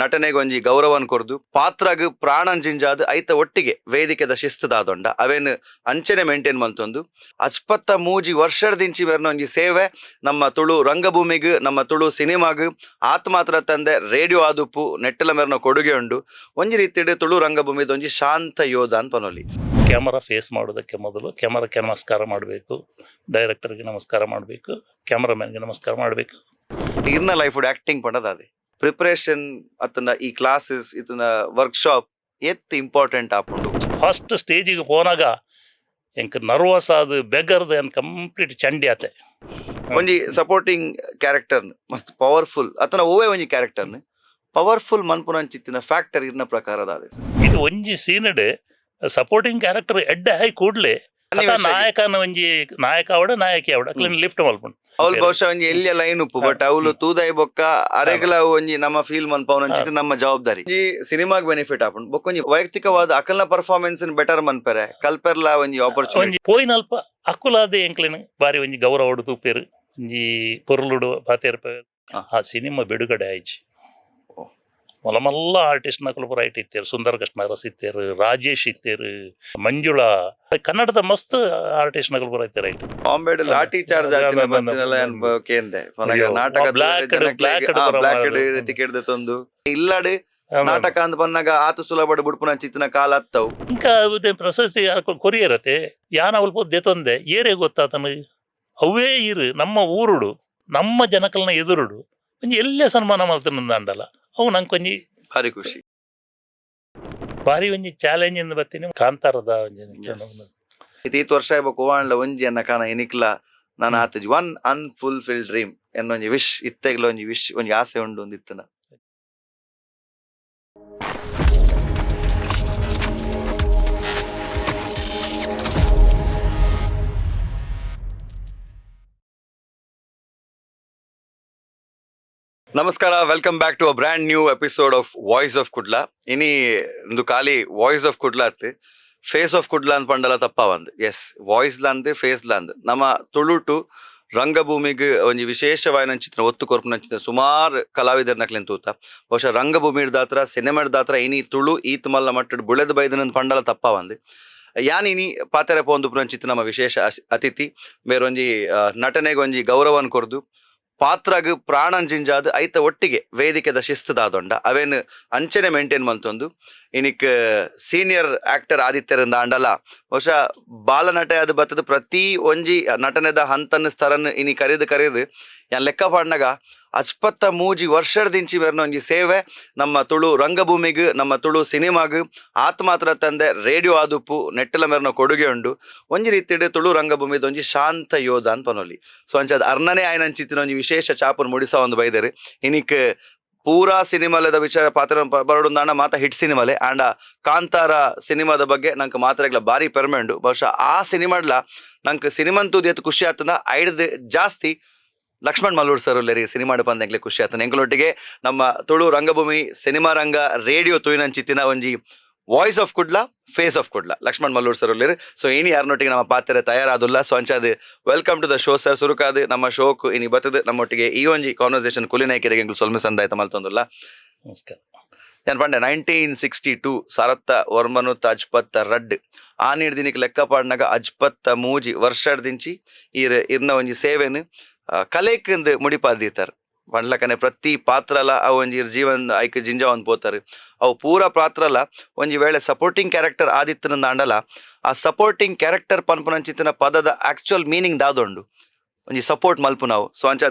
ನಟನೆಗೆ ಒಂಜಿ ಗೌರವನ್ ಕೊರ್ದು ಪಾತ್ರಗ್ ಪ್ರಾಣನ್ ಜಿಂಜಾದ್ ಐತ ಒಟ್ಟಿಗೆ ವೇದಿಕೆದ ಶಿಸ್ತುದಾದೊಂಡ ಅವೇನು ಅಂಚನೆ ಮೇಂಟೈನ್ ಮಲ್ತೊಂದು 53 ವರ್ಷದಿಂಚಿ ಮೆರ್ನ ಒಂಜಿ ಸೇವೆ ನಮ್ಮ ತುಳು ರಂಗಭೂಮಿಗ್ ನಮ್ಮ ತುಳು ಸಿನಿಮಾಗ್ ಆತ್ಮಾತ್ರ ತಂದೆ ರೇಡಿಯೋ ಆದುಪ್ಪು ನೆಟ್ಟಲ ಮೆರ್ನ ಕೊಡುಗೆ ಉಂಡು ಒಂಜಿ ರೀತಿಡ್ ತುಳು ರಂಗಭೂಮಿದ ಒಂಜಿ ಶಾಂತ ಯೋಧ ಅಂತ ಪನೊಲಿ. ಕ್ಯಾಮರಾ ಫೇಸ್ ಮಾಡೋದಕ್ಕೆ ಮೊದಲು ಕ್ಯಾಮರಾಕ್ಕೆ ನಮಸ್ಕಾರ ಮಾಡಬೇಕು, ಡೈರೆಕ್ಟರ್ಗೆ ನಮಸ್ಕಾರ ಮಾಡಬೇಕು, ಕ್ಯಾಮರಾಮನ್ಗೆ ನಮಸ್ಕಾರ ಮಾಡಬೇಕು. ಇರ್ನ ಲೈಫ್ ಆಕ್ಟಿಂಗ್ ಪಂಡದ ಅದೇ ಪ್ರಿಪರೇಷನ್ ಅತನ ಈ ಕ್ಲಾಸಸ್ ಇತನ ವರ್ಕ್ಶಾಪ್ ಎತ್ ಇಂಪಾರ್ಟೆಂಟ್ ಆಪುಂಡು. ಫಸ್ಟ್ ಸ್ಟೇಜಿಗೆ ಹೋನಾಗ ಎಂಕ್ ನರ್ವಸ್ ಆದ ಬೆಗರ್ದು ಏನು ಕಂಪ್ಲೀಟ್ ಚಂಡಿ ಆತೆ. ಒಂಜಿ ಸಪೋರ್ಟಿಂಗ್ ಕ್ಯಾರೆಕ್ಟರ್ ಮಸ್ತ್ ಪವರ್ಫುಲ್ ಅತನ ಓವೇ ಒಂಜಿ ಕ್ಯಾರೆಕ್ಟರ್ನ ಪವರ್ಫುಲ್ ಮನ್ಪುನಂಚಿತ್ತಿನ ಫ್ಯಾಕ್ಟರ್ ಇರ್ನ ಪ್ರಕಾರದ ಅದೇ ಇದು ಒಂಜಿ ಸೀನಡ್ ಸಪೋರ್ಟಿಂಗ್ ಕ್ಯಾರೆಕ್ಟರ್ ಎಡ್ಡೆ ಹೈ ಕೂಡ್ಲೆ ನಾಯಕನ ಒಂಜಿ ನಾಯಕ ಅವಡ ನಾಯಕಿ ಅವಡ ಕ್ಲೀನ್ ಲಿಫ್ಟ್ ಮಲ್ಪುಂಡು ಅವ್ಲು ಬಹುಶಃ ಒಂಜಿ ಎಲ್ಲಿಯ ಲೈನ್ ಉಪ್ಪು ಬಟ್ ಅವ್ಲು ತೂದಾಯಿ ಬೊಕ್ಕ ಅರೆಗ್ಲ ಒಂಜಿ ನಮ್ಮ ಫೀಲ್ ಮನ್ಪವನಂಚಿತ್ತು ನಮ್ಮ ಜವಾಬ್ದಾರಿ ಈ ಸಿನಿಮಾಗ್ ಬೆನಿಫಿಟ್ ಆಪುಂಡು ಬೊಕ್ಕೊಂಜಿ ವೈಯಕ್ತಿಕವಾದ ಅಕಲ್ನ ಪರ್ಫಾರ್ಮೆನ್ಸ್ ಬೆಟರ್ ಮನ್ಪೆರೆ ಕಲ್ಪೆರ್ಲ ಒಂಜಿ ಆಪರ್ಚುನಿಟಿ ಪೋಯಿನಲ್ಪ ಅಕ್ಕುಲಾದ ಎಂಕ್ಲೆನ್ ಬಾರಿ ಒಂಜಿ ಗೌರವ ಹೊಡು ತೂಪೇರು ಒಂಜಿ ಪೊರ್ಲುಡು ಪಾತೇರ್ ಆ ಸಿನಿಮಾ ಬಿಡುಗಡೆ ಆಯ್ಚಿ ಮಲ್ಲ ಮಲ್ಲ ಆರ್ಟಿಸ್ಟ್ ನಕಲು ಪೂರ ಐಟ್ ಇತ್ತೇರು. ಸುಂದರ್ ಕೃಷ್ಣ ಅರಸ್ ಇತ್ತೇರು, ರಾಜೇಶ್ ಇತ್ತೇರು, ಮಂಜುಳಾ, ಕನ್ನಡದ ಮಸ್ತ್ ಆರ್ಟಿಸ್ಟ್ ನಕಲು ಪೂರ ಇತ್ತೇರು ಐಟ್. ಬಾಂಬೆಡ್ ಲಾಠಿ ಚಾರ್ಜ್ ಟಿಕೆಟ್ ತಂದು ಇಲ್ಲಾಡು ನಾಟಕ ಅಂತ ಬಂದಾಗ ಆತು ಸುಲಭ ಬುಡ್ಪುನ ಚಿತ್ತಿನ ಕಾಲ ಹತ್ತವು ಇಂಕ ಪ್ರಶಸ್ತಿ ಕೊರಿಯರತೆ ಯಾನ ಅಲ್ಪ ದೆತೊಂದೆ ಏರೇ ಗೊತ್ತಾತನ ಅವೇ ಇರು ನಮ್ಮ ಊರುಡು ನಮ್ಮ ಜನಕಲ್ನ ಎದುರುಡು ಒಂಜಿ ಎಲ್ಲೇ ಸನ್ಮಾನ ಮಾಡ್ತಾನಂದ ಅಂಡಲ್ಲ ಅವು ನಂಗೆ ಒಂಜಿ ಭಾರಿ ಖುಷಿ ಭಾರಿ ಒಂಜಿ ಚಾಲೆಂಜ್ ಇಂದ ಬರ್ತೀನಿ. ಕಾಂತಾರದ ಇತ್ತು ವರ್ಷ ಕೋವಾಣ್ಲ ಒಂಜಿ ಅನ್ನ ಕಾನ ಎನಿಕ್ಲ ನಾನು ಆತಜಿ ಒನ್ ಅನ್ಫುಲ್ಫಿಲ್ ಡ್ರೀಮ್ ಎನ್ನೊಂಜಿ ವಿಶ್ ಇತ್ತೆಗ್ಲ ಒಂಜಿ ವಿಶ್ ಒಂಜಿ ಆಸೆ ಉಂಡು ಒಂದಿತ್ತನ. ನಮಸ್ಕಾರ, welcome back to a brand new episode of Voice of Kudla. ಇನಿ ಒಂದು ಖಾಲಿ ವಾಯ್ಸ್ ಆಫ್ ಕುಡ್ಲ ಅತ್ತೆ ಫೇಸ್ ಆಫ್ ಕುಡ್ಲ ಅಂತ ಪಂಡಲ ತಪ್ಪ ಒಂದು ಎಸ್ ವಾಯ್ಸ್ ಲಾಂದ್ ಫೇಸ್ ಲಾಂದ್ ನಮ್ಮ ತುಳುಟು ರಂಗಭೂಮಿಗೆ ಒಂಜಿ ವಿಶೇಷವಾಯಿನಂಚಿತ್ತಿನ ಒತ್ತು ಕೊರ್ಪುನಂಚಿತ್ತಿನ ಸುಮಾರು ಕಲಾವಿದರ್ ನಕ್ಲೆನ್ ತೂತ ಬಹುಶಃ ರಂಗಭೂಮಿಡ್ ದಾತ್ರ ಸಿನಿಮಾಡ್ ದಾತ್ರ ಇನಿ ತುಳು ಈತ್ ಮಲ್ಲ ಮಟ್ಟಡ್ ಬುಳೆದ್ ಬೈದನಂದ್ ಪಂಡಲ ತಪ್ಪ ಒಂದು ಯಾನ್ ಇನಿ ಪಾತೆರೆ ಪೋಂದು ಪುನಂಚಿತ್ತಿನ ನಮ್ಮ ವಿಶೇಷ ಅತಿಥಿ ಬೇರೊಂಜಿ ನಟನೆಗೆ ಒಂಜಿ ಗೌರವನ್ ಕೊರ್ದು ಪಾತ್ರಗ್ ಪ್ರಾಣನ್ ಜಿಂಜಾದ್ ಐತ ಒಟ್ಟಿಗೆ ವೇದಿಕೆದ ಶಿಸ್ತುದಾದೊಂಡ ಅವೇನು ಅಂಚನೆ ಮೇಂಟೈನ್ ಮಲ್ತೊಂದು ಇನಿಕ್ ಸೀನಿಯರ್ ಆಕ್ಟರ್ ಆದಿತ್ಯರಿಂದ ಅಂಡಲ ಬಹುಶಃ ಬಾಲನಟೆ ಅದು ಬತ್ತದ ಪ್ರತಿ ಒಂಜಿ ನಟನೆದ ಹಂತನ ಸ್ತರನ್ ಇನಿ ಕರೆದು ಯಾನ್ ಲೆಕ್ಕ ಪಾಡ್ನಾಗ 53 ವರ್ಷದಿಂಚಿ ಮೆರ್ನ ಒಂಜಿ ಸೇವೆ ನಮ್ಮ ತುಳು ರಂಗಭೂಮಿಗ್ ನಮ್ಮ ತುಳು ಸಿನಿಮಾಗ್ ಆತ್ಮಾತ್ರ ತಂದೆ ರೇಡಿಯೋ ಆದುಪ್ಪು ನೆಟ್ಟಲ ಮೆರ್ನ ಕೊಡುಗೆ ಉಂಡು ಒಂಜಿ ರೀತಿಡ್ ತುಳು ರಂಗಭೂಮಿದ ಒಂಜಿ ಶಾಂತ ಯೋಧ ಅಂತ ಪನೊಲಿ. ಸೊ ಅಂಚ ಅದು ಅರ್ನನೇ ಆಯ್ನಂಚಿತ್ತಿನ ಒಂಜಿ ವಿಶೇಷ ಚಾಪನ್ ಮುಡಿಸ ಒಂದು ಬೈದರ್ ಇನಿಕ್ ಪೂರಾ ಸಿನಿಮಾಲದ ವಿಚಾರ ಪಾತ್ರ ಬರೋಡೊಂದಾಂಡ ಮಾತ ಹಿಟ್ ಸಿನಿಮಾಲೆ ಆಂಡ ಕಾಂತಾರ ಸಿನಿಮಾದ ಬಗ್ಗೆ ನಂಗೆ ಮಾತ್ರೆಗ್ಲ ಭಾರಿ ಪೆರ್ಮೆಂಡು ಬಹುಶಃ ಆ ಸಿನಿಮಾಡ್ಲ ನಂಗೆ ಸಿನಿಮಾಂತೂದು ಎತ್ತು ಖುಷಿ ಆತನ ಐಡ್ದು ಜಾಸ್ತಿ ಲಕ್ಷ್ಮಣ್ ಮಲ್ಲೂರ್ ಸರ್ ಉಲ್ಲೇರಿ ಸಿನಿಮಾಡು ಪಂದೆಂಗ್ಲೆ ಖುಷಿ ಆತನ ಎಂಕ್ಲೊಟ್ಟಿಗೆ ನಮ್ಮ ತುಳು ರಂಗಭೂಮಿ ಸಿನಿಮಾ ರಂಗ ರೇಡಿಯೋ ತೂಯಿನಂಚಿತ್ತಿನ ಒಂಜಿ voice of Kudla face of Kudla Lakshman Mallur sir ಉಲ್ಲೇರು. ಸೊ ಇನಿ ಯಾರನೊಟ್ಟಿಗೆ ನಮ್ಮ ಪಾತ್ರೆ ತಯಾರಾದುಲ್ಲ. ಸೊ ಅಂಚಾದ್ welcome to the show sir. ಸುರುಕಾದ್ ನಮ್ಮ ಶೋಕ್ ಇನಿ ಬತ್ತದ ನಮ್ಮೊಟ್ಟಿಗೆ ಈ ಒಂಜಿ ಕಾನ್ವರ್ಸೇಷನ್ ಕುಲಿನಾಯ್ಕೆರೆಗೆ ಎಂಗ್ಲು ಸೊಲ್ಮೆ ಸಂದಾಯ್ತ ಮಲ್ತೊಂದುಲ್ಲ. ನಮಸ್ಕಾರ. ഞാൻ പണ്ടേ 1962 ಸರತ್ತ ವರ್ಮನುತ್ತ ಅಜ್ಪತ್ತ ರಡ್ ಆ ನೀಡ್ದಿನಿಕ್ ಲೆಕ್ಕ ಪಾಡ್ನಾಗ 53 ವರ್ಷಡ್ದಿಂಚಿ ಇರ್ನ ಒಂಜಿ ಸೇವೆನ್ ಕಲೆಕ್ಂದು ಮುಡಿಪಾದೀತಾರ ಪಂಡ್ಲಕನೆ ಪ್ರತಿ ಪಾತ್ರಲ ಅವು ಒಂಜಿ ಜೀವನ್ ಐಕ್ ಜಿಂಜಾವನ್ ಪೋತಾರೆ ಅವು ಪೂರ ಪಾತ್ರಲ ಒಂಜಿ ವೇಳೆ ಸಪೋರ್ಟಿಂಗ್ ಕ್ಯಾರೆಕ್ಟರ್ ಆದಿತ್ತನಂದ ಅಂಡಲ ಆ ಸಪೋರ್ಟಿಂಗ್ ಕ್ಯಾರೆಕ್ಟರ್ ಪನ್ಪುನಂಚಿತ್ತಿನ ಪದದ ಆಕ್ಚುಯಲ್ ಮೀನಿಂಗ್ ದಾದೊಂಡು ಒಂಜಿ ಸಪೋರ್ಟ್ ಮಲ್ಪು ನಾವು. ಸೊ ಅಂಚ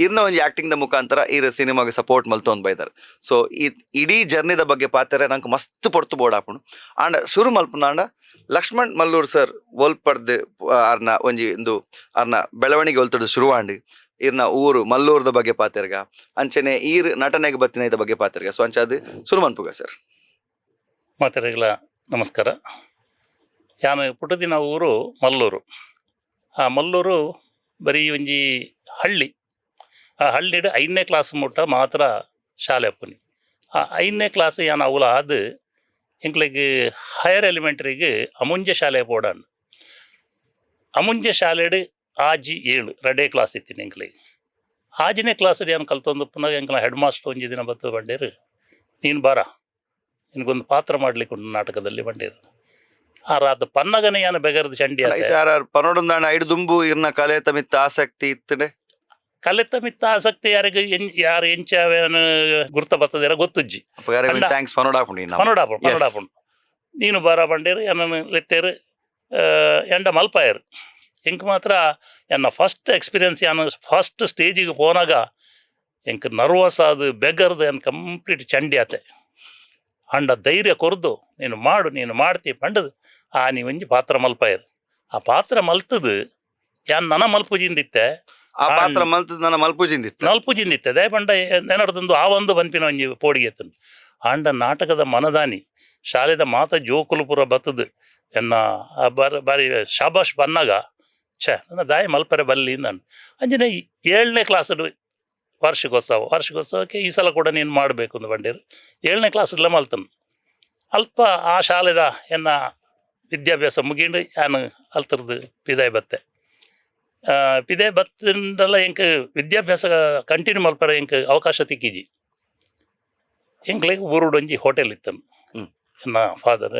ಇರ್ನ ಒಂಜಿ ಆಕ್ಟಿಂಗ್ ದ ಮುಖಾಂತರ ಸಿನಿಮಾಗೆ ಸಪೋರ್ಟ್ ಮಲ್ತೊಂದು ಬೈದಾರೆ. ಸೊ ಈ ಇಡೀ ಜರ್ನಿದ ಬಗ್ಗೆ ಪಾತ್ರೆ ನಂಗೆ ಮಸ್ತ್ ಪೊರ್ತು ಬೋರ್ಡ್ ಆಪುಂಡು ಆಂಡ ಶುರು ಮಲ್ಪುನ ಆಂಡ ಲಕ್ಷ್ಮಣ್ ಮಲ್ಲೂರ್ ಸರ್ ಒಲ್ಪಡ್ದು ಅರ್ನ ಒಂಜಿ ಇಂದು ಅರ್ನ ಬೆಳವಣಿಗೆ ಒಲ್ತಡ್ದು ಶುರುವಾಂಡು ಇರ್ನ ಊರು ಮಲ್ಲೂರ್ದ ಬಗ್ಗೆ ಪಾತೆರ್ಗ ಅಂಚನೆ ನಟನೆಗೆ ಬತ್ತಿನ ಇದ ಬಗ್ಗೆ ಪಾತೆರ್ಗ. ಸೊ ಅಂಚ ಶುರು ಮನ್ಪುಗ ಸರ್. ಮಾತೆರೆಗ್ಲ ನಮಸ್ಕಾರ. ಯಾನು ಪುಟದಿನ ಊರು ಮಲ್ಲೂರು. ಆ ಮಲ್ಲೂರು ಬರೀ ಒಂಜಿ ಹಳ್ಳಿ. ಆ ಹಳ್ಳಿಡ್ 5ನೇ ಕ್ಲಾಸ್ ಮುಟ್ಟ ಮಾತ್ರ ಶಾಲೆ ಅಪ್ಪನಿ. ಆ 5ನೇ ಕ್ಲಾಸ್ ಯಾನು ಅವಲ ಆದ ಎಂಕ್ಲಿಗೆ ಹೈಯರ್ ಎಲಿಮೆಂಟ್ರಿಗೆ ಅಮುಂಜೆ ಶಾಲೆ ಪೋಡಾನ್. ಅಮುಂಜೆ ಶಾಲೆಡ್ ಆಜಿ 7 ರಡೇ ಕ್ಲಾಸ್ ಇತ್ತೀನಿ ಎಂಕ್ಲಿಗೆ. ಆಜನೇ ಕ್ಲಾಸ್ ಯಾನು ಕಲ್ತೊಂದು ಪುನಃ ಎಂಕ್ಲ ಹೆಡ್ ಮಾಸ್ಟರ್ ಒಂಜಿ ದಿನ ಬತ್ತು ಬಂಡೇರು ನೀನು ಬಾರ ನಿನಗೊಂದು ಪಾತ್ರ ಮಾಡ್ಲಿಕ್ಕೆ ಉಂಟು ನಾಟಕದಲ್ಲಿ ಬಂದಿರು ಅದು ಪನ್ನಗನೆ ಯಾನ ಬೆಗರ್ದು ಚಂಡಿ ಆತೆ ಪನೋಡೊಂದಾಣ ಐದು ದುಂಬು ಇರ್ನ ಕಲೆ ತಮಿತ್ತ ಆಸಕ್ತಿ ಇತ್ತನೆ ಕಲೆತ ಮಿತ್ತ ಆಸಕ್ತಿ ಯಾರಿಗೆ ಯಾರು ಎಂಚಾವೇನು ಗುರ್ತ ಬರ್ತದಾರ ಗೊತ್ತುಜ್ಜಿ ಥ್ಯಾಂಕ್ಸ್ ಪನೋಡಾಪುಂಡು ಪನೋಡಾಪುಂಡು ನೀನು ಬಾರ ಬಂಡೇರು ಎನ್ನನ್ನು ಲೆತ್ತೇರು ಎಂಡ ಮಲ್ಪಾಯರು ಎಂಕ್ ಮಾತ್ರ ಎನ್ನ ಫಸ್ಟ್ ಎಕ್ಸ್ಪೀರಿಯನ್ಸ್ ಯಾನು ಫಸ್ಟ್ ಸ್ಟೇಜಿಗೆ ಪೋನಾಗ ಎಂಕ್ ನರ್ವಸ್ ಆದು ಬೆಗರ್ದು ಎನ್ ಕಂಪ್ಲೀಟ್ ಚಂಡಿ ಆತೆ ಅಂಡ ಧೈರ್ಯ ಕೊರ್ದು ನೀನು ಮಾಡ್ತಿ ಪಂಡದು ನೀ ಒಂಜಿ ಪಾತ್ರ ಮಲ್ಪಾಯರು ಆ ಪಾತ್ರ ಮಲ್ತದು ಯಾನ್ ನನ್ನ ಮಲ್ಪುಜಿಂದಿತ್ತೆ ಆ ಪಾತ್ರ ಮಲ್ತದ ನನ್ನ ಮಲ್ಪುಜಿಂದಿತ್ತೆ ದಯ ಪಂಡ ನೆನಡ್ದಂದು ಆ ಒಂದು ಬನ್ಪಿನ ಒಂಜಿ ಪೋಡಿಗೆ ಎತ್ತನು ಆಂಡ ನಾಟಕದ ಮನದಾನಿ ಶಾಲೆದ ಮಾತ ಜೋಕುಲು ಪೂರ ಬತ್ತದು ಎನ್ನ ಬಾರಿ ಶಾಬಾಷ್ ಬನ್ನಾಗ ನನ್ನ ದಾಯ ಮಲ್ಪರೆ ಬಲ್ಲಿ ನಾನು ಅಂಜನೆ 7ನೇ ಕ್ಲಾಸ್ ವಾರ್ಷಿಕೋತ್ಸವಕ್ಕೆ ಈ ಸಲ ಕೂಡ ನೀನು ಮಾಡಬೇಕು ಅಂತ ಬಂದಿರು 7ನೇ ಕ್ಲಾಸ್ಗೆಲ್ಲ ಮಲ್ತನು ಅಲ್ಪ ಆ ಶಾಲೆದ ಎನ್ನ ವಿದ್ಯಾಭ್ಯಾಸ ಮುಗಿಂಡು ನಾನು ಅಲ್ತರದು ಪಿದಾಯ್ ಬತ್ತಂಡಲ್ಲ ಎಂಕ್ ವಿದ್ಯಾಭ್ಯಾಸ ಕಂಟಿನ್ಯೂ ಮಲ್ಪರ ಎಂಕ್ ಅವಕಾಶ ತಿಕ್ಕಿಜಿ ಎಂಕ್ಲೆಗ್ ಊರುಡೊಂಜಿ ಹೋಟೆಲ್ ಇತ್ತನು ಎನ್ನ ಫಾದರ್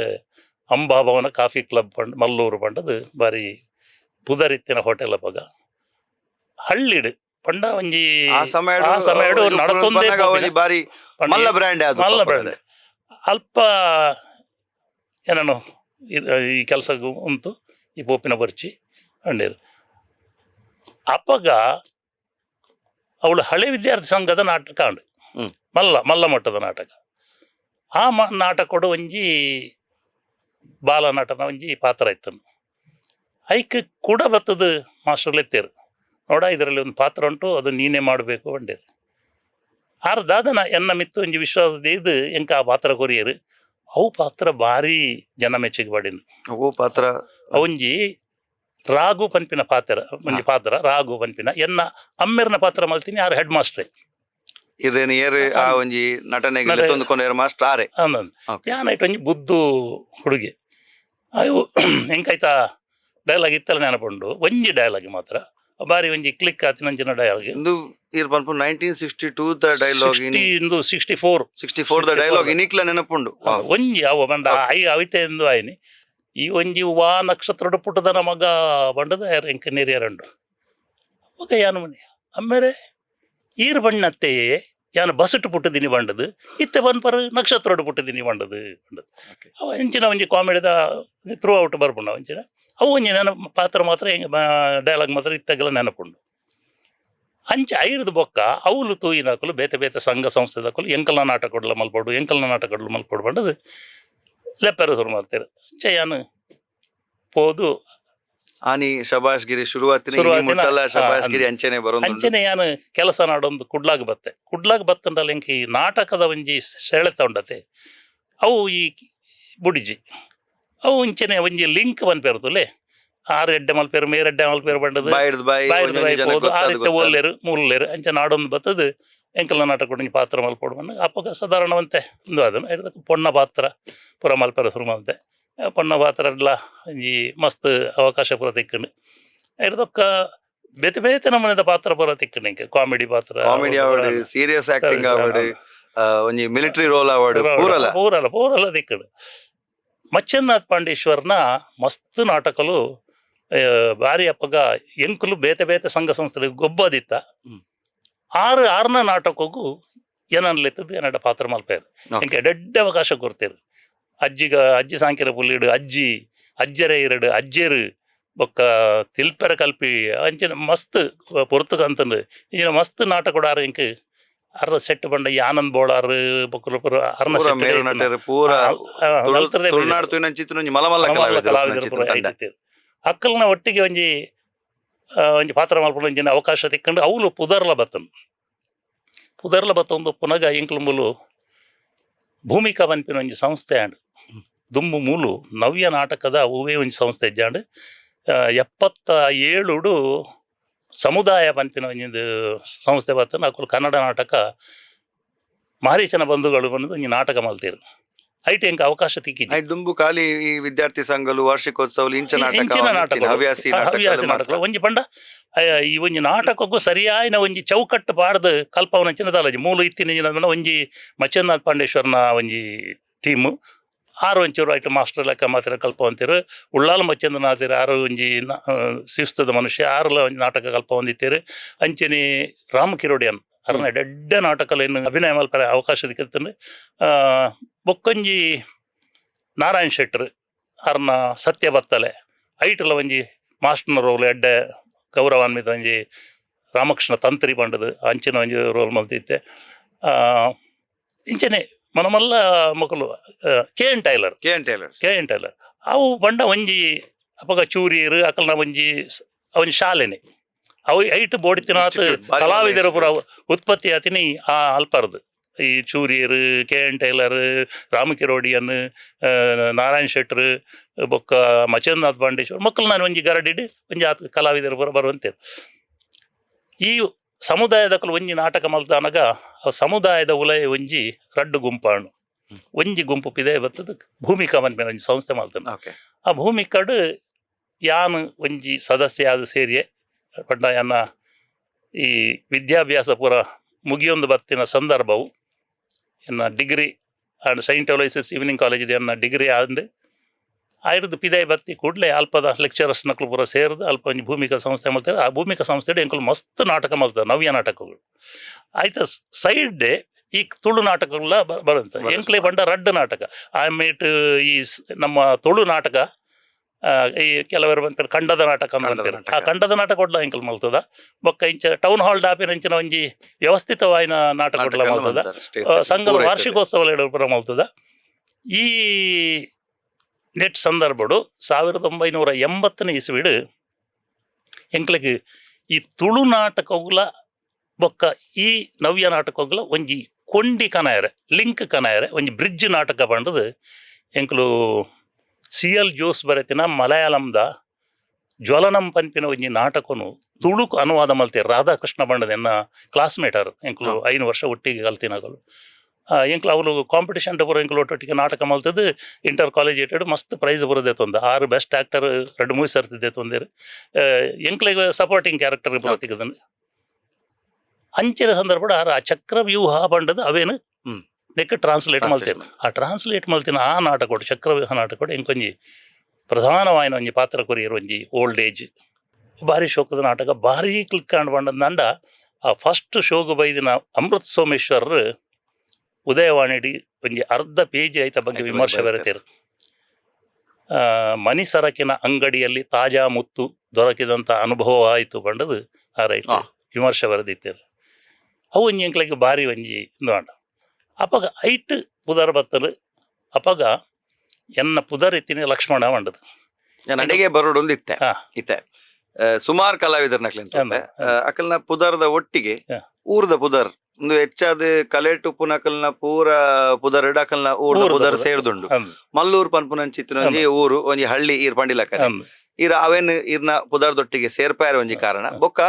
ಅಂಬಾಭವನ ಕಾಫಿ ಕ್ಲಬ್ ಪಂಡ್ ಮಲ್ಲೂರು ಪಂಡದು ಬಾರಿ ಪುದರಿತ್ತಿನ ಹೋಟೆಲ್ ಅಪ್ಪಗ ಹಳ್ಳಿಡು ಪಂಡ ಒಂಜಿ ಆ ಸಮಯಡು ನಡತೊಂದೇ ಮಲ್ಲ ಬ್ರ್ಯಾಂಡ್ ಅಲ್ಪ ಏನನು ಈ ಕೆಲಸ ಉಂಟು ಈ ಪೋಪಿನ ಬರ್ಚಿ ಅಂಡೇರು ಅಪ್ಪಗ ಅವಳು ಹಳೆ ವಿದ್ಯಾರ್ಥಿ ಸಂಘದ ನಾಟಕ ಉಂಡು ಮಲ್ಲ ಮಟ್ಟದ ನಾಟಕ ಆ ನಾಟಕ ಒಂಜಿ ಬಾಲ ನಟನ ಒಂಜಿ ಪಾತ್ರ ಇತ್ತನು ಐಕ್ ಕೂಡ ಬತ್ತದು ಮಾಸ್ಟರ್లు ಎತ್ತೇರು ನೋಡ ಇದರಲ್ಲಿ ಒಂದು ಪಾತ್ರ ಉಂಟು ಅದು ನೀನೇ ಮಾಡಬೇಕು ಅಂಡೇರು ದಾದನ ಎನ್ನ ಮಿತ್ತು ಒಂಜಿ ವಿಶ್ವಾಸದ ಇದು ಎಂಕ ಆ ಪಾತ್ರ ಕೊರಿಯರು ಅವು ಪಾತ್ರ ಭಾರಿ ಜನ ಮೆಚ್ಚಿಗೆ ಬಾಡಿನು ಅವು ಪಾತ್ರ ಅವಂಜಿ ರಾಘು ಪನ್ಪಿನ ಪಾತ್ರ ರಾಘು ಪನ್ಪಿನ ಎನ್ನ ಅಮ್ಮೆರ್ನ ಪಾತ್ರ ಮಲ್ತೀನಿ ಯಾರು ಹೆಡ್ ಮಾಸ್ಟ್ರೇ ಇದೇನು ಏರು ಆ ಒಂಜಿ ನಟನೆಗೆ ತೊಂದುಕೊಂಡೇರು ಮಾಸ್ಟರ್ ಆರೆ ಯಾನೈಟ್ ಒಂಜಿ ಬುದ್ದು ಹುಡುಗಿ ಅವು ಎಂಕಾಯ್ತಾ ಡೈಲಾಗ್ ಇತ್ತಲ್ಲ ನೆನಪುಂಡು ಒಂಜಿ ಡೈಲಾಗ್ ಮಾತ್ರ ಬಾರಿ ಒಂಜಿ ಕ್ಲಿಕ್ ಆತಿ ನಂಜಿನ ಡೈಲಾಗ್ ಇಂದು 1962 ದ ಡೈಲಾಗ್ 64 ದ ಡೈಲಾಗ್ ಇನಿಕ್ಲ ನೆನಪುಂಡು ಒಂಜಿ ಅವ ಬಂಡ ಅವಿಟೆ ಎಂದು ಆಯ್ನಿ ಈ ಒಂಜಿ ವಾ ನಕ್ಷತ್ರ ಪುಟ್ಟದನ ಮಗ ಬಂಡದ ಎಂಕ ನೆರಿಯರಂಡು ಮಗ ಯಾನು ಮನೆ ಅಮ್ಮೇರೆ ಈರ್ ಬಣ್ಣತ್ತೆಯೇ ಯಾನು ಬಸಟ್ಟು ಪುಟ್ಟದಿನಿ ಬಂಡದು ಇತ್ತೆ ಬನ್ಪರ್ ನಕ್ಷತ್ರ ಪುಟ್ಟದಿನಿ ಬಂಡದು ಅವ ಎಂಚಿನ ಒಂಜಿ ಕಾಮಿಡಿದ ಥ್ರೂ ಔಟ್ ಬರ್ಪುಂಡ ಒಂಚಿನ ಅವು ಒಂಜಿ ಪಾತ್ರ ಮಾತ್ರ ಡೈಲಾಗ್ ಮಾತ್ರ ಇತ್ತಾಗೆಲ್ಲ ನೆನಪುಂಡು ಅಂಚೆ ಐರ್ದು ಬೊಕ್ಕ ಅವಳು ತೂಯಿನಾಕಲು ಬೇತೆ ಸಂಘ ಸಂಸ್ಥೆದಾಕಲು ಎಂಕಲ್ನ ನಾಟಕಗಳು ಮಲ್ಪಡು ಬಂಡದು ಲೆಪ್ಪರು ಶುರು ಮಾಡ್ತಾರೆ ಅಂಚೆ ಯಾನು ಪೋದು ಆನಿ ಶಬಾಷ್ ಗಿರಿ ಶುರುವಾತಿನ ಅಂಚೆನೆ ಯಾನು ಕೆಲಸ ನಾಡೊಂದು ಕುಡ್ಲಾಗ್ ಬತ್ತಂಡಲ್ಲ ಎಂಕ ಈ ನಾಟಕದ ಒಂಜಿ ಸೆಳೆತ ಉಂಡತೆ ಅವು ಈ ಬುಡಿಜಿ ಅವು ಇಂಚೆನೆ ಒಂಜಿ ಲಿಂಕ್ ಬನ್ಪೇರ್ತುಲೆ ಆರು ಎಡ್ಡೆ ಮಲ್ಪೇರು ಮೇರೆಡ್ಡೆ ಮಲ್ಪೇರು ಬಂಡದು ಪೋದು ಆರಿತ್ತೆ ಓಲ್ಲೇರು ಮೂಲೇರು ಅಂಚೆ ನಾಡೊಂದು ಬತ್ತದು ಎಂಕಲ್ನ ನಾಟಕ ಒಂಜಿ ಪಾತ್ರ ಮಲ್ಪೋಡು ಬಂದು ಅಪ್ಪಗ ಸಾಧಾರಣವಂತೆ ಒಂದು ಅದನ್ನು ಹಿಡಿದಕ್ಕೆ ಪೊಣ್ಣ ಪಾತ್ರ ಪುರ ಮಲ್ಪೇರು ಶುರು ಮಂತೆ ಪೊಣ್ಣ ಪಾತ್ರ ಎಲ್ಲ ಈ ಮಸ್ತ್ ಅವಕಾಶ ಪೂರ ತಿಕ್ಕಂಡು ಹಿಡಿದಕ್ಕ ಬೇತೆ ನಮೂನೆದ ಪಾತ್ರ ಪೂರ ತಿಕ್ಕಂಡು ಇಂಕ ಕಾಮಿಡಿ ಪಾತ್ರ ಸೀರಿಯಸ್ ಆಕ್ಟಿಂಗ್ ಒಂಜಿ ಮಿಲಿಟರಿ ರೋಲ್ ಪೂರಲ್ಲ ತಿಕ್ಕಂಡು ಮಚ್ಚನ್ನಾಥ್ ಪಾಂಡೇಶ್ವರ್ನ ಮಸ್ತ್ ನಾಟಕಲು ಬಾರಿ ಅಪ್ಪಗ ಎಂಕುಲು ಬೇತೆ ಸಂಘ ಸಂಸ್ಥೆಗಳಿಗೆ ಗೊಬ್ಬದಿತ್ತ ಆರ್ನ ನಾಟಕಗೂ ಏನನ್ಲೆತ್ತದು ಏನಡ ಪಾತ್ರ ಮಲ್ಪೇರು ಎಂಕ ಎಡ್ಡೆ ಅವಕಾಶ ಕೊಡ್ತೇರು ಅಜ್ಜಿ ಸಾಂಕ್ಯರ ಪುಲ್ಲಿಡು ಅಜ್ಜರ ಇರಡು ಅಜ್ಜೇರು ಬೊಕ್ಕ ತಿಲ್ಪೆರ ಕಲ್ಪಿ ಅಂಚಿನ ಮಸ್ತ್ ಪೊರ್ತುಕಂತಂದು ಇಂಚಿನ ಮಸ್ತ್ ನಾಟಕ ಆರು ಇಂಕ ಅರ್ರ ಸೆಟ್ ಬಂಡ ಈ ಆನಂದ್ ಬೋಳಾರ್ ಬೊಕ್ಕಲು ಅರ್ನ ಅಕ್ಕಲ್ನ ಒಟ್ಟಿಗೆ ಒಂಜಿ ಪಾತ್ರ ಮಲ್ಪಡು ಒಂಜಿನ ಅವಕಾಶ ತಿಕ್ಕೊಂಡು ಅವಳು ಪುದರ್ಲ ಬತ್ತೊಂದು ಪುನಗ ಎಂಕ್ಲುಂಬುಲು ಭೂಮಿಕಾ ಬನ್ಪಿನ ಒಂಜಿ ಸಂಸ್ಥೆ ಆಂಡ್ ದುಂಬು ಮೂಲು ನವ್ಯ ನಾಟಕದ ಹೂವೇ ಒಂಜಿ ಸಂಸ್ಥೆ ಇಜ್ಜಾಂಡ್ 77 ಸಮುದಾಯ ಪನ್ಪಿನ ಒಂಜಿ ಸಂಸ್ಥೆ ಬರ್ತನ ಅಕ್ಕಲು ಕನ್ನಡ ನಾಟಕ ಮಾರೀಚನ ಬಂಧುಗಳು ಬಂದು ಒಂಜಿ ನಾಟಕ ಮಲ್ತೀರು ಐಟ್ ಎಂಕ್ ಅವಕಾಶ ತಿಕ್ಕಿಜಿ. ಐಟ್ ದುಂಬು ಖಾಲಿ ಈ ವಿದ್ಯಾರ್ಥಿ ಸಂಘಲು ವಾರ್ಷಿಕೋತ್ಸವ ಇಂಚ ಇಂಚಿನ ನಾಟಕ ಹವ್ಯಾಸಿ ಹವ್ಯಾಸಿ ನಾಟಕ ಒಂಜಿ ಪಂಡ ಈ ಒಂಜಿ ನಾಟಕಕ್ಕೂ ಸರಿಯಾಯಿನ ಒಂಜಿ ಚೌಕಟ್ಟು ಪಾಡ್ದು ಕಲ್ಪವನ ಚಿನ್ನದಾಲಜಿ ಮೂಲು ಇತ್ತಿನ ಒಂಜಿ ಮಚ್ಚಂದ್ನಾಥ್ ಪಾಂಡೇಶ್ವರನ ಒಂಜಿ ಟೀಮು ಆರು ಒಂಚೂರು ಐಟು ಮಾಸ್ಟರ್ ಲೆಕ್ಕ ಮಾತ್ರ ಕಲ್ಪವಂತೀರು ಉಳ್ಳಾಲ ಮಚ್ಚಂದ್ರನಾಥರು ಆರು ಒಂಜಿ ಶಿಸ್ತದ ಮನುಷ್ಯ ಆರುಲ ಒಂಜಿ ನಾಟಕ ಕಲ್ಪ ಹೊಂದಿತ್ತೇರು ಅಂಚನೆ ರಾಮ ಕಿರೋಡಿಯನ್ ಅರ್ನ ದೊಡ್ಡ ನಾಟಕಲು ಇನ್ನು ಅಭಿನಯ ಮಲ್ಪರ ಅವಕಾಶ ದಿಕ್ಕತ್ತಂದು ಬೊಕ್ಕೊಂಜಿ ನಾರಾಯಣ್ ಶೆಟ್ಟರ್ ಅರ್ನ ಸತ್ಯ ಬತ್ತಲೆ ಐಟಲ ಒಂಜಿ ಮಾಸ್ಟರ್ನ ರೋಲ್ ಎಡ್ಡ ಗೌರವಾನ್ವಿತ ಒಂಜಿ ರಾಮಕೃಷ್ಣ ತಂತ್ರಿ ಪಂಡದು ಅಂಚಿನ ಒಂಜಿ ರೋಲ್ ಮಲ್ತಿತ್ತೆ. ಇಂಚನೆ ಮನಮಲ್ಲ ಮಕ್ಕಳು ಕೆ ಎನ್ ಟೈಲರ್ ಅವು ಪಂಡ ಒಂಜಿ ಅಪಗ ಚೂರಿಯರು ಅಕಲ್ನ ಒಂಜಿ ಅವನ್ ಶಾಲೆನೆ ಅವು ಐಟ್ ಬೋಡಿತಿನಾತ್ ಕಲಾವಿದರ ಪುರ ಉತ್ಪತ್ತಿ ಆತಿನಿ ಆ ಅಲ್ಪರ್ದು ಈ ಚೂರಿಯರು ಕೆ ಎನ್ ಟೈಲರ್ ರಾಮಕಿರೋಡಿಯನ್ ನಾರಾಯಣ್ ಶೆಟ್ಟರ್ ಬೊಕ್ಕ ಮಚಂದ್ನಾಥ್ ಪಾಂಡೇಶ್ವರ್ ಮಕ್ಕಳು ನಾನು ಒಂಜಿ ಗರಡಿಡು ಒಂಜಿ ಆತ ಕಲಾವಿದರ ಪುರ ಬರುವಂತೇರು. ಈ ಸಮುದಾಯದಕ್ಕಲು ಒಂಜಿ ನಾಟಕ ಮಲ್ತಾನಾಗ ಸಮುದಾಯದ ಉಲಯ ಒಂಜಿ ರಡ್ಡು ಗುಂಪಾಣು ಒಂಜಿ ಗುಂಪು ಪಿದೆ ಬತ್ತದ ಭೂಮಿಕಾ ಮನ್ಪೇನ ಒಂಜಿ ಸಂಸ್ಥೆ ಮಲ್ತಾನ. ಆ ಭೂಮಿಕಾಡು ಯಾನು ಒಂಜಿ ಸದಸ್ಯ ಆದ ಸೇರಿಯೇ ಪಂಡ ಎನ್ನ ಈ ವಿದ್ಯಾಭ್ಯಾಸ ಪೂರ ಮುಗಿಯೊಂದು ಬತ್ತಿನ ಸಂದರ್ಭವು ಎನ್ನ degree and Saint Aloysius Evening College ಎನ್ನ ಡಿಗ್ರಿ ಆಂದು ಆಯ್ರದ್ದು ಪಿದಾಯಿ ಬತ್ತಿ ಕೂಡಲೇ ಅಲ್ಪದ ಲೆಕ್ಚರರ್ಸ್ ನಕ್ಲು ಪೂರ ಸೇರಿದು ಅಲ್ಪ ಒಂಜಿ ಭೂಮಿಕಾ ಸಂಸ್ಥೆ ಮಾಡ್ತಾರೆ. ಆ ಭೂಮಿಕಾ ಸಂಸ್ಥೆ ಎಂಕಲು ಮಸ್ತ್ ನಾಟಕ ಮಾಡ್ತಾರೆ, ನವ್ಯ ನಾಟಕಗಳು ಆಯ್ತಾ. ಸೈಡ್ ಈ ತುಳು ನಾಟಕಗಳ ಬರುವಂತ ಎಂಕ್ಲೆ ಬಂಡ ರಡ್ಡು ನಾಟಕ ಆಮೇಲೆ ಈ ನಮ್ಮ ತುಳು ನಾಟಕ ಈ ಕೆಲವರು ಬಂತಾರೆ ಖಂಡದ ನಾಟಕ ಅಂತಾರೆ. ಆ ಖಂಡದ ನಾಟಕ ಕೊಡ್ಲ ಎಂಕಲ್ ಮಲ್ತದ ಬೊಕ್ಕ ಇಂಚ ಟೌನ್ ಹಾಲ್ ಡಾಪಿನ ಇಂಚಿನ ಒಂಜಿ ವ್ಯವಸ್ಥಿತವಾಯಿನ ನಾಟಕ ಕೊಡ್ಲ ಮಲ್ತದ. ಸಂಘದ ವಾರ್ಷಿಕೋತ್ಸವ ಪುರ ಮಲ್ತದ. ಈ ನೆಟ್ ಸಂದರ್ಭಡು 1980ನೇ ಇಸ್ವಿಡು ಎಂಕ್ಲೆಗ್ ಈ ತುಳು ನಾಟಕಗಳ ಬೊಕ್ಕ ಈ ನವ್ಯ ನಾಟಕಗಳ ಒಂಜಿ ಕೊಂಡಿ ಕನಾಯರೆ ಲಿಂಕ್ ಕನಾಯರೆ ಒಂಜಿ ಬ್ರಿಡ್ಜ್ ನಾಟಕ ಪಂಡದು ಎಂಕ್ಲು CL ಜೋಸ್ ಬರೆತಿನ ಮಲಯಾಳಂದ ಜ್ವಲನಂ ಪನ್ಪಿನ ಒಂಜಿ ನಾಟಕನು ತುಳುಕು ಅನುವಾದ ಮಲ್ತೇರು. ರಾಧಾಕೃಷ್ಣ ಬಣ್ಣದ ಎನ್ನ ಕ್ಲಾಸ್ಮೇಟರ್ ಎಂಕ್ಲು 5 ವರ್ಷ ಒಟ್ಟಿಗೆ ಕಲ್ತಿನಗಳು. ಎಂಕ್ಲು ಅವಳು ಕಾಂಪಿಟೇಷನ್ ಪೂರ ಎಂಕ್ಲು ಒಟ್ಟೊಟ್ಟಿಗೆ ನಾಟಕ ಮಲ್ತದ್ದು ಇಂಟರ್ ಕಾಲೇಜ್ ಇಟ್ಟಡು ಮಸ್ತ್ ಪ್ರೈಸ್ ಬರೋದೇ ತೊಂದ 6 ಬೆಸ್ಟ್ ಆ್ಯಕ್ಟರ್ 2-3 ಸರ್ತಿದ್ದೆ ತೊಂದೇರು. ಎಂಕ್ಲಿಗೆ ಸಪೋರ್ಟಿಂಗ್ ಕ್ಯಾರೆಕ್ಟರ್ ಪೂರ ತೆಗೆದನು. ಅಂಚಿನ ಸಂದರ್ಭ ಆ ಚಕ್ರವ್ಯೂಹ ಬಂಡದು ಅವೇನು ನೆಕ್ ಟ್ರಾನ್ಸ್ಲೇಟ್ ಮಲ್ತೇನೆ. ಆ ಟ್ರಾನ್ಸ್ಲೇಟ್ ಮಲ್ತಿನ ಆ ನಾಟಕ ಚಕ್ರವ್ಯೂಹ ನಾಟಕ ಎಂಕೊಂಜಿ ಪ್ರಧಾನವಾಯಿನ ಒಂಜಿ ಪಾತ್ರ ಕೊರಿಯರು ಒಂಜಿ ಓಲ್ಡ್ ಏಜ್ ಭಾರಿ ಶೋಕದ ನಾಟಕ ಭಾರಿ ಕ್ಲಿಕ್ ಕಾಣ್ ಬಂಡದಂಡ. ಆ ಫಸ್ಟ್ ಶೋಗು ಬೈದಿನ ಅಮೃತ್ ಸೋಮೇಶ್ವರರು ಉದಯವಾಣಿಡಿ ಒಂಜಿ ಅರ್ಧ ಪೇಜಿ ಆಯ್ತ ಬಗ್ಗೆ ವಿಮರ್ಶೆ ಬರೆತೇರು. ಮನಿ ಸರಕಿನ ಅಂಗಡಿಯಲ್ಲಿ ತಾಜಾ ಮುತ್ತು ದೊರಕಿದಂಥ ಅನುಭವ ಆಯಿತು ಬಂಡದು ಆ ರೈಟ್ ವಿಮರ್ಶೆ ಬರೆದಿತ್ತೇರು. ಅವು ಒಂಜಿ ಎಂಕ್ಲೆಗೆ ಭಾರಿ ಒಂಜಿ ನೋಡ ಅಪಗ ಐಟ್ ಪುದರ್ ಬತ್ತಲು ಅಪಗ ಎನ್ನ ಪುದರ್ ಇತ್ತಿನ ಲಕ್ಷ್ಮಣ ಮಂಡದು ನನಗೆ ಬರೋಡೊಂದು ಇತ್ತೆ ಸುಮಾರು ಕಲಾವಿದರ್ನಕ್ಲಿಂತ ಅಕಲ್ನ ಪುದರ್ದ ಒಟ್ಟಿಗೆ ಊರ್ದ ಪುದರ್ ಒಂದು ಹೆಚ್ಚಾದ ಕಲೆಟು ಪುನಕಲ್ನ ಪೂರ ಪುದರ್ ಅಕಲ್ನ ಊರ್ದ ಪುದರ್ ಸೇರ್ದುಂಡು ಮಲ್ಲೂರು ಪನ್ಪುನಂಚಿತ್ತಿನ ಒಂಜಿ ಊರು ಒಂಜಿ ಹಳ್ಳಿ ಈರ್ ಪಂಡಿಲಕ ಈರ ಅವೇನು ಈರ್ನ ಪುದರ್ದೊಟ್ಟಿಗೆ ಸೇರ್ಪಾರ ಒಂಜಿ ಕಾರಣ ಬೊಕ್ಕ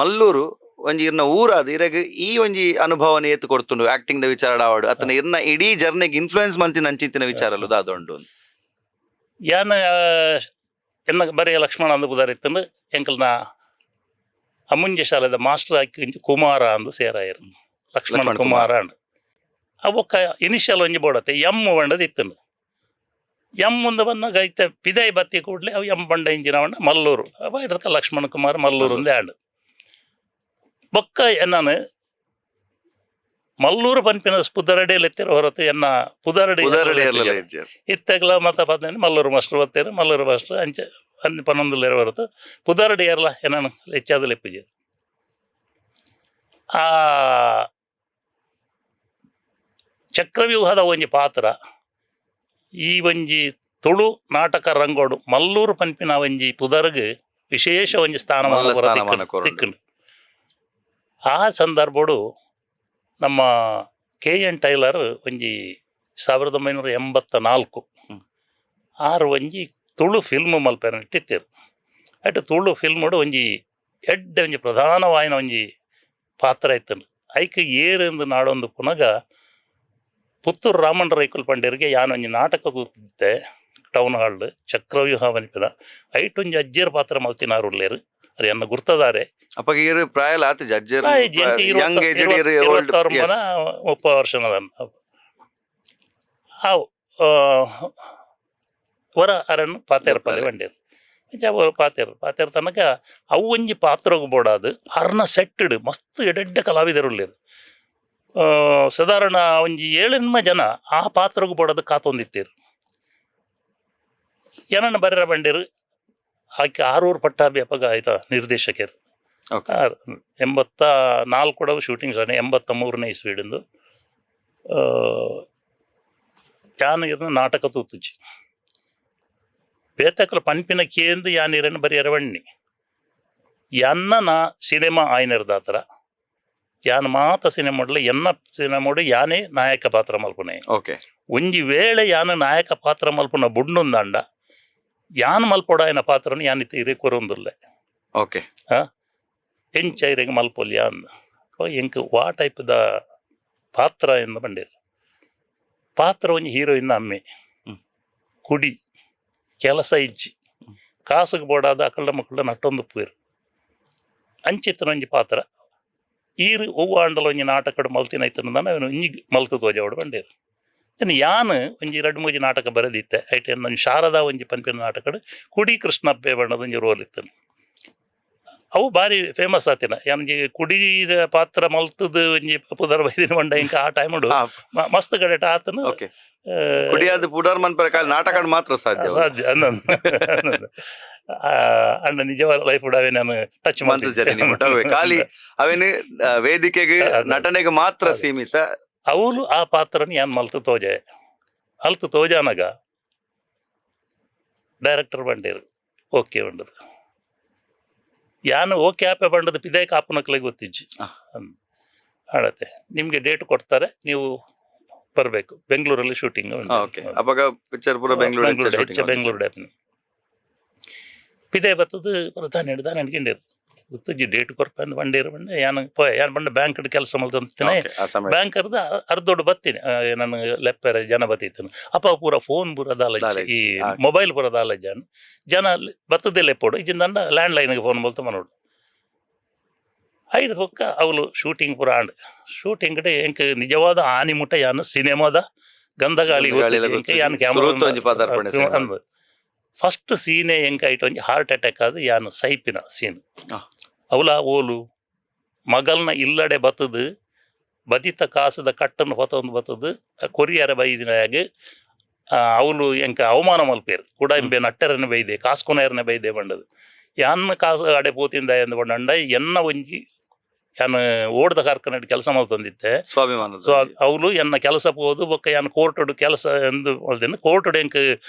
ಮಲ್ಲೂರು ಒಂಜಿ ಇರ್ನ ಊರಾದ ಇರಗ ಈ ಒಂಜಿ ಅನುಭವನ ಏತ್ ಕೊಡ್ತುಂಡು ಆಕ್ಟಿಂಗ್ ದ ವಿಚಾರ ಆವಾಡು ಅತನ ಇರ್ನ ಇಡೀ ಜರ್ನಿಗೆ ಇನ್ಫ್ಲೂಯೆನ್ಸ್ ಮಂತಿನ ಅಂಚಿತ್ತಿನ ವಿಚಾರಲು ದಾದೊಂಡು ಯಾನ ಎನ್ನ ಬರೆಯ ಲಕ್ಷ್ಮಣ ಅಂದು ಪುದರಿತ್ತಂದು ಎಂಕಲ್ನ ಅಮುಂಜ ಶಾಲೆದ ಮಾಸ್ಟರ್ ಆಕಿ ಕುಮಾರ ಅಂದು ಸೇರಾಯರು ಲಕ್ಷ್ಮಣ ಕುಮಾರ ಅಂಡ್ ಅವಕ್ಕ ಇನಿಷಿಯಲ್ ಒಂಜಿ ಬೋಡತ್ತೆ ಎಮ್ ಬಂಡದು ಇತ್ತನು ಎಮ್ ಮುಂದೆ ಬಂದಾಗ ಐತೆ ಪಿದಾಯಿ ಬತ್ತಿ ಕೂಡಲೇ ಅವು ಎಮ್ ಬಂಡ ಇಂಜಿನ ಬಂಡ ಮಲ್ಲೂರು ಅವ ಇರದಕ್ಕ ಲಕ್ಷ್ಮಣ ಕುಮಾರ್ ಮಲ್ಲೂರು ಒಂದೇ ಆಂಡ್ ಬೊಕ್ಕ ಎನ್ನಾನು ಮಲ್ಲೂರು ಪನ್ಪಿನ ಪುದರಡಿಯಲ್ಲಿ ಎತ್ತಿರ ಹೊರತು ಎನ್ನ ಪುದರಡಿ ಇತ್ತಾಗಲ ಮತ ಪದ್ನ ಮಲ್ಲೂರು ಮಾಸ್ಟರ್ ಬತ್ತೇರು ಮಲ್ಲೂರು ಮಾಸ್ಟರ್ ಅಂಚೆ 11 ಹೊರತು ಪುದರಡಿ ಏರ್ಲ ಎನ್ನಾನು ಹೆಚ್ಚಾದ ಲೆಪ್ಪಿಜೇರು. ಆ ಚಕ್ರವ್ಯೂಹದ ಒಂಜಿ ಪಾತ್ರ ಈ ಒಂಜಿ ತುಳು ನಾಟಕ ರಂಗೋಡು ಮಲ್ಲೂರು ಪನ್ಪಿನ ಒಂಜಿ ಪುದರ್ಗ್ ವಿಶೇಷ ಒಂಜಿ ಸ್ಥಾನಮಾನ ತಿಕ್ಕುಂಡು. ಆ ಸಂದರ್ಭಡು ನಮ್ಮ KN ಟೈಲರ್ ಒಂಜಿ 1984 ಆರು ಒಂಜಿ ತುಳು ಫಿಲ್ಮ್ ಮಲ್ಪೇರ ಇಟ್ಟಿತ್ತೇರು. ಅಟ್ ತುಳು ಫಿಲ್ಮಡು ಒಂಜಿ ಎಡ್ಡೆ ಒಂಜಿ ಪ್ರಧಾನವಾಯಿನ ಒಂಜಿ ಪಾತ್ರ ಇತ್ತನು ಐಕ್ ಏರೆಂದು ನಾಡೊಂದು ಪುನಗ ಪುತ್ತೂರು ರಾಮಣ್ಣ ರೈಕುಲ್ ಪಂಡೇರಿಗೆ ಯಾನೊಂಜಿ ನಾಟಕ ತೂತಿದ್ದೆ ಟೌನ್ ಹಾಲ್ ಚಕ್ರವ್ಯೂಹ ವನಿಪಿನ ಐಟೊಂಜಿ ಅಜ್ಜಿಯರ ಪಾತ್ರ ಮಲ್ತಿನಾರು ಉಳ್ಳೇರು ಅದು ಎನ್ನ ಗುರ್ತದಾರೆ ಅಪ್ಪಗೆ ಇರು ಪ್ರಾಯ ಆತ ಜಜ್ಜರ್ ಯಂಗ್ ಏಜ್ ಓಲ್ಡ್ 30 ವರ್ಷದ ಅವು ವರ ಅರನ್ನು ಪಾತೇರ್ಪಲ್ಲೆ ಬಂಡೇರು ಪಾತೇರ್ ತನಕ ಅವು ಒಂಜಿ ಪಾತ್ರಗು ಬೋಡಾದು ಅರ್ನ ಸೆಟ್ಟಡ್ ಮಸ್ತ್ ಎಡೆಡ್ಡೆ ಕಲಾವಿದರು ಉಳ್ಳೇರು ಸಾಧಾರಣ ಒಂಜಿ 7 ಜನ ಆ ಪಾತ್ರಗು ಬೋಡದು ಕಾತೊಂದಿತ್ತೇರು ಏನನ್ನ ಬರೆರ ಬಂಡೇರು ಆಕೆ ಆರೂರು ಪಟ್ಟಾಭಿ ಅಪ್ಪಗ ಆಯ್ತಾ ನಿರ್ದೇಶಕರು 84 ಶೂಟಿಂಗ್ ಸಾನೆ 83ನೇ ಇಸ್ವಿಡಿಂದು ಯಾನಿರನ ನಾಟಕ ತೂತುಜಿ ಬೇತಕಲ ಪನ್ಪಿನ ಕೇಂದು ಯಾನಿರನ್ನು ಬರೀ ಎರವಣ್ಣಿ ಎನ್ನ ಸಿನಿಮಾ ಆಯ್ನಿರ್ದಾತರ ಯಾನ್ ಮಾತ ಸಿನಿಮಾಡ್ಲ ಎನ್ನ ಸಿನಿಮಾಡು ಯಾನೇ ನಾಯಕ ಪಾತ್ರ ಮಲ್ಪುನೆ ಒಂಜಿ ವೇಳೆ ಯಾನ ನಾಯಕ ಪಾತ್ರ ಮಲ್ಪುನ ಬುಡ್ನುಂದಂಡ ಯಾನ್ ಮಲ್ಪೊಡ ಆಯ್ನ ಪಾತ್ರನ ಯಾನಿತ್ತ ಇರೇ ಕೊರೊಂದುಲ್ಲೆ ಎಂಚೈರೆಗೆ ಮಲ್ಪೊಲ್ಯ ಅಂದ ಎಂಕ್ ವಾ ಟೈಪ್ ದ ಪಾತ್ರ ಎಂದು ಬಂಡೇರು ಪಾತ್ರ ಒಂಜಿ ಹೀರೋಯಿನ್ ಅಮ್ಮೆ ಕುಡಿ ಕೆಲಸ ಇಜ್ಜಿ ಕಾಸುಗೆ ಬೋಡಾದ ಅಕಲ್ಡ ಮಕ್ಕಳ ನಟ್ಟೊಂದು ಪೂರು ಅಂಚಿತ್ತನ ಒಂಜಿ ಪಾತ್ರ ಈರು ಒವ್ವ ಆಂಡಲ ಒಂಜಿ ನಾಟಕ ಮಲ್ತಿನೈತನ ಅವನು ಇಂಜಿ ಮಲ್ತು ತೋಜಾವಡು ಬಂಡೇರು ಯಾನ್ ಒಂಜಿ 2-3 ನಾಟಕ ಬರೆದಿತ್ತೆ ಐಟೆ ನನ್ನ ಶಾರದಾ ಒಂಜಿ ಪನ್ಪಿನ ನಾಟಕ ಕುಡಿ ಕೃಷ್ಣಪ್ಪೆ ಬಣ್ಣದ ಒಂಜಿ ರೋಲ್ ಇತ್ತನು ಅವು ಬಾರಿ ಫೇಮಸ್ ಆತಿನ ಯಾನ್ಜಿ ಕುಡಿ ಪಾತ್ರ ಮಲ್ತದ ಒಂಜಿ ಪುದರ್ ಬೈದಿನ ಬಂಡ ಇಂಕ ಆ ಟೈಮ್ ಮಸ್ತ್ ಕಡೆ ಆತನು ಕುಡಿಯಾದ ಪುಡರ್ ಮನ್ಪರ ಕಾಲ ನಾಟಕ ಮಾತ್ರ ಸಾಧ್ಯ ಅಣ್ಣ ನಿಜವಾದ ಲೈಫ್ ಅವೆ ನಾನು ಟಚ್ ಮಾಡ್ತಿದ್ದೆ ಖಾಲಿ ಅವೇನು ವೇದಿಕೆಗೆ ನಟನೆಗೆ ಮಾತ್ರ ಸೀಮಿತ ಅವಳು ಆ ಪಾತ್ರನ ಯಾನ್ ಮಲ್ತು ತೋಜೆ ಅಲ್ತು ತೋಜಾನಗ ಡೈರೆಕ್ಟರ್ ಬಂಡೇರು ಓಕೆ ಬಂಡದು ಯಾನು ಓಕೆ ಆಪೆ ಬಂಡದ ಪಿದೇ ಕಾಪನಕ್ಲೆ ಗೊತ್ತಿಜ್ಜಿ ಆಡತ್ತೆ ನಿಮ್ಗೆ ಡೇಟ್ ಕೊಡ್ತಾರೆ ನೀವು ಬರಬೇಕು ಬೆಂಗಳೂರಲ್ಲಿ ಶೂಟಿಂಗ್ ಬೆಂಗಳೂರು ಡೇಪ್ನ ಪಿದೇ ಬತ್ತದು ಪ್ರಧಾನ ಹಿಡ್ದ ನೆನ್ಕೊಂಡಿರು ಗೊತ್ತಿಜ್ಜಿ ಡೇಟ್ ಕೊರ್ಪ ಅಂದ್ ಬಂಡೇರು ಬಂಡೆ ಯಾನ್ ಬಂಡ ಬ್ಯಾಂಕ್ ಕೆಲಸ ಮಲ್ತಂತೀನಿ ಬ್ಯಾಂಕರ್ದ ಅರ್ಧೊಡ್ಡು ಬತ್ತೀನಿ ನಾನು ಲೆಪ್ಪರೆ ಜನ ಬತ್ತಿತ್ತನು ಅಪ್ಪ ಪೂರ ಫೋನ್ ಪೂರ ದಾಲಜ್ಜಿ ಈ ಮೊಬೈಲ್ ಪೂರ ದಾಲಜ್ಜಾನು ಜನ ಬತ್ತದೇ ಲೆಪ್ಪೋಡು ಇಜಿಂದ ಲ್ಯಾಂಡ್ ಲೈನ್ಗೆ ಫೋನ್ ಬಲ್ತ ಮನೋಡು ಐದು ಹೊಕ್ಕ ಅವಳು ಶೂಟಿಂಗ್ ಪೂರ ಆಂಡ್ ಶೂಟಿಂಗ್ ಕಡೆ ಎಂಕ್ ನಿಜವಾದ ಆನಿ ಮುಟ್ಟ ಯಾನು ಸಿನಿಮಾದ ಗಂಧಗಾಳಿ ಯಾನ್ ಕ್ಯಾಮ್ರಾ ಅಂದ್ ಫಸ್ಟ್ ಸೀನೆ ಎಂಕ ಐಟ್ ಒಂಜಿ ಹಾರ್ಟ್ ಅಟ್ಯಾಕ್ ಆದ ಯಾನು ಸೈಪಿನ ಸೀನ್ ಅವಳ ಓಲು ಮಗಲ್ನ ಇಲ್ಲಡೆ ಬತ್ತದು ಬದಿತ ಕಾಸದ ಕಟ್ಟನ್ನು ಹೊತ್ತೊಂದು ಬತ್ತದು ಕೊರಿಯರ ಬೈದಿನಾಗ ಅವಳು ಎಂಕ ಅವಮಾನ ಮಲ್ಪೇರು ಕೂಡ ಎಂಬೆ ನಟ್ಟರನ್ನ ಬೈದೆ ಕಾಸ್ಕೊನೆಯರನ್ನ ಬೈದೆ ಬಂಡದು ಯಾನ್ನ ಕಾಸು ಅಡೆ ಪೋತಿಂದ ಎಂದು ಬಂಡ ಎನ್ನ ಒಂಜಿ ಯಾನು ಓಡ್ದ ಕಾರ್ಖಾನೆ ಕೆಲಸ ಮಲ್ತಂದಿತ್ತೆ ಅವಳು ಎನ್ನ ಕೆಲಸ ಪೋದು ಬೊಕ್ಕ ಯಾನ್ ಕೋರ್ಟಡು ಕೆಲಸ ಎಂದು ಹೇಳ್ತೇನೆ ಕೋರ್ಟಡು ಎಂಕ್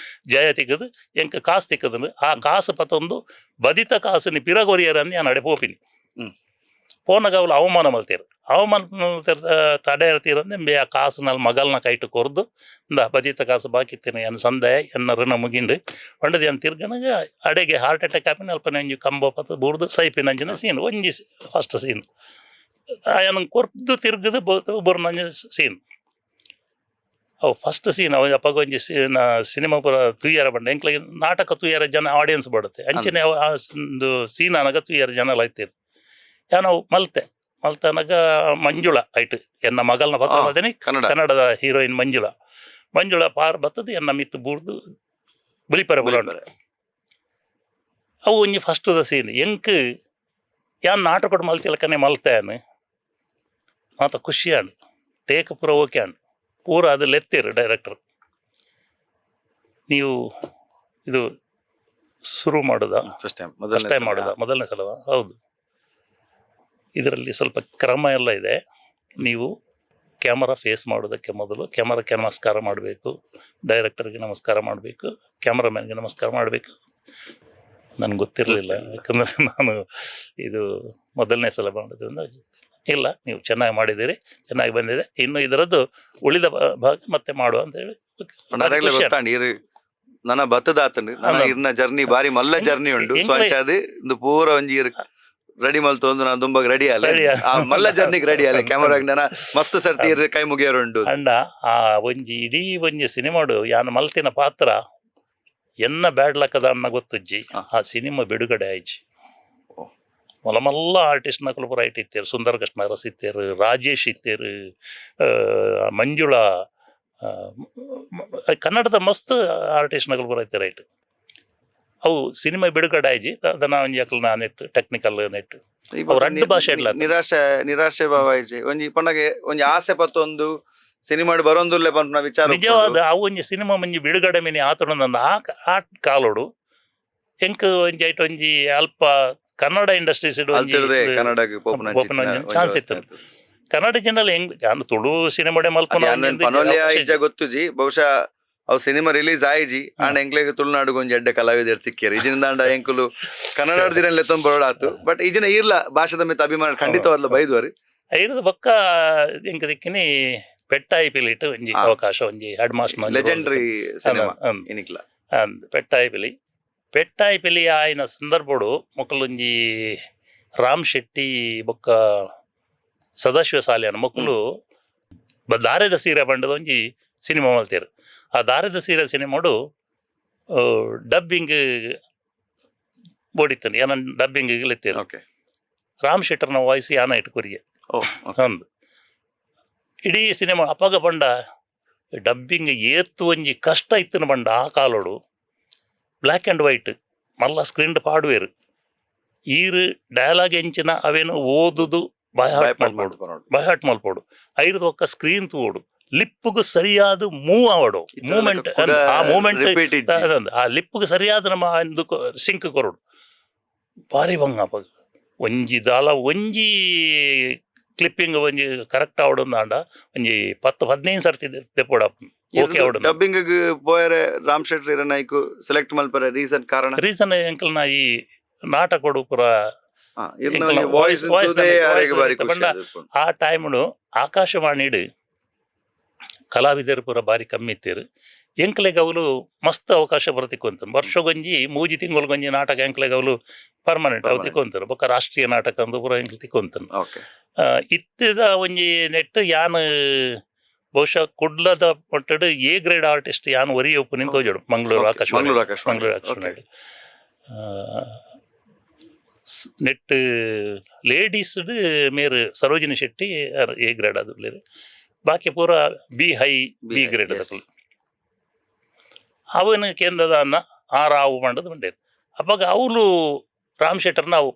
ಜಯ ತಿಕ್ಕದು ಎಂಕ್ ಕಾಸು ತಿಕ್ಕದನು ಆ ಕಾಸು ಪತ್ತೊಂದು ಬದಿತ ಕಾಸು ಪಿರಗೊರಿಯರ ಅಂದು ಯಾನ್ ಅಡೆ ಪೋಪಿನಿ ಪೋನಾಗ ಅವಳು ಅವಮಾನ ಮಲ್ತೀರು ಅವಮಾನ ತಡೆಯರ್ತೀರಂದೆ ಆ ಕಾಸುನಲ್ಲಿ ಮಗಲ್ನ ಕೈಟು ಕೊರ್ದು ಬದಿತ ಕಾಸು ಬಾಕಿತ್ತೇನೆ ಎನ್ನ ಸಂದೆ ಎನ್ನ ಋಣ ಮುಗಿಂಡು ಬಂಡದು ಏನು ತಿರ್ಗನಾಗ ಅಡೆಗೆ ಹಾರ್ಟ್ ಅಟ್ಯಾಕ್ ಆಪಿನ ಅಲ್ಪನೆ ಒಂಜಿ ಕಂಬ ಪತ್ತ ಬುಡ್ದು ಸೈಪಿನಂಜಿನ ಸೀನ್ ಒಂಜಿ ಫಸ್ಟ್ ಸೀನ್ ಏನು ಕೊರ್ದು ತಿರ್ಗದು ಬುರ್ನಂಜ ಸೀನ್ ಅವು ಫಸ್ಟ್ ಸೀನ್ ಅವ ಅಪ್ಪಗ ಒಂಜಿ ಸಿನಿಮಾ ಪೂರ ತುಯ್ಯಾರ ಬಂಡ ಎಂಕ್ಲಾಗಿ ನಾಟಕ ತುಯ್ಯಾರ ಜನ ಆಡಿಯನ್ಸ್ ಬಡುತ್ತೆ ಅಂಚನೆ ಒಂದು ಸೀನ್ ಅನಾಗ ತುಯ್ಯಾರ ಜನ ಲೈತೀರು ಯಾನು ಮಲ್ತನಾಗ ಮಂಜುಳ ಐಟ್ ಎನ್ನ ಮಗಲ್ನ ಪತ್ರ ಮಾಡ್ತೇನೆ ಕನ್ನಡದ ಹೀರೋಯಿನ್ ಮಂಜುಳ ಪಾರ್ ಬತ್ತದು ಎನ್ನ ಮಿತ್ತು ಬೂರ್ದು ಬುಲಿಪರ ಬುಲಾಂಡ ಅವು ಒಂಜಿ ಫಸ್ಟ್ ದ ಸೀನ್ ಎಂಕ್ ಯಾನ್ ನಾಟಕ ಮಲ್ತಿಲಕನೆ ಮಲ್ತಾನು ಮಾತ ಖುಷಿ ಆಂಡ್ ಟೇಕ್ ಪೂರ ಓಕೆ ಆಂಡ್ ಪೂರ ಅದು ಲೆತ್ತಿರು ಡೈರೆಕ್ಟರ್ ನೀವು ಇದು ಶುರು ಮಾಡೋದಾ ಫಸ್ಟ್ ಟೈಮ್ ಮಾಡೋದಾ ಮೊದಲನೇ ಸಲವಾ ಹೌದು ಇದರಲ್ಲಿ ಸ್ವಲ್ಪ ಕ್ರಮ ಎಲ್ಲ ಇದೆ ನೀವು ಕ್ಯಾಮರಾ ಫೇಸ್ ಮಾಡೋದಕ್ಕೆ ಮೊದಲು ಕ್ಯಾಮರಾಕ್ಕೆ ನಮಸ್ಕಾರ ಮಾಡಬೇಕು ಡೈರೆಕ್ಟರ್ಗೆ ನಮಸ್ಕಾರ ಮಾಡಬೇಕು ಕ್ಯಾಮ್ರಾಮ್ಯಾನ್ಗೆ ನಮಸ್ಕಾರ ಮಾಡಬೇಕು ನನಗೆ ಗೊತ್ತಿರಲಿಲ್ಲ ಯಾಕಂದರೆ ನಾನು ಇದು ಮೊದಲನೇ ಸಲ ಮಾಡೋದ್ರಿಂದ ಇಲ್ಲ ನೀವು ಚೆನ್ನಾಗಿ ಮಾಡಿದ್ದೀರಿ ಚೆನ್ನಾಗಿ ಬಂದಿದೆ ಇನ್ನು ಇದರದ್ದು ಉಳಿದ ಭಾಗ ಮತ್ತೆ ಮಾಡುವ ಅಂತ ಹೇಳಿ ನನ್ನ ಬತ್ತದಾತನು ಜರ್ನಿ ಬಾರಿ ಮಲ್ಲ ಜರ್ನಿ ಉಂಟು ಪೂರ ಒಂಜಿ ರೆಡಿ ಮಲ್ತೊಂದು ನಾನು ದುಂಬಾಗ ರೆಡಿ ಆಲೆ Ready ಆಲೆ. ಆ ಮಲ್ಲ ಜರ್ನಿಗೆ ರೆಡಿ ಆಲೆ ಕ್ಯಾಮರಾಗ ನಾನು ಮಸ್ತ್ ಸರ್ತಿ ಕೈ ಮುಗಿಯೋರುಂಡು ಅಂಡ ಆ ಒಂಜಿ ಇಡೀ ಒಂಜಿ ಸಿನಿಮಾಡು ಯಾನ್ ಮಲ್ತಿನ ಪಾತ್ರ ಎನ್ನ ಬ್ಯಾಡ್ಲಕ್ಕದ ಅನ್ನ ಗೊತ್ತಜ್ಜಿ ಆ ಸಿನಿಮಾ ಬಿಡುಗಡೆ ಆಯ್ಜಿ ಮಲ್ಲ ಮಲ್ಲ ಆರ್ಟಿಸ್ಟ್ ನಕಲು ಪೂರ ಐಟ್ ಇತ್ತೇರು ಸುಂದರ ಕೃಷ್ಣ ಅರಸ್ ಇತ್ತೇರು ರಾಜೇಶ್ ಇತ್ತೇರು ಮಂಜುಳಾ ಕನ್ನಡದ ಮಸ್ತ್ ಆರ್ಟಿಸ್ಟ್ ನಕಲು ಪೂರ ಇತ್ತೇರು ಐಟ್ ಅವು ಸಿನಿಮಾ ಬಿಡುಗಡೆ ಆಯ್ಜಿ ಅದನ್ನ ಒಂಜಿ ಅಕಲ್ನ ನೆಟ್ ಟೆಕ್ನಿಕಲ್ ನೆಟ್ ಅವ್ರು ಎರಡು ಭಾಷೆ ಇಡ್ಲ ನಿರಾಶೆ ಭಾವ ಆಯ್ಜಿ ಒಂಜಿ ಪಣ್ಣಗೆ ಒಂಜಿ ಆಸೆ ಪತ್ತೊಂದು ಸಿನಿಮಾ ಬರೋಂದುಲ್ಲೆ ಪಂಪನ ವಿಚಾರ ನಿಜವಾದ ಅವು ಒಂಜಿ ಸಿನಿಮಾ ಮಂಜಿ ಬಿಡುಗಡೆ ಮಿನಿ ಆತನ ನನ್ನ ಆ ಕಾಲೋಡು ಎಂಕ್ ಒಂಜಿ ಐಟ್ ಒಂಜಿ ಅಲ್ಪ ಕನ್ನಡ ಇಂಡಸ್ಟ್ರೀಸ್ ಕನ್ನಡಕ್ಕೆ ಚಾನ್ಸ್ ಇತ್ತು ಕನ್ನಡ ಜನರಲ್ಲಿ ಹೆಂಗ್ ನಾನು ತುಳು ಸಿನಿಮಾಡೆ ಪನೋಲಿಯ ಇಜ್ಜ ಗೊತ್ತುಜಿ ಬಹುಶಃ ಅವು ಸಿನಿಮಾ ರಿಲೀಸ್ ಆಯ್ಜಿ ಆಂಡ ಎಂಕ್ಲೆಗ್ ತುಳುನಾಡು ಒಂಜಿ ಎಡ್ಡೆ ಕಲಾವಿದ ತಿಕ್ಕೇರಿ ಇಜಿಂದ ಎಂಕುಲು ಕನ್ನಡ ದಿನ ಬರೋಡಾತು ಬಟ್ ಈಜಿನ ಇರ್ಲ ಭಾಷೆದ ಮಿತ್ತ ಅಭಿಮಾನ ಖಂಡಿತವಾದ್ಲ ಬೈದ್ವರಿ ಐರದ ಬೊಕ್ಕ ಎಂಕ್ ದಿಕ್ಕಿನಿ ಪೆಟ್ಟಾಯಿ ಪಿಲಿಟ್ ಒಂಜಿ ಅವಕಾಶ ಒಂಜಿ ಹೆಡ್ ಮಾಸ್ಟರ್ ಲೆಜೆಂಡರಿ ಸಿನಿಮಾ ಇನಿಕ್ಲ ಪೆಟ್ಟಾಯಿ ಪಿಲಿ ಆಯ್ನ ಸಂದರ್ಭಡು ಮೊಕ್ಕಲೊಂಜಿ ರಾಮ್ ಶೆಟ್ಟಿ ಬೊಕ್ಕ ಸದಾಶಿವ ಸಾಲಿಯನ ಮೊಕ್ಕಲು ದಾರದ ಸೀರೆ ಬಂಡದ ಒಂಜಿ ಸಿನಿಮಾ ಮಲ್ತೇರು ಆ ದಾರದ ಸೀರೆ ಸಿನಿಮಾಡು ಡಬ್ಬಿಂಗ್ ಬೋಡಿತ್ತನು ಏನ ಡಬ್ಬಿಂಗ್ ಲೆತ್ತೇರು ರಾಮ್ ಶೆಟ್ಟರ್ನ ವಾಯ್ಸ್ ಯಾನ ಇಟ್ಟು ಕೊರಿಯೆ ಅಂದು ಇಡೀ ಸಿನಿಮಾ ಅಪಗ ಬಂಡ ಡಬ್ಬಿಂಗ್ ಏತ್ತು ಒಂಜಿ ಕಷ್ಟ ಇತ್ತನ ಬಂಡ ಆ ಕಾಲೋಡು ಬ್ಲ್ಯಾಕ್ ಆ್ಯಂಡ್ ವೈಟ್ ಮಲ್ಲ ಸ್ಕ್ರೀನ್ ಪಾಡುವೇರು ಈರು ಡಯಲಾಗ್ ಎಂಚಿನ ಅವೇನು ಓದುದು ಬೈಹಾಟ್ ಮಲ್ಪೋಡು ಐದು ಒಕ್ಕ ಸ್ಕ್ರೀನ್ ತೂಡು ಲಿಪ್ಪಿಗೂ ಸರಿಯಾದ ಮೂವ್ ಆವಡು ಮೂಮೆಂಟ್ ಆ ಮೂಮೆಂಟ್ ಆ ಲಿಪ್ಪಿಗೆ ಸರಿಯಾದ ನಮ್ಮ ಸಿಂಕ್ ಕೊರಡು ಭಾರಿ ಭಂಗ ಅಪ್ಪ ಒಂಜಿ ದಾಲ ಒಂಜಿ ಕ್ಲಿಪ್ಪಿಂಗ್ ಒಂಜಿ ಕರೆಕ್ಟ್ ಆವಡೊಂದಾಂಡ ಒಂಜಿ 10-15 ಸರ್ತಿ ತೆಪ್ಪೋಡ ಓಕೆ ಆವಡು ಡಬ್ಬಿಂಗ್ ಪೋಯರೆ ರಾಮ್ ಶೆಟ್ಟಿ ನಾಯ್ಕು ಸೆಲೆಕ್ಟ್ ಮಲ್ಪರೆ ರೀಸನ್ ಎಂಕಲ್ನ ಈ ನಾಟಕೊಡು ಪುರ ಆ ಟೈಮ್ಡು ಆಕಾಶವಾಣಿಡು ಕಲಾವಿದರು ಪೂರ ಬಾರಿ ಕಮ್ಮಿ ಇತ್ತೇರು ಎಂಕ್ಲೆಗ್ ಅವಲು ಮಸ್ತ್ ಅವಕಾಶ ಬರತಿಕ್ಕೊಂತ ವರ್ಷಗೊಂಜಿ ಮೂಜಿ ತಿಂಗೊಳಗೊಂಜಿ ನಾಟಕ ಎಂಕ್ಲೆಗ್ ಅವಲು ಪರ್ಮನೆಂಟ್ ಅವು ತಿಕ್ಕೊಂತಾರೆ ಬೊಕ್ಕ ರಾಷ್ಟ್ರೀಯ ನಾಟಕ ಅಂದು ಪೂರ ಎಂಕ್ಲು ತಿಕ್ಕೊಂತನು ಇತ್ತದ ಒಂಜಿ ನೆಟ್ ಯಾನ್ ಬಹುಶಃ ಕುಡ್ಲದ ಮಟ್ಟಡ್ ಎ ಗ್ರೇಡ್ ಆರ್ಟಿಸ್ಟ್ ಯಾನ್ ಒರಿ ಒಪ್ಪು ನಿಂತೋಜಡು ಮಂಗಳೂರು ಆಕಾಶವಾಣಿ ನೆಟ್ ಲೇಡೀಸ್ ಮೇರ್ ಸರೋಜಿನಿ ಶೆಟ್ಟಿ ಎ ಗ್ರೇಡ್ ಅದು ಬಾಕಿ ಪೂರ ಬಿ ಹೈ ಬಿ ಗ್ರೇಡ್ ಅವನ ಕೇಂದ್ರದ ಅನ್ನ ಆರಾವು ಮಂಡದ ಬಂಡೇರು ಅಪ್ಪಾಗ ಅವಳು ರಾಮ್ ಶೆಟ್ಟರ್ನ ಅವು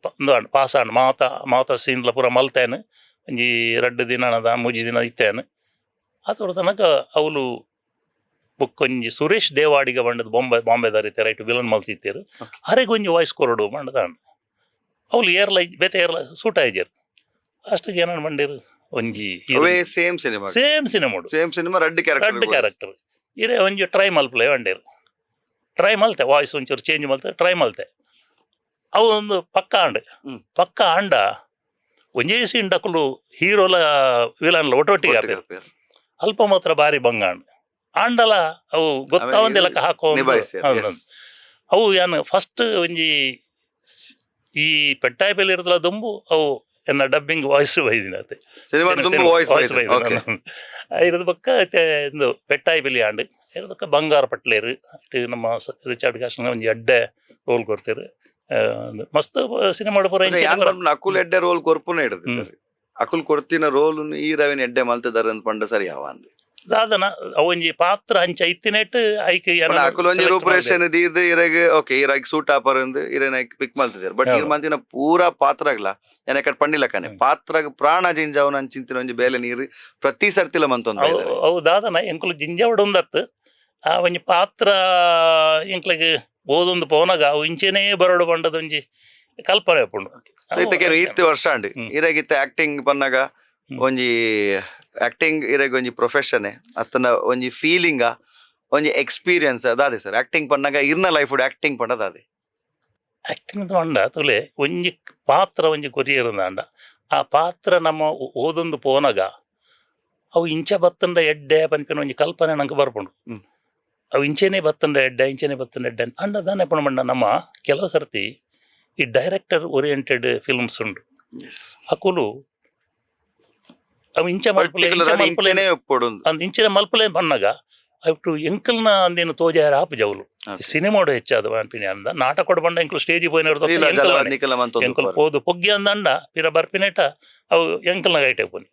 ಪಾಸ್ ಆಂಡ್ ಮಾತ ಸೀನ್ಲ ಪೂರ ಮಲ್ತೇನು ಒಂಜಿ 2 ದಿನದ 3 ದಿನ ಇತ್ತೇನು ಅದರ ತನಕ ಅವಳು ಬೊಕ್ಕೊಂಜಿ ಸುರೇಶ್ ದೇವಾಡಿಗ ಬಂಡದ ಬಾಂಬೆದಾರಿತ್ತೆ ರೈಟ್ ವಿಲನ್ ಮಲ್ತಿತ್ತೇರು ಅರೆಗೊಂಜಿ ವಾಯ್ಸ್ ಕೊರಡು ಮಂಡದ ಅವಳು ಬೇತೆ ಏರ್ಲ ಸೂಟ್ ಆಯ್ಜರು ಅಷ್ಟಿಗೆ ಏನಾರು ಮಂಡೇರು ಒಂಜಿ ಸೇಮ್ ಸಿನಿಮಾ ರೆಡ್ ಕ್ಯಾರೆಕ್ಟರ್ ಇರೇ ಒಂಜಿ ಟ್ರೈ ಮಲ್ಪಲೆ ಬಂಡೇರು ಟ್ರೈ ಮಲ್ತೆ ವಾಯ್ಸ್ ಒಂಚೂರು ಚೇಂಜ್ ಮಲ್ತೆ ಟ್ರೈ ಮಲ್ತೆ ಅವು ಒಂದು ಪಕ್ಕ ಆಂಡ ಒಂಜೇ ಸೀನ್ ಡಕಲು ಹೀರೋಲ ವಿಲನ್ಲ ಒಟ್ಟೊಟ್ಟಿಗೆ ಆಪೇರು ಅಲ್ಪ ಮಾತ್ರ ಬಾರಿ ಬಂಗಾಂಡ್ ಆಂಡಲ ಅವು ಗೊತ್ತಾವಂದೆಲ್ಲ ಹಾಕೋ ಅವು ಯಾನು ಫಸ್ಟ್ ಒಂಜಿ ಈ ಪೆಟ್ಟಾಯಿ ಪೆಲ್ಲಿ ಇರ್ತಲ್ಲ ದುಂಬು ಅವು ಎನ್ನ ಡಬ್ಬಿಂಗ್ ವಾಯ್ಸ್ ಬೈದಿನತೆ ಇರದ ಪಕ್ಕ ಇಂದು ಪೆಟ್ಟಾಯಿ ಬೆಲಿ ಆಂಡ್ ಇರದಕ್ಕ ಬಂಗಾರ ಪಟ್ಲೇರು ನಮ್ಮ ರಿಚರ್ಡ್ ಕಾಸ್ನ ಒಂಜಿ ಎಡ್ಡೆ ರೋಲ್ ಕೊಡ್ತೇರು ಮಸ್ತ್ ಸಿನಿಮಾ ಅಕುಲ್ ಎಡ್ಡೆ ರೋಲ್ ಕೊರ್ಪುನ ಇಡದೆ ಅಕುಲ್ ಕೊಡ್ತಿನ ರೋಲ್ ಈ ರವಿನ ಎಡ್ಡೆ ಮಲ್ತಿದಾರೆ ಅಂತ ಪಂಡ ಸರಿ ಯಾವ ಅಂದೆ ದಾದನ ಅವೊಂಜಿ ಪಾತ್ರ ಅಂಚ ಇತ್ತಿನೆಟ್ ಐಕ್ ಅಕುಲ್ ಒಂಜಿ ರೂಪರೇಷನ್ ದೀದ್ ಇರೆಗ್ ಓಕೆ ಇರಾಗ್ ಸೂಟ್ ಆಪರ್ ಅಂದ್ ಇರೇನ ಪಿಕ್ ಮಲ್ತಿದಾರೆ ಬಟ್ ಇರ್ ಮಂತಿನ ಪೂರಾ ಪಾತ್ರಗ್ಲ ಏನಕಟ್ ಪಂಡಿಲ್ಲ ಕನೆ ಪಾತ್ರಗ್ ಪ್ರಾಣ ಜಿಂಜಾವನ ಅಂಚಿಂತಿನ ಒಂಜಿ ಬೇಲೆ ನೀರು ಪ್ರತಿ ಸರ್ತಿಲ ಮಂತೊಂದು ಅವು ದಾದನ ಎಂಕುಲು ಜಿಂಜಾವಡೊಂದತ್ತು ಆ ಒಂಜಿ ಪಾತ್ರ ಎಂಕ್ಲೆಗ್ ಓದೊಂದು ಪೋನಾಗ ಅವು ಇಂಚೆನೇ ಬರೋಡು ಬಂಡದೊಂಜಿ ಕಲ್ಪನೆ ಉಪ್ಪುಂಡು ಇತ್ತು ವರ್ಷ ಅಂಡ್ ಇರಾಗಿತ್ತ ಆಕ್ಟಿಂಗ್ ಪನ್ನಾಗ ಒಂಜಿ ಆಕ್ಟಿಂಗ್ ಇರಾಗ ಒಂಜಿ ಪ್ರೊಫೆಷನ್ ಅತ್ತನ ಒಂಜಿ ಫೀಲಿಂಗ್ ಒಂಜಿ ಎಕ್ಸ್ಪೀರಿಯನ್ಸ್ ಅದಾದೆ ಸರ್ ಆಕ್ಟಿಂಗ್ ಪನ್ನಾಗ ಇರ್ನ ಲೈಫ್ ಆಕ್ಟಿಂಗ್ ಪಂಡದ ಅದೇ ಆಕ್ಟಿಂಗ್ ಪಂಡ ತುಲೆ ಒಂಜಿ ಪಾತ್ರ ಒಂಜಿ ಕೊರಿಯರುಂದಾಂಡ ಆ ಪಾತ್ರ ನಮ್ಮ ಓದೊಂದು ಪೋನಾಗ ಅವು ಇಂಚ ಬತ್ತಂಡ ಎಡ್ಡೆ ಪನ್ಪಿನ ಒಂಜಿ ಕಲ್ಪನೆ ನಂಗೆ ಬರ್ಪುಂಡು ಅವು ಇಂಚೆನೆ ಬತ್ತಂಡ ಎಡ್ಡೆ ಅಂತ ಅಂಡದಾನೆ ಪಣ ನಮ್ಮ ಕೆಲವು ಸರ್ತಿ ಈ ಡೈರೆಕ್ಟರ್ ಓರಿಯೆಂಟೆಡ್ ಫಿಲ್ಮ್ಸ್ ಉಂಡು ಅಕುಲು ಅವು ಇಂಚ ಮಲ್ಪಲೆ ಇಂಚನೆ ಒಪ್ಪೊಡು ಅಂದ್ ಇಂಚಿನ ಮಲ್ಪಲೆ ಬನ್ನಗ ಅವು ಎಂಕಲ್ನ ಅಂದೇನು ತೋಜಾರ ಆಪು ಜೌಲು ಸಿನಿಮಾಡು ಹೆಚ್ಚಾದ ಅನ್ಪಿನಿ ಅಂದ ನಾಟಕ ಬಂಡ ಎಂಕಲು ಸ್ಟೇಜ್ ಪೋಯಿನ ಎಂಕಲ್ ಪೋದು ಪೊಗ್ಗಿ ಅಂದಂಡ ಪಿರ ಬರ್ಪಿನೇಟ ಅವು ಎಂಕಲ್ನ ಗೈಟೆ ಪೋನಿ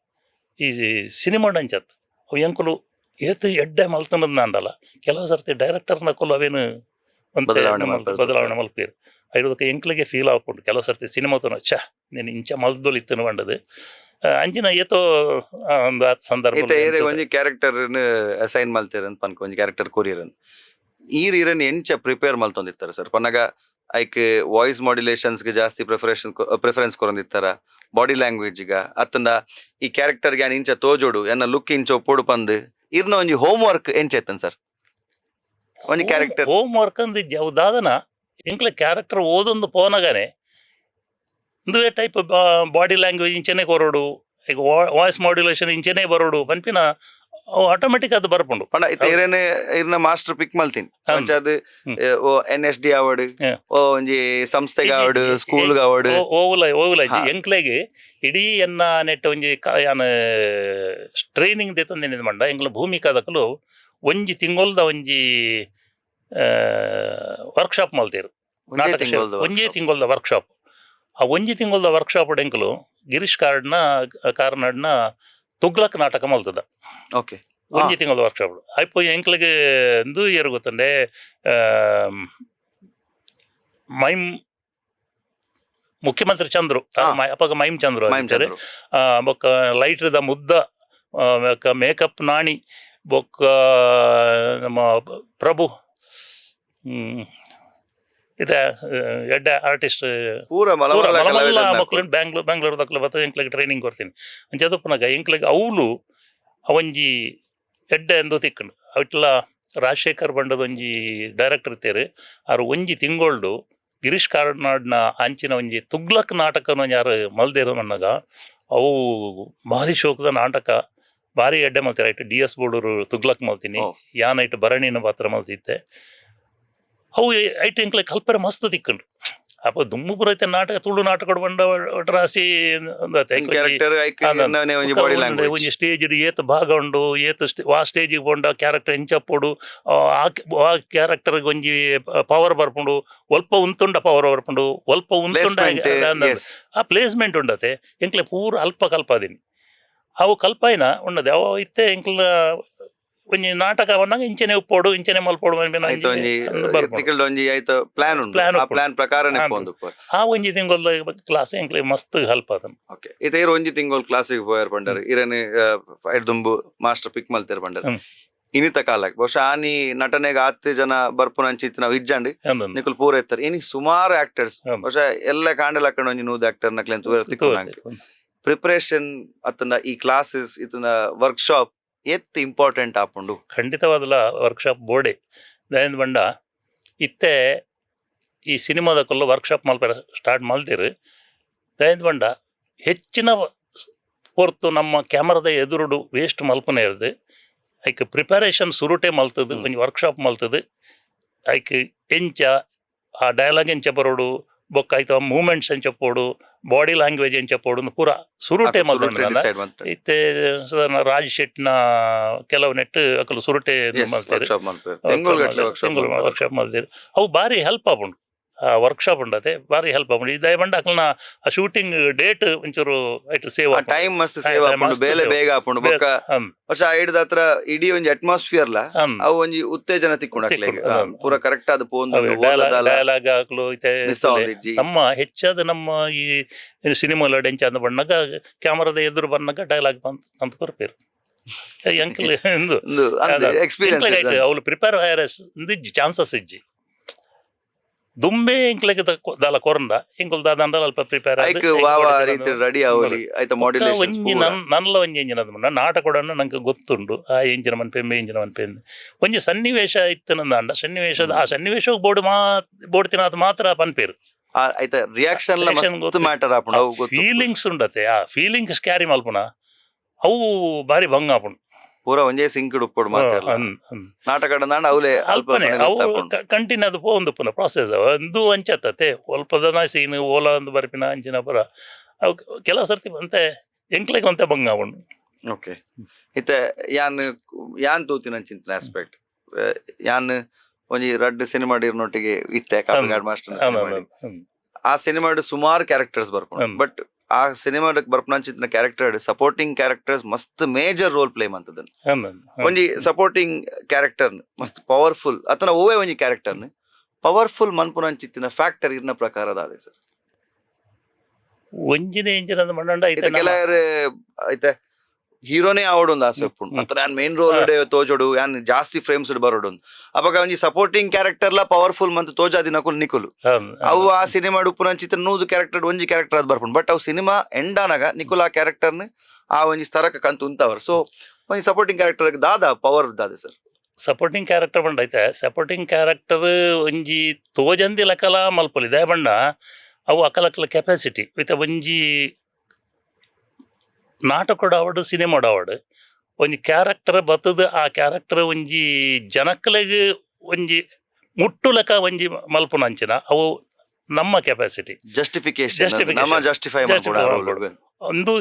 ಈ ಸಿನಿಮಾಡು ಅಂಚತ್ ಅವು ಎಂಕಲು ಏತು ಎಡ್ಡೆ ಮಲ್ತನದ ಅಂಡಲ್ಲ ಕೆಲವು ಸರ್ತಿ ಡೈರೆಕ್ಟರ್ನ ಕೊಲ್ಲು ಅವೇನು ಬದಲಾವಣೆ ಮಲ್ಪೀರು ಐದಕ್ಕೆ ಎಂಕ್ಲಿಗೆ ಫೀಲ್ ಆಗ್ಕೊಂಡು ಕೆಲವು ಸರ್ತಿ ಸಿನಿಮಾತನ ಛ ನೀನು ಇಂಚ ಮಲ್ದೊಲಿ ಇತ್ತನು ಬಂಡದು ಅಂಚಿನ ಏತೋ ಒಂದು ಸಂದರ್ಭ ಒಂಜಿ ಕ್ಯಾರೆಕ್ಟರ್ ಅಸೈನ್ ಮಲ್ತೀರ ಅಂತ ಪನ್ಕ ಒಂಜಿ ಕ್ಯಾರೆಕ್ಟರ್ ಕೊರಿಯರ್ ಈ ರೀರನ್ ಎಂಚ ಪ್ರಿಪೇರ್ ಮಲ್ತೊಂದಿರ್ತಾರೆ ಸರ್ ಪನ್ನಗ ಐಕ್ ವಾಯ್ಸ್ ಮಾಡ್ಯುಲೇಷನ್ಸ್ ಗೆ ಜಾಸ್ತಿ ಪ್ರಿಫರೆನ್ಸ್ ಕೊರೊಂದಿರ್ತಾರ ಬಾಡಿ ಲ್ಯಾಂಗ್ವೇಜ್ ಗ ಅತ್ತಂದ ಈ ಕ್ಯಾರೆಕ್ಟರ್ ಗೆ ಇಂಚ ತೋಜೋಡು ಎನ್ನ ಲುಕ್ ಇಂಚ ಒಪ್ಪೋಡು ಪಂದ್ ಇರ್ನ ಒಂಜಿ ಹೋಮ್ ವರ್ಕ್ ಎಂಚೆತ್ತನ್ ಸರ್ ಒಂಜಿ ಕ್ಯಾರೆಕ್ಟರ್ ಹೋಮ್ ವರ್ಕ್ ಅಂದ್ ಯಾವ್ದಾದನ ಎಂಕ್ಲೆ ಕ್ಯಾರೆಕ್ಟರ್ ಓದೊಂದು ಪೋನಗಾನೆ ಇಂದುವೆ ಟೈಪ್ ಬಾಡಿ ಲ್ಯಾಂಗ್ವೇಜ್ ಇಂಚನೆ ಕೊರೋಡು ಈಗ ವಾಯ್ಸ್ ಮಾಡ್ಯುಲೇಷನ್ ಇಂಚನೆ ಬರೋಡು ಪನ್ಪಿನ ಆಟೋಮೆಟಿಕ್ ಅದು ಬರ್ಪುಂಡು ಪಂಡ ಇರ್ನ ಮಾಸ್ಟರ್ ಪಿಕ್ ಮಲ್ತೀನಿ ಅದು NSD ಆವಡ್ ಓ ಒಂಜಿ ಸಂಸ್ಥೆಗೆ ಆವಡ್ ಸ್ಕೂಲ್ ಆವಡ್ ಓವುಲ ಎಂಕ್ಲೆಗೆ ಇಡೀ ಎನ್ನ ನೆಟ್ಟ ಒಂಜಿ ಯಾನ ಟ್ರೈನಿಂಗ್ ದೇತಂದೇನಿದ್ ಮಂಡ ಎಂಕ್ಲ ಭೂಮಿಕಾದಕಲು ಒಂಜಿ ತಿಂಗೊಲ್ದ ಒಂಜಿ ವರ್ಕ್ಶಾಪ್ ಮಲ್ತೀರು ನಾಟಕ ಒಂಜೇ ತಿಂಗೊಲ್ದ ವರ್ಕ್ಶಾಪ್ ಆ ಒಂಜಿ ತಿಂಗೊಲ್ದ ವರ್ಕ್ಶಾಪ್ ಎಂಕಲು ಗಿರೀಶ್ ಕಾರ್ನಾಡ್ನ ತುಗ್ಲಕ್ ನಾಟಕ ಮಲ್ತದ ಓಕೆ ಒಂಜಿ ತಿಂಗೊಲ್ದ ವರ್ಕ್ಶಾಪ್ ಅಯ್ಪು ಎಂಕ್ಲಿಗೆ ಎಂದೂ ಏರು ಗೊತ್ತಂಡೆ ಮೈಮ್ ಮುಖ್ಯಮಂತ್ರಿ ಚಂದ್ರು ಅಪ್ಪಗ ಮೈಮ್ ಚಂದ್ರು ಬೊಕ್ಕ ಲೈಟ್ರದ ಮುದ್ದ ಮೇಕಪ್ ನಾಣಿ ಬೊಕ್ಕ ನಮ್ಮ ಪ್ರಭು ಇದೆ ಎಡ್ಡ ಆರ್ಟಿಸ್ಟ್ ಮಕ್ಕಳು ಬ್ಯಾಂಗ್ಳೂರ್ ದಕ್ಲು ಬತ್ತ ಎಂಕ್ಲಿಗೆ ಟ್ರೈನಿಂಗ್ ಕೊಡ್ತೀನಿ ಅಂಚದಪ್ಪನಾಗ ಎಂಕ್ಲಿಗೆ ಅವಳು ಅವಂಜಿ ಎಡ್ಡ ಎಂದು ತಿಕ್ಕಂಡು ಅವಿಟ್ಲ ರಾಜಶೇಖರ್ ಬಂಡದ ಒಂಜಿ ಡೈರೆಕ್ಟರ್ ಇತ್ತೇರು ಅವ್ರು ಒಂಜಿ ತಿಂಗೊಳ್ಡು ಗಿರೀಶ್ ಕಾರ್ನಾಡ್ನ ಅಂಚಿನ ಒಂಜಿ ತುಗ್ಲಕ್ ನಾಟಕನ ಯಾರು ಮಲ್ದೇರು ಅನ್ನಗ ಅವು ಭಾರಿ ಶೋಕದ ನಾಟಕ ಭಾರಿ ಎಡ್ಡೆ ಮಲ್ತಾರೆ ಐಟು DS ಬೋಡೂರು ತುಗ್ಲಕ್ ಮಲ್ತೀನಿ ಯಾನ್ ಐಟು ಭರಣಿನ ಪಾತ್ರ ಮಲ್ತಿದ್ದೆ ಅವು ಐಟು ಎಂಕ್ಲೆ ಕಲ್ಪರೆ ಮಸ್ತ್ ತಿಕ್ಕಂಡು ಅಪ್ಪ ದುಮ್ಮು ಪುರೈತೆ ನಾಟಕ ತುಳು ನಾಟಕ ಬಂಡ ರಾಸಿ ಒಂಜಿ ಸ್ಟೇಜ್ ಏತ್ ಭಾಗ ಉಂಡು ಏತ್ ಆ ಸ್ಟೇಜಿಗೆ ಬಂಡ ಕ್ಯಾರೆಕ್ಟರ್ ಎಂಚಪ್ಪೋಡು ಆ ಕ್ಯಾರೆಕ್ಟರ್ಗೆ ಒಂಜಿ ಪವರ್ ಬರ್ಪುಂಡು ಒಲ್ಪ ಉಂತುಂಡ ಪವರ್ ಬರ್ಪುಂಡು ಒಲ್ಪ ಉಂತುಂಡ ಆ ಪ್ಲೇಸ್ಮೆಂಟ್ ಉಂಡತೆ ಎಂಕ್ಲೆ ಪೂರ ಅಲ್ಪ ಕಲ್ಪದಿನಿ ಅವು ಕಲ್ಪಾಯಿನ ಉಂಡದೆ ಅವ ಇತ್ತೆ ಎಂಕ್ಲ ಒಂಜಿ ನಾಟಕ ಬಂದಾಗ ಇಂಚನೆ ಉಪ್ಪೋಡು ಇಂಚನೆ ಮಲ್ಪೋಡು ಪ್ಲಾನ್ ಪ್ರಕಾರ ಆ ಒಂಜಿ ತಿಂಗೊಲ್ದ ಕ್ಲಾಸ್ ಎಂಕ್ಲೆ ಮಸ್ತ್ ಹೆಲ್ಪ್ ಅದನ್ ಓಕೆ ಇದೇರು ಒಂಜಿ ತಿಂಗೊಲ್ ಕ್ಲಾಸಿಗೆ ಪೋಯರ್ ಪಂಡರ್ ಇರನೆ ದುಂಬು ಮಾಸ್ಟರ್ ಪಿಕ್ ಮಲ್ತೇರ್ ಪಂಡರ್ ಇನಿತ ಕಾಲಕ್ಕೆ ಬಹುಶಃ ಆನಿ ನಟನೆಗೆ 10 ಜನ ಬರ್ಪುನಂಚಿತ್ ನಾವು ಇಜ್ಜಂಡಿ ನಿಕುಲ್ ಪೂರ ಇರ್ತಾರೆ ಇನಿ ಸುಮಾರು ಆಕ್ಟರ್ಸ್ ಬಹುಶಃ ಎಲ್ಲ ಕಾಂಡಲ್ ಹಾಕೊಂಡು ಒಂಜಿ ನೂದ ಆಕ್ಟರ್ ನಕ್ಲೆಂತ ತಿಕ್ಕು ಪ್ರಿಪರೇಷನ್ ಅತ್ತನ ಈ ಕ್ಲಾಸಸ್ ಇತನ ವರ್ಕ್ಶಾಪ್ ಎತ್ ಇಂಪಾರ್ಟೆಂಟ್ ಆಪುಂಡು ಖಂಡಿತವಾದಲ್ಲ ವರ್ಕ್ಶಾಪ್ ಬೋರ್ಡೆ ದಯಂದ್ ಬಂಡ ಇತ್ತೆ ಈ ಸಿನಿಮಾದ ಕೊಲ್ಲ ವರ್ಕ್ಶಾಪ್ ಮಲ್ಪರ ಸ್ಟಾರ್ಟ್ ಮಲ್ತಿರು ದಯಂದ್ ಬಂಡ ಹೆಚ್ಚಿನ ಹೊರ್ತು ನಮ್ಮ ಕ್ಯಾಮರಾದ ಎದುರುಡು ವೇಸ್ಟ್ ಮಲ್ಪನೆ ಇರೋದು ಐಕ್ ಪ್ರಿಪರೇಷನ್ ಸುರುಟೆ ಮಲ್ತದು ಒಂಜಿ ವರ್ಕ್ಶಾಪ್ ಮಲ್ತದು ಐಕ್ ಎಂಚ ಆ ಡೈಲಾಗ್ ಎಂಚ ಬರೋಡು ಬೊಕ್ಕ ಆಯ್ತು ಮೂಮೆಂಟ್ಸ್ ಎಂಚ ಪೋಡು ಬಾಡಿ ಲ್ಯಾಂಗ್ವೇಜ್ ಎಂಚ ಪೋಡು ಪೂರ ಸುರುಟೆ ಮಲ್ತಂಡ ಇತ್ತೆ ಸಾಧಾರಣ ರಾಜ್ ಶೆಟ್ನ ಕೆಲವು ನೆಟ್ಟು ಅಕಲು ಸುರುಟೆ ವರ್ಕ್ಶಾಪ್ ಮಲ್ತೀರು ಅವು ಭಾರಿ ಹೆಲ್ಪ್ ಆಪುಂಡು ಆ ವರ್ಕ್ಶಾಪ್ ಉಂಡತೆ ಭಾರಿ ಹೆಲ್ಪ್ ಆಪುಂಡು ಇದಾಯ ಬಂಡ ಅಕಲ್ನ ಆ ಶೂಟಿಂಗ್ ಡೇಟ್ ಒಂಚೂರು ಐಟು ಸೇವ್ ಟೈಮ್ ಮಸ್ತ್ ಸೇವ್ ಆಪುಂಡು ಬೇಲೆ ಬೇಗ ಆಪುಂಡು ಬೊಕ್ಕ ವರ್ಷ ಐಡ್ದ ಹತ್ರ ಇಡೀ ಒಂಜಿ ಅಟ್ಮಾಸ್ಫಿಯರ್ ಲ ಅವು ಒಂಜಿ ಉತ್ತೇಜನ ತಿಕ್ಕೊಂಡು ಪೂರ ಕರೆಕ್ಟ್ ಆದ ಪೋಂದು ಡಯಲಾಗ್ ಹಾಕ್ಲು ನಮ್ಮ ಹೆಚ್ಚಾದ ನಮ್ಮ ಈ ಸಿನಿಮಾ ಡೆಂಚ ಅಂದ ಬಣ್ಣಗ ಕ್ಯಾಮರಾದ ಎದುರು ಬಣ್ಣಗ ಡಯಲಾಗ್ ಅಂತ ಬರ್ಪೇರು ಎಂಕಲ್ ಅವಳು ಪ್ರಿಪೇರ್ ಇಜ್ಜಿ ಚಾನ್ಸಸ್ ಇಜ್ಜಿ ದುಂಬೆ ಇಂಕ್ಲೆಗೆ ದಾಲ ಕೊರಂದ ಇಂಕುಲ್ ದಾದಂಡ ಅಲ್ಪ ಪ್ರಿಪೇರ್ ಒಂಜಿ ನನ್ಲ ಒಂಜಿ ಎಂಜಿನದ ಮಂಡ ನಾಟಕ ಕೂಡ ನಂಗೆ ಗೊತ್ತುಂಡು ಆ ಎಂಜಿನ ಮನ್ಪೆಂಬೆ ಎಂಜಿನ ಮನ್ಪೆಂದು ಒಂಜಿ ಸನ್ನಿವೇಶ ಇತ್ತನಂದ ಸನ್ನಿವೇಶದ ಆ ಸನ್ನಿವೇಶ ಬೋಡ್ತಿನ ಅದು ಮಾತ್ರ ಪನ್ಪೇರು ಫೀಲಿಂಗ್ಸ್ ಉಂಡತೆ ಆ ಫೀಲಿಂಗ್ಸ್ ಕ್ಯಾರಿ ಮಲ್ಪುನ ಅವು ಭಾರಿ ಭಂಗ ಆಪುಂಡು ಪೂರ ಒಂಜೇ ಸಿಂಕ್ಡ್ ಉಪ್ಪೊಡು ಮಾತಾಡಲ್ಲ ನಾಟಕ ದಾಂಡ ಅವಲೇ ಅಲ್ಪನೆ ಅವು ಕಂಟಿನ್ಯೂ ಅದು ಪೋಂದು ಪುನಃ ಪ್ರಾಸೆಸ್ ಒಂದು ಅಂಚತ್ತೆ ಒಲ್ಪದನ ಸೀನ್ ಓಲ ಒಂದು ಬರ್ಪಿನ ಅಂಚಿನ ಪುರ ಅವು ಕೆಲವು ಸರ್ತಿ ಅಂತೆ ಎಂಕ್ಲೆಗೆ ಅಂತೆ ಬಂಗ ಉಂಡು. ಓಕೆ ಇತ್ತೆ ಯಾನ್ ತೂತಿನ ಚಿಂತನೆ ಆಸ್ಪೆಕ್ಟ್ ಯಾನ್ ಒಂಜಿ ರಡ್ಡ್ ಸಿನಿಮಾ ಇರ್ನೊಟ್ಟಿಗೆ ಇತ್ತೆ ಕಾಪಿಗಾಡ್ ಮಾಸ್ಟರ್ ಆ ಸಿನಿಮಾಡ್ ಸುಮಾರು ಕ್ಯಾರೆಕ್ಟರ್ಸ್ ಬರ್ಕೊಂಡು ಬಟ್ ಆ ಸಿನಿಮಾಡ್ ಬರ್ಪುನಂಚಿತ್ತಿನ ಕ್ಯಾರೆಕ್ಟರ್ ಸಪೋರ್ಟಿಂಗ್ ಕ್ಯಾರೆಕ್ಟರ್ಸ್ ಮಸ್ತ್ ಮೇಜರ್ ರೋಲ್ ಪ್ಲೇ ಮಂತದನ್ ಒಂಜಿ ಸಪೋರ್ಟಿಂಗ್ ಕ್ಯಾರೆಕ್ಟರ್ ಮಸ್ತ್ ಪವರ್ಫುಲ್ ಅತನ ಓವೇ ಒಂಜಿ ಕ್ಯಾರೆಕ್ಟರ್ನ್ ಪವರ್ಫುಲ್ ಮನ್ಪುನಂಚಿತ್ತಿನ ಫ್ಯಾಕ್ಟರ್ ಇರ್ನ ಪ್ರಕಾರ ಅದಾದೆ ಸರ್ ಒಂಜಿನ ಎಂಜಿನ ಮಂಡ ಕೆಲವರು ಐತೆ ಹೀರೋನೇ ಆವಡೊಂದು ಆಸೆ ಉಪ್ಪುಂಡು ಮತ್ತೆ ನಾನು ಮೇನ್ ರೋಲ್ ತೋಜೋಡು ಯಾನ್ ಜಾಸ್ತಿ ಫ್ರೇಮ್ಸ್ ಬರೋಡು ಅವಾಗ ಒಂಜಿ ಸಪೋರ್ಟಿಂಗ್ ಕ್ಯಾರೆಕ್ಟರ್ಲ ಪವರ್ಫುಲ್ ಮಂತ್ ತೋಜಾದಿ ನಿಕುಲು ಅವು ಆ ಸಿನಿಮಾ ಉಪ್ಪುನಂಚಿತ್ತ ನೂದು ಕ್ಯಾರೆಕ್ಟರ್ ಒಂಜಿ ಕ್ಯಾರೆಕ್ಟರ್ ಅದು ಬರ್ಪುಂಡು ಬಟ್ ಅವು ಸಿನಿಮಾ ಎಂಡ್ ಆನಾಗ ನಿಕುಲ್ ಆ ಕ್ಯಾರೆಕ್ಟರ್ನ ಆ ಒಂಜಿ ಸ್ತರಕ ಕಂತು ಉಂತವರು ಸೊ ಒಂಜಿ ಸಪೋರ್ಟಿಂಗ್ ಕ್ಯಾರೆಕ್ಟರ್ ದಾದ ಪವರ್ ದಾದೆ ಸರ್ ಸಪೋರ್ಟಿಂಗ್ ಕ್ಯಾರೆಕ್ಟರ್ ಬಂಡ ಐತೆ ಸಪೋರ್ಟಿಂಗ್ ಕ್ಯಾರೆಕ್ಟರ್ ಒಂಜಿ ತೋಜಂದಿ ಲಕಲ ಮಲ್ಪೊಲಿ ದೇ ಬಂಡ ಅವು ಅಕಲಕಲ ಕೆಪಾಸಿಟಿ ವಿತ್ ಒಂಜಿ ನಾಟಕಡು ಆವಡು ಸಿನಿಮಾಡು ಆವಡು ಒಂಜಿ ಕ್ಯಾರೆಕ್ಟರ್ ಬತ್ತದ ಆ ಕ್ಯಾರೆಕ್ಟರ್ ಒಂಜಿ ಜನಕ್ಕಲೆಗ್ ಒಂಜಿ ಮುಟ್ಟುಲಕ ಒಂಜಿ ಮಲ್ಪುನಂಚಿನ ಅವು ನಮ್ಮ ಕೆಪಾಸಿಟಿ ಜಸ್ಟಿಫೈ ಒಂದು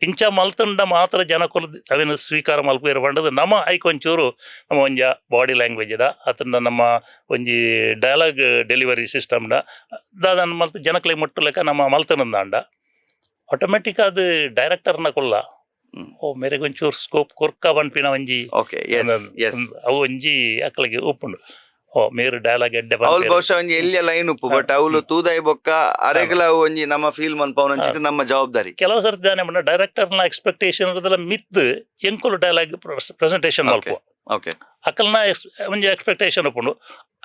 ಇಂಚ ಮಲ್ತಂಡ ಮಾತ್ರ ಜನಕ್ಕಲು ಅದನ್ನು ಸ್ವೀಕಾರ ಮಲ್ಪೇರು ಬಂಡದು ನಮ್ಮ ಐಕ್ ಒಂಚೂರು ನಮ್ಮ ಒಂಜ ಬಾಡಿ ಲ್ಯಾಂಗ್ವೇಜ್ಡ ಅತಂಡ ನಮ್ಮ ಒಂಜಿ ಡೈಲಾಗ್ ಡೆಲಿವರಿ ಸಿಸ್ಟಮ್ಡ ದಾದನ್ನು ಮಲ್ತು ಜನಕ್ಕಲೆಗ್ ಮುಟ್ಟುಲಕ ನಮ್ಮ ಮಲ್ತನಂದಾಂಡ ಆಟೋಮೆಟಿಕ್ ಅದು ಡೈರೆಕ್ಟರ್ನ ಕೊಲ್ಲ ಓ ಮೇರೆಗೆ ಒಂಚೂರು ಸ್ಕೋಪ್ ಕೊರ್ಕ ಬನ್ಪಿನ ಒಂಜಿ ಅವು ಒಂಜಿ ಅಕ್ಕಳಿಗೆ ಉಪ್ಪುಂಡು ಓ ಮೇರು ಡೈಲಾಗ್ ಎಡ್ಡೆ ಬಹುಶಃ ಒಂಜಿ ಎಲ್ಲಿಯ ಲೈನ್ ಉಪ್ಪು ಬಟ್ ಅವಳು ತೂದೈ ಬೊಕ್ಕ ಅರೆಗಲ ಒಂಜಿ ನಮ್ಮ ಫೀಲ್ ಮನ್ಪವನಂಚಿತ ನಮ್ಮ ಜವಾಬ್ದಾರಿ ಕೆಲವು ಸರ್ತಿ ದಾನೆ ಬಂದ ಡೈರೆಕ್ಟರ್ನ ಎಕ್ಸ್ಪೆಕ್ಟೇಷನ್ ಇರೋದೆಲ್ಲ ಮಿತ್ ಎಂಕುಲು ಡೈಲಾಗ್ ಪ್ರೆಸೆಂಟೇಷನ್ ಮಲ್ಪುವ ಅಕಲ್ನ ಒಂಜಿ ಎಕ್ಸ್ಪೆಕ್ಟೇಷನ್ ಉಪ್ಪುಂಡು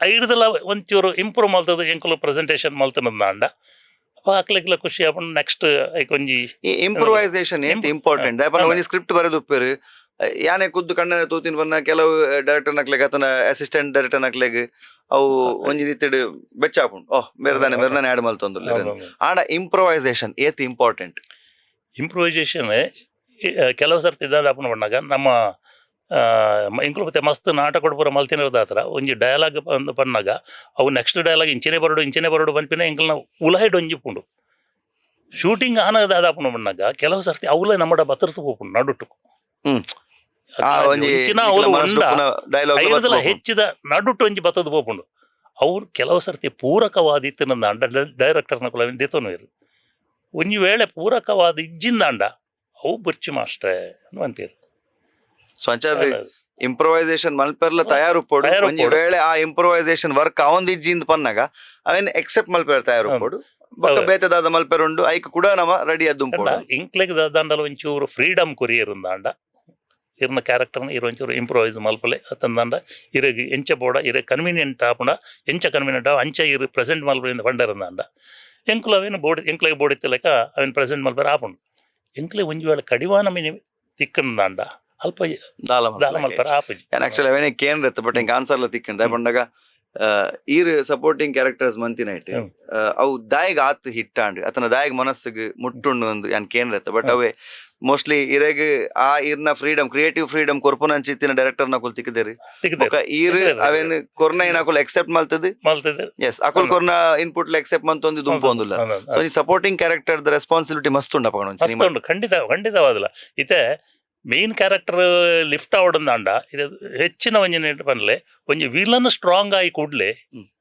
ಐಡ್ದೆಲ್ಲ ಒಂಚೂರು ಇಂಪ್ರೂವ್ ಮಲ್ತದ ಎಂಕುಲು ಪ್ರೆಸೆಂಟೇಷನ್ ಮಲ್ತನಂದಾಂಡ ಅಕ್ಲೆಗ್ಲ ಖುಷಿ ಆಪುಂಡು ನೆಕ್ಸ್ಟ್ ಒಂಜಿ ಇಂಪ್ರೂವೈಸೇಷನ್ ಏತ್ ಇಂಪಾರ್ಟೆಂಟ್ ದಾಯಪಂಡ ಒಂಜಿ ಸ್ಕ್ರಿಪ್ಟ್ ಬರೆದು ಉಪ್ಪೇರು ಯಾನೆ ಕುದ್ದು ಕಣ್ಣನೆ ತೂತಿನ ಬನ್ನ ಕೆಲವು ಡೈರೆಕ್ಟರ್ ನಕ್ಲೆಗ್ ಅತನ ಅಸಿಸ್ಟೆಂಟ್ ಡೈರೆಕ್ಟರ್ ನಕ್ಲೆಗ್ ಅವು ಒಂಜಿ ರೀತಿಡ್ ಬೆಚ್ಚಾಪುಂಡು ಓಹ್ ಮೆರ್ದಾನೆ ಆಡ್ ಮಲ್ತೊಂದುಲ್ಲೆ ಆಂಡ ಇಂಪ್ರೂವೈಸೇಷನ್ ಏತ್ ಇಂಪಾರ್ಟೆಂಟ್ ಇಂಪ್ರೂವೈಸೇಷನ್ ಕೆಲವು ಸರ್ತಿ ಇದಾದ ಬಂದಾಗ ನಮ್ಮ ಇಂಕ್ಲು ಮತ್ತೆ ಮಸ್ತ್ ನಾಟಕ ಪೂರ ಮಲ್ತಿನದ ಹತ್ರ ಒಂಜಿ ಡೈಲಾಗ್ ಪನ್ನಾಗ ಅವು ನೆಕ್ಸ್ಟ್ ಡೈಲಾಗ್ ಇಂಚನೆ ಬರೋಡು ಬಂಪಿನ ಇಂಕ್ಲ ನಾವು ಉಲಾಯ್ಡ್ ಒಂಜಿ ಪುಂಡು ಶೂಟಿಂಗ್ ಆನದ ಆದಾಪುಣ ಬಂದಾಗ ಕೆಲವು ಸರ್ತಿ ಅವಲೇ ನಮ್ಮಡ ಬತ್ತರ್ತು ಹೋಗ್ಪುಂಡು ನಡುಟು ಹೆಚ್ಚಿದ ನಡುಟು ಒಂಜಿ ಬತ್ತದ ಹೋಗ್ಪುಂಡು ಅವ್ರು ಕೆಲವು ಸರ್ತಿ ಪೂರಕವಾದಿತ್ತನಂದ ಅಂಡ ಡೈರೆಕ್ಟರ್ನ ಕುಲ ದೇತೋನು ಒಂಜಿ ವೇಳೆ ಪೂರಕವಾದ ಇಜ್ಜಿಂದಾಂಡ ಅವು ಬುರ್ಚಿ ಮಾಸ್ಟ್ರೆ ಅಂತೀರು ಸೊ ಅಂಚಾದ ಇಂಪ್ರೂವೈಸೇಷನ್ ಮಲ್ಪೆರ್ಲ ತಯಾರು ಪೋಡು ಒಂಜಿ ವೇಳೆ ಆ ಇಂಪ್ರೂವೈಸೇಷನ್ ವರ್ಕ್ ಅವೊಂದು ಇಜ್ಜಿಂದ ಪನ್ನಾಗ ಅವೇನ್ ಎಕ್ಸೆಪ್ಟ್ ಮಲ್ಪೆರ್ ತಯಾರು ಪೋಡು ಬೊಕ್ಕ ಬೇತೆದಾದ ಮಲ್ಪೆರುಂಡು ಐಕ್ ಕೂಡ ನಮ್ಮ ರೆಡಿ ಅದ್ದುಂಪೋಡು ಇಂಕ್ಲೆಗ್ ದಾಂಡಲ ಒಂಚೂರು ಫ್ರೀಡಮ್ ಕೊರಿಯರುಂದಾಂಡ ಇರ್ನ ಕ್ಯಾರೆಕ್ಟರ್ನ ಇರೋ ಒಂಚೂರು ಇಂಪ್ರೂವೈಸ್ ಮಲ್ಪಲೆ ಅತಂದಾಂಡ ಇರಗೆ ಎಂಚ ಬೋಡ ಇರ ಕನ್ವೀನಿಯಂಟ್ ಆಪುಂಡ ಎಂಚ ಕನ್ವೀನಿಯಂಟ್ ಅಂಚ ಇರು ಪ್ರೆಸೆಂಟ್ ಮಲ್ಪರಿಂದ ಪಂಡರಂದಾಂಡ ಎಂಕ್ಲು ಅವೇನು ಎಂಕ್ಲೆಗ್ ಬೋಡಿತ್ತಲಕ ಅವೇನು ಪ್ರೆಸೆಂಟ್ ಮಲ್ಪೆರ್ ಆಪುಂಡು ಎಂಕ್ಲೆಗ್ ಒಂಜಿ ವೇಳೆ ಕಡಿವಾನ ಮಿನಿ ತಿಕ್ಕಂದಾಂಡ ಅಲ್ಪ ದಾಲ ಮಲ್ಪೆರ್ ಆಪುಜಿ ಆಕ್ಚುಲಿ ಅವೇನೆ ಕೇಂದ್ರ ಬಟ್ ಹಿಂಗೆ ಆನ್ಸರ್ಲ ತಿಕ್ಕಂಡ ಬಂದಾಗ ಈರ್ ಸಪೋರ್ಟಿಂಗ್ ಕ್ಯಾರೆಕ್ಟರ್ಸ್ ಮಂತಿನೈಟ್ ಅವು ದಾಯಿಗ್ ಆತ್ ಹಿಟ್ಟಾಂಡ್ ಅತನ ದಾಯಿಗ್ ಮನಸ್ಸಿಗೆ ಮುಟ್ಟುಂಡು ಒಂದು ಯಾನ್ ಕೇಂದ್ರ ಬಟ್ ಅವೇ ಮೋಸ್ಟ್ಲಿ ಇರೆಗ್ ಆ ಇರ್ನ ಫ್ರೀಡಮ್ ಕ್ರಿಯೇಟಿವ್ ಫ್ರೀಡಮ್ ಕೊರ್ಪುನಂಚಿತ್ತಿನ ಡೈರೆಕ್ಟರ್ ನಕುಲ್ ತಿಕ್ಕದೇರಿ ಈರ್ ಅವೇನ್ ಕೊರ್ನ ಏನಕುಲ್ ಎಕ್ಸೆಪ್ಟ್ ಮಲ್ತದೆ ಎಸ್ ಅಕುಲ್ ಕೊರ್ನ ಇನ್ಪುಟ್ ಎಕ್ಸೆಪ್ಟ್ ಮಂತೊಂದು ದುಂಪೊಂದುಲ್ಲ ಸೊ ಈ ಸಪೋರ್ಟಿಂಗ್ ಕ್ಯಾರೆಕ್ಟರ್ ದ ರೆಸ್ಪಾನ್ಸಿಬಿಲಿಟಿ ಮಸ್ತ್ ಉಂಡ ಖಂಡಿತವಾದಿಲ್ಲ ಇತ್ತೆ ಮೇನ್ ಕ್ಯಾರೆಕ್ಟರ್ ಲಿಫ್ಟ್ ಆವಡಂದಾಂಡ ಇದು ಹೆಚ್ಚಿನ ಒಂಜಿ ಪನ್ಲೆ ಒಂಜಿ ವಿಲನ್ ಸ್ಟ್ರಾಂಗ್ ಆಗಿ ಕೂಡ್ಲೆ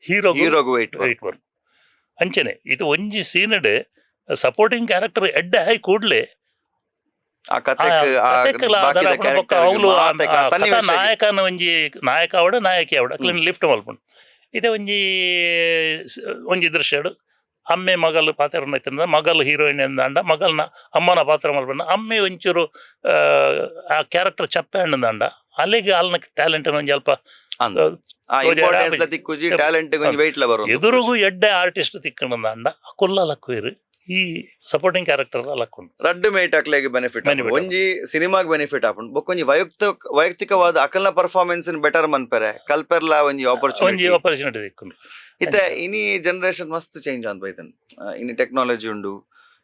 ಹೀರೋಗ್ ವೈಟ್ ವರ್ಕ್ ಅಂಚನೆ ಇದು ಒಂಜಿ ಸೀನಡ್ ಸಪೋರ್ಟಿಂಗ್ ಕ್ಯಾರೆಕ್ಟರ್ ಎಡ್ಡೆ ಆಗಿ ಕೂಡ್ಲೆ ನಾಯಕನ ಒಂಜಿ ನಾಯಕ ಆವಡ ನಾಯಕಿ ಆವಡ ಅಕ್ಲಿನ ಲಿಫ್ಟ್ ಮಲ್ಪುಂಡು ಇದೇ ಒಂಜಿ ದೃಶ್ಯಡು ಅಮ್ಮೆ ಮಗಲು ಪಾತ್ರ ಇತ್ತಂದ ಮಗಲು ಹೀರೋಯಿನ್ ಎಂದಾಂಡ ಮಗಲ್ನ ಅಮ್ಮನ ಪಾತ್ರ ಮಲ್ಪಂಡ ಅಮ್ಮೆ ಒಂಚೂರು ಆ ಕ್ಯಾರೆಕ್ಟರ್ ಚಪ್ಪೆ ಹಣ್ಣಂದಾಂಡ ಅಲ್ಲಿಗೆ ಅಲ್ನ ಟ್ಯಾಲೆಂಟ್ ಒಂಜಿ ಅಲ್ಪ ಎದುರುಗು ಎಡ್ಡೆ ಆರ್ಟಿಸ್ಟ್ ತಿಕ್ಕಂದಾಂಡ ಕೊಲ್ಲಲಕ್ಕುವೇರು ಈ ಸಪೋರ್ಟಿಂಗ್ ಕ್ಯಾರೆಕ್ಟರ್ ಲಕ್ಕೊಂಡು ರಡ್ಡ್ ಮೇಟ್ ಅಕ್ಲೆಗ್ ಬೆನಿಫಿಟ್ ಒಂಜಿ ಸಿನಿಮಾಗ್ ಬೆನಿಫಿಟ್ ಆಪುಂಡು ಬೊಕ್ಕೊಂಜಿ ವೈಯಕ್ತಿಕವಾದ ಅಕಲ್ನ ಪರ್ಫಾರ್ಮೆನ್ಸ್ ಬೆಟರ್ ಮನ್ಪೆರೆ ಕಲ್ಪೆರ್ಲ ಒಂಜಿ ಆಪರ್ಚುನಿಟಿ ತಿಕ್ಕೊಂಡು ಇತ್ತೆ ಇನಿ ಜನರೇಷನ್ ಮಸ್ತ್ ಚೇಂಜ್ ಅನ್ಪೈತನ್ ಇನಿ ಟೆಕ್ನಾಲಜಿ ಉಂಡು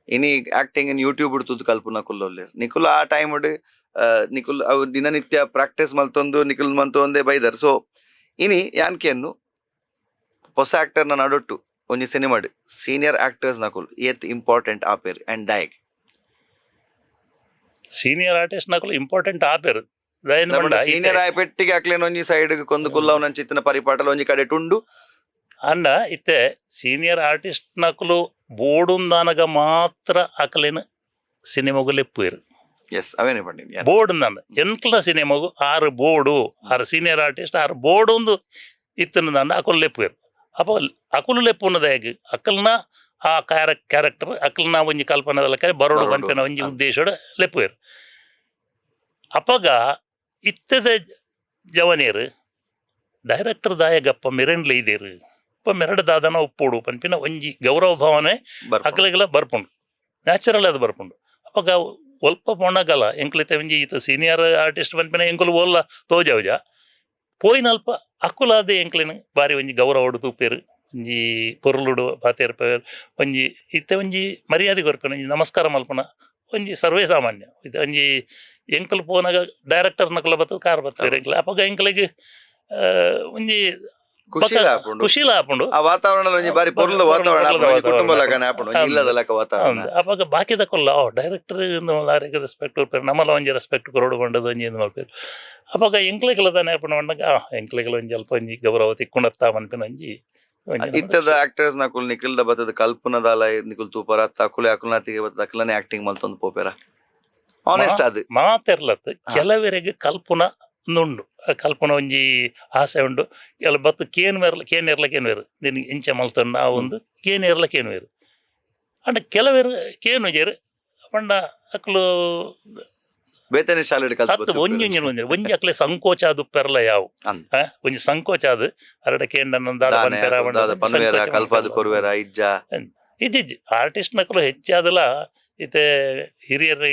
ಇನಿ ಆಕ್ಟಿಂಗ್ ಯೂಟ್ಯೂಬ್ ತುದು ಕಲ್ಪುನ ಕುಲ್ಲೊಲ್ಲೇರ್ ನಿಕುಲ ಆ ಟೈಮ್ ನಿಕುಲ್ ಅವು ದಿನನಿತ್ಯ ಪ್ರಾಕ್ಟೀಸ್ ಮಲ್ತೊಂದು ನಿಕುಲ್ ಮಂತೊಂದೇ ಬೈದರ್. ಸೊ ಇನಿ ಯಾನ್ಕೆನ್ನು ಹೊಸ ಆಕ್ಟರ್ನ ನಡೊಟ್ಟು ಒಂಜಿ ಸಿನಿಮಾಡ್ ಸೀನಿಯರ್ ಆಕ್ಟರ್ಸ್ ನಕುಲ್ ಏತ್ ಇಂಪಾರ್ಟೆಂಟ್ ಆಪೇರ್ ಅಂಡ್ ಡೈಗ್ ಸೀನಿಯರ್ ಆರ್ಟಿಸ್ಟ್ ನಕುಲು ಇಂಪಾರ್ಟೆಂಟ್ ಆಪೇರು ದಯನ್ ಮಂಡ ಸೀನಿಯರ್ ಆಯ್ ಪೆಟ್ಟಿಗೆ ಹಾಕ್ಲೇನ್ ಒಂಜಿ ಸೈಡ್ ಕೊಂದು ಕುಲ್ಲವ್ ನಂಚಿತ್ತಿನ ಪರಿಪಾಟಲ ಒಂಜಿ ಕಡೆ ಟುಂಡು ಅಂಡ ಇತ್ತೆ ಸೀನಿಯರ್ ಆರ್ಟಿಸ್ಟ್ ನಕುಲು ಬೋಡುಂದಾನಗ ಮಾತ್ರ ಅಕಲೇನು ಸಿನಿಮಾಗು ಲೆಪ್ಪುವೆರು. ಎಸ್ ಅವೇನೇ ಪಂಡಿನಿ ಬೋರ್ಡ್ ಅಂದ ಎಂಕ್ಲ ಸಿನಿಮಾಗು ಆರು ಬೋರ್ಡು ಆರು ಸೀನಿಯರ್ ಆರ್ಟಿಸ್ಟ್ ಆರು ಬೋರ್ಡು ಒಂದು ಇತ್ತನದಂಡ ಅಕುಲು ಲೆಪ್ಪುವೆರು. ಅಪ್ಪ ಅಕುಲು ಲೆಪ್ಪುನದಾಗಿ ಅಕಲ್ನ ಆ ಕ್ಯಾರೆಕ್ಟರ್ ಅಕಲ್ನ ಒಂಜಿ ಕಲ್ಪನದಲ್ಲಕ ಬರೋಡು ಪನ್ಪಿನ ಒಂಜಿ ಉದ್ದೇಶೋಡು ಲೆಪ್ಪುವೆರು. ಅಪ್ಪಗ ಇತ್ತದ ಜವನೇರು ಡೈರೆಕ್ಟರ್ ದಾಯಗಪ್ಪ ಮೆರೆಂಡ್ಲ ಇದೇರು ಅಪ್ಪ ಮೆರಡು ದಾದನ ಉಪ್ಪೋಡು ಪನ್ಪಿನ ಒಂಜಿ ಗೌರವ ಭಾವನೆ ಅಕಲಿಗೆಲ್ಲ ಬರ್ಪುಂಡು ನ್ಯಾಚುರಲ್ ಅದು ಬರ್ಪುಂಡು. ಅಪ್ಪಗ ಒಲ್ಪ ಪೊಣ್ಣಗಲ್ಲ ಎಂಕ್ಲಿತೆ ಒಂಜಿ ಈತ ಸೀನಿಯರ್ ಆರ್ಟಿಸ್ಟ್ ಪನ್ಪಿನ ಎಂಕುಲು ಓಲ್ಲ ತೋಜಾವುಜ ಪೋಯಿನಲ್ಪ ಅಕ್ಕುಲಾದ ಎಂಕ್ಲಿನ ಬಾರಿ ಒಂಜಿ ಗೌರವ ತೂಪೇರು ಒಂಜಿ ಪೊರ್ಲುಡು ಪಾತೇರ್ಪೇರು ಒಂಜಿ ಇತ್ತೆ ಒಂಜಿ ಮರ್ಯಾದೆ ಕೊರ್ಪೇನು ಒಂಜಿ ನಮಸ್ಕಾರ ಮಲ್ಪನ ಒಂಜಿ ಸರ್ವೇ ಸಾಮಾನ್ಯ ಇದು ಒಂಜಿ ಎಂಕಲ್ ಪೋನಾಗ ಡೈರೆಕ್ಟರ್ ನಕಲ ಬರ್ತದೆ ಕಾರ್ ಬರ್ತಾರೆ ಎಂಕ್ಲ ಅಪ್ಪಗ ಎಂಕ್ಲಿಗೆ ಒಂಜಿ ಖುಷಿಲ ಆಪುಂಡು ಆ ವಾತಾವರಣ ಒಂಜಿ ಬಾರಿ ಪೊರ್ಲದ ವಾತಾವರಣ ಕುಟುಂಬ ಲಗನೆ ಆಪುಂಡು ಇಲ್ಲದ ಲಕ ವಾತಾವರಣ ಅವಾಗ ಬಾಕಿದ ಕೊಲ್ಲ ಡೈರೆಕ್ಟರ್ ಲಾರಿಗೆ ರೆಸ್ಪೆಕ್ಟ್ ಕೊಡ್ಪೇರು ನಮ್ಮಲ್ಲ ಒಂಜಿ ರೆಸ್ಪೆಕ್ಟ್ ಕೊರೋಡು ಬಂಡದು ಒಂಜಿ ಎಂದು ಮಲ್ಪೇರು. ಅವಾಗ ಎಂಕ್ಲೆಗಲ ತಾನೆ ಆಪುಂಡು ಬಂಡಾಗ ಎಂಕ್ಲೆಗಲ ಒಂಜಿ ಅಲ್ಪ ಒಂಜಿ ಗೌರವ ತಿಕ್ಕೊಂಡತ್ತ ಮನ್ಪಿನ ಒಂಜಿ ಇತ್ತದ ಆಕ್ಟರ್ಸ್ ನಕುಲ್ ನಿಖಿಲ್ದ ಬತ್ತದ ಕಲ್ಪನದಾಲ ನಿಖಿಲ್ ತೂಪರ ಅಕುಲೆ ಅಕುಲ್ನಾತಿಗೆ ಬತ್ತದ ಅಕಲನೆ ಆಕ್ಟಿಂಗ್ ಮಲ್ತೊಂದು ಪೋಪೇರ ಆನೆಸ್ಟ್ ಅದು ಮಾತೆರ್ಲತ್ ಕೆಲವರೆಗೆ ಕಲ್ಪನ ನುಂಡು ಕಲ್ಪನ ಒಂಜಿ ಆಸೆ ಉಂಡು ಕೆಲ ಬತ್ತು ಕೇನೇರ್ಲಕೇನು ದಿನ ಇಂಚ ಮಲ್ತೊಂಡು ಆ ಒಂದು ಕೇನೇರ್ಲಕೇನು ಅಂಡ್ ಕೆಲವೇರು ಕೇನು ಜೇರು ಪಂಡ ಅಕ್ಲು ಬೇತನೆ ಶಾಲೆ ಹತ್ತು ಒಂಜಿ ಒಂಜಿ ಅಕ್ಲೆ ಸಂಕೋಚ ಅದು ಪೆರ್ಲ ಯಾವು ಒಂಜಿ ಸಂಕೋಚ ಅದು ಅರಡ ಇಜ್ಜಿ ಆರ್ಟಿಸ್ಟ್ ನಕಲು ಹೆಚ್ಚಾದಲ ಇತ್ತೆ ಹಿರಿಯರ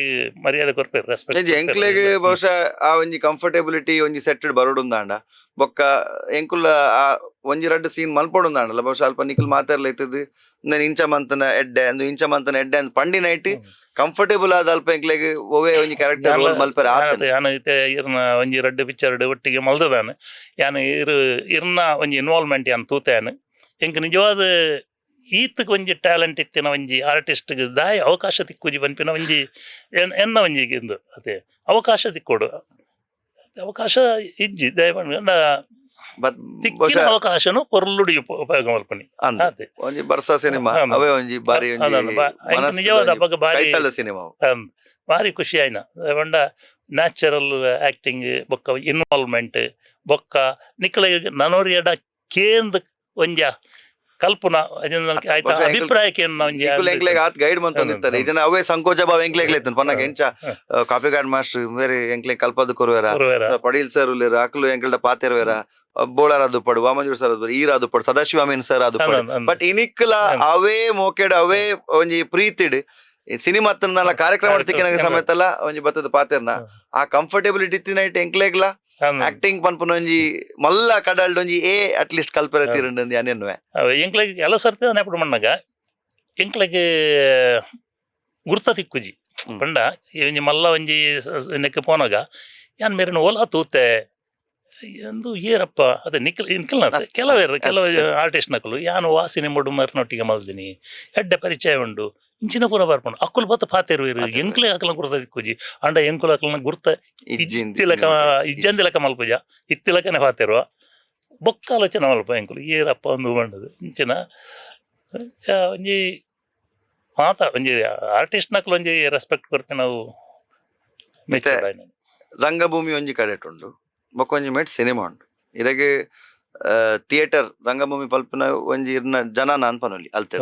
ಮರ್ಯಾದೆ ಕೊರ್ಪೇರು ರೆಸ್ಪೆಕ್ಟ್ ಎಂಕ್ಲೆಗ್ ಬಹುಶಃ ಆ ಒಂಜಿ ಕಂಫರ್ಟಬಿಲಿಟಿ ಒಂಜಿ ಸೆಟ್ಟೆಡ್ ಬರೋಡುಂದಾಂಡ ಬೊಕ್ಕ ಎಂಕುಲ್ಲ ಆ ಒಂಜಿ ರಡ್ಡು ಸೀನ್ ಮಲ್ಪೊಡುಂದಾಂಡಲ್ಲ ಬಹುಶಃ ಅಲ್ಪ ನಿಖಿಲ್ ಮಾತಾರ್ಲ ಇತ್ತದು ನಾನು ಇಂಚ ಮಂತನ ಎಡ್ಡೆ ಅಂದ್ ಪಂಡಿ ನೈಟ್ ಕಂಫರ್ಟೇಬಲ್ ಆದ ಅಲ್ಪ ಎಂಕ್ಲೆಗ್ ಒವೇ ಒಂಜಿ ಕ್ಯಾರೆಕ್ಟರ್ ರೋಲ್ ಮಲ್ಪರೆ ಯಾನು ಇತ್ತೆ ಇರ್ನ ಒಂಜಿ ರಡ್ಡು ಪಿಕ್ಚರ್ ಒಟ್ಟಿಗೆ ಮಲ್ದದಾನು ಯಾನು ಇರ್ನ ಒಂಜಿ ಇನ್ವಾಲ್ವ್ಮೆಂಟ್ ಯಾನು ತೂತಾನು ಎಂಕ್ ನಿಜವಾದ ಈತಕ್ಕೆ ಒಂಜಿ ಟ್ಯಾಲೆಂಟ್ ಇತ್ತಿನ ಒಂಜಿ ಆರ್ಟಿಸ್ಟ್ಗೆ ದಾಯ ಅವಕಾಶ ತಿಕ್ಕುಜಿ ಪನ್ಪಿನ ಒಂಜಿ ಎನ್ನ ಒಂಜಿಗೆ ಇಂದು ಅದೇ ಅವಕಾಶ ತಿಕ್ಕೊಡು ಅವಕಾಶ ಇಜ್ಜಿ ದಯ ತಿಕ್ಕಿನ ಅವಕಾಶನು ಪೊರ್ಲುಡಿ ಉಪಯೋಗ ಮಲ್ಪನಿ ಅದೇ ಒಂಜಿ ಬರ್ಸ ಸಿನಿಮಾ ಅವೇ ಒಂಜಿ ಬಾರಿ ನಿಜವಾದ ಹಬ್ಬಕ್ಕೆ ಬಾರಿ ಸಿನಿಮಾ ಬಾರಿ ಖುಷಿ ಆಯ್ನ ಬಂಡ ನ್ಯಾಚುರಲ್ ಆಕ್ಟಿಂಗ್ ಬೊಕ್ಕ ಇನ್ವಾಲ್ವ್ಮೆಂಟ್ ಬೊಕ್ಕ ನಿಕ್ಲ ನನೋರಿಯಡ ಕೇಂದ್ ಒಂಜ ಕಲ್ಪನಾ ಆಯ್ತಾ ಅಭಿಪ್ರಾಯಕ್ಕೆ ಗೈಡ್ ಮಂತೊಂದಿರ್ತಾರೆ ಇದನ್ನ ಅವೇ ಸಂಕೋಚ ಭಾವ ಎಂಕ್ಲೆಗ್ಲೈತನ್ ಪನ್ನಗ ಎಂಚ ಕಾಪಿ ಗಾರ್ಡ್ ಮಾಸ್ಟರ್ ಬೇರೆ ಎಂಕ್ಲೆ ಕಲ್ಪದು ಕೊರುವೆರ ಪಡೀಲ್ ಸರ್ ಉಲ್ಲೇರ ಅಕ್ಲು ಎಂಕ್ಲೆಡ ಪಾತೆರ್ವೇರ ಬೋಳಾರದು ಪಡು ವಾಮಂಜೂರ್ ಸರ್ ಅದು ಈರಾದು ಪಡು ಸದಾಶಿವಾಮೀನ್ ಸರ್ ಅದು ಬಟ್ ಇನಿಕ್ಲ ಅವೇ ಮೋಕೆಡ್ ಅವೇ ಒಂಜಿ ಪ್ರೀತಿಡ್ ಸಿನಿಮಾ ಕಾರ್ಯಕ್ರಮ ತಿಕ್ಕಿನ ಸಮೇತಲ್ಲ ಒಂಜಿ ಬತ್ತದ ಪಾತೆರ್ನ ಆ ಕಂಫರ್ಟಬಿಲಿಟಿ ಇತ್ತಿನೈಟ್ ಎಂಕ್ಲೆಗ್ಲ ಆಕ್ಟಿಂಗ್ ಪನ್ಪುನ ಒಂಜಿ ಮಲ್ಲ ಕಡಲ್ಡ್ ಒಂಜಿ ಅಟ್ಲೀಸ್ಟ್ ಕಲ್ಪರೆ ತೀರಂಡು ಅನೆನ್ನುವೆ ಎಂಕ್ಲೆಗ್ ಎಲ್ಲ ಸರ್ತಿ ನೆಪಡು ಮಣ್ಣಗ ಎಂಕ್ಲೆಗ್ ಗುರ್ತ ತಿಕ್ಕುಜಿ ಪಂಡ ಒಂಜಿ ಮಲ್ಲ ಒಂಜಿ ನೆಕ್ಕೆ ಪೋನಾಗ ಯಾನ್ ಮೇರಿನ ಓಲಾ ತೂತೆ ಎಂದು ಏರಪ್ಪ ಅದೇ ನಿಖಿಲ್ನ ಕೆಲವು ಆರ್ಟಿಸ್ಟ್ ನಕಲು ಯಾನು ವಾಸಿನಿ ಮೊಡು ಮರ್ನೊಟ್ಟಿಗೆ ಮಲ್ದಿನಿ ಎಡ್ಡೆ ಪರಿಚಯ ಉಂಡು ಇಂಚಿನ ಪೂರ ಬರ್ಪುಂಡು ಅಕ್ಕುಲು ಬತ್ತ ಪಾತೆರ್ವೇರು ಎಂಕ್ಲೆ ಅಕಲ್ನ ಗುರ್ತ ತಿಕ್ಕುಜಿ ಅಂಡ ಎಂಕುಲು ಅಕಲ್ನ ಗುರ್ತ ಇಜ್ಜಂದಿಲಕ ಮಲ್ಪುಜ ಇತ್ತಿಲಕನೆ ಪಾತೆರುವ ಬೊಕ್ಕ ಆಲೋಚನೆ ಮಲ್ಪ ಎಂಕುಲು ಏರಪ್ಪ ಒಂದು ಬಂಡದು ಇಂಚಿನ ಒಂಜಿ ಒಂಜಿ ಆರ್ಟಿಸ್ಟ್ ನಕಲು ಒಂಜಿ ರೆಸ್ಪೆಕ್ಟ್ ಕೊರ್ಪೆ ನಾವು ರಂಗಭೂಮಿ ಒಂಜಿ ಕಡೆ ಉಂಡು ಬೊಕ್ಕ ಒಂಜಿ ಮೇಟ್ ಸಿನಿಮಾ ಉಂಡು ಇರಗೆ ಥಿಯೇಟರ್ ರಂಗಭೂಮಿ ಪಲ್ಪನ ಒಂಜಿ ಇರ್ನ ಜನ ಅನ್ಪನೊಲಿ ಅಲ್ತೆ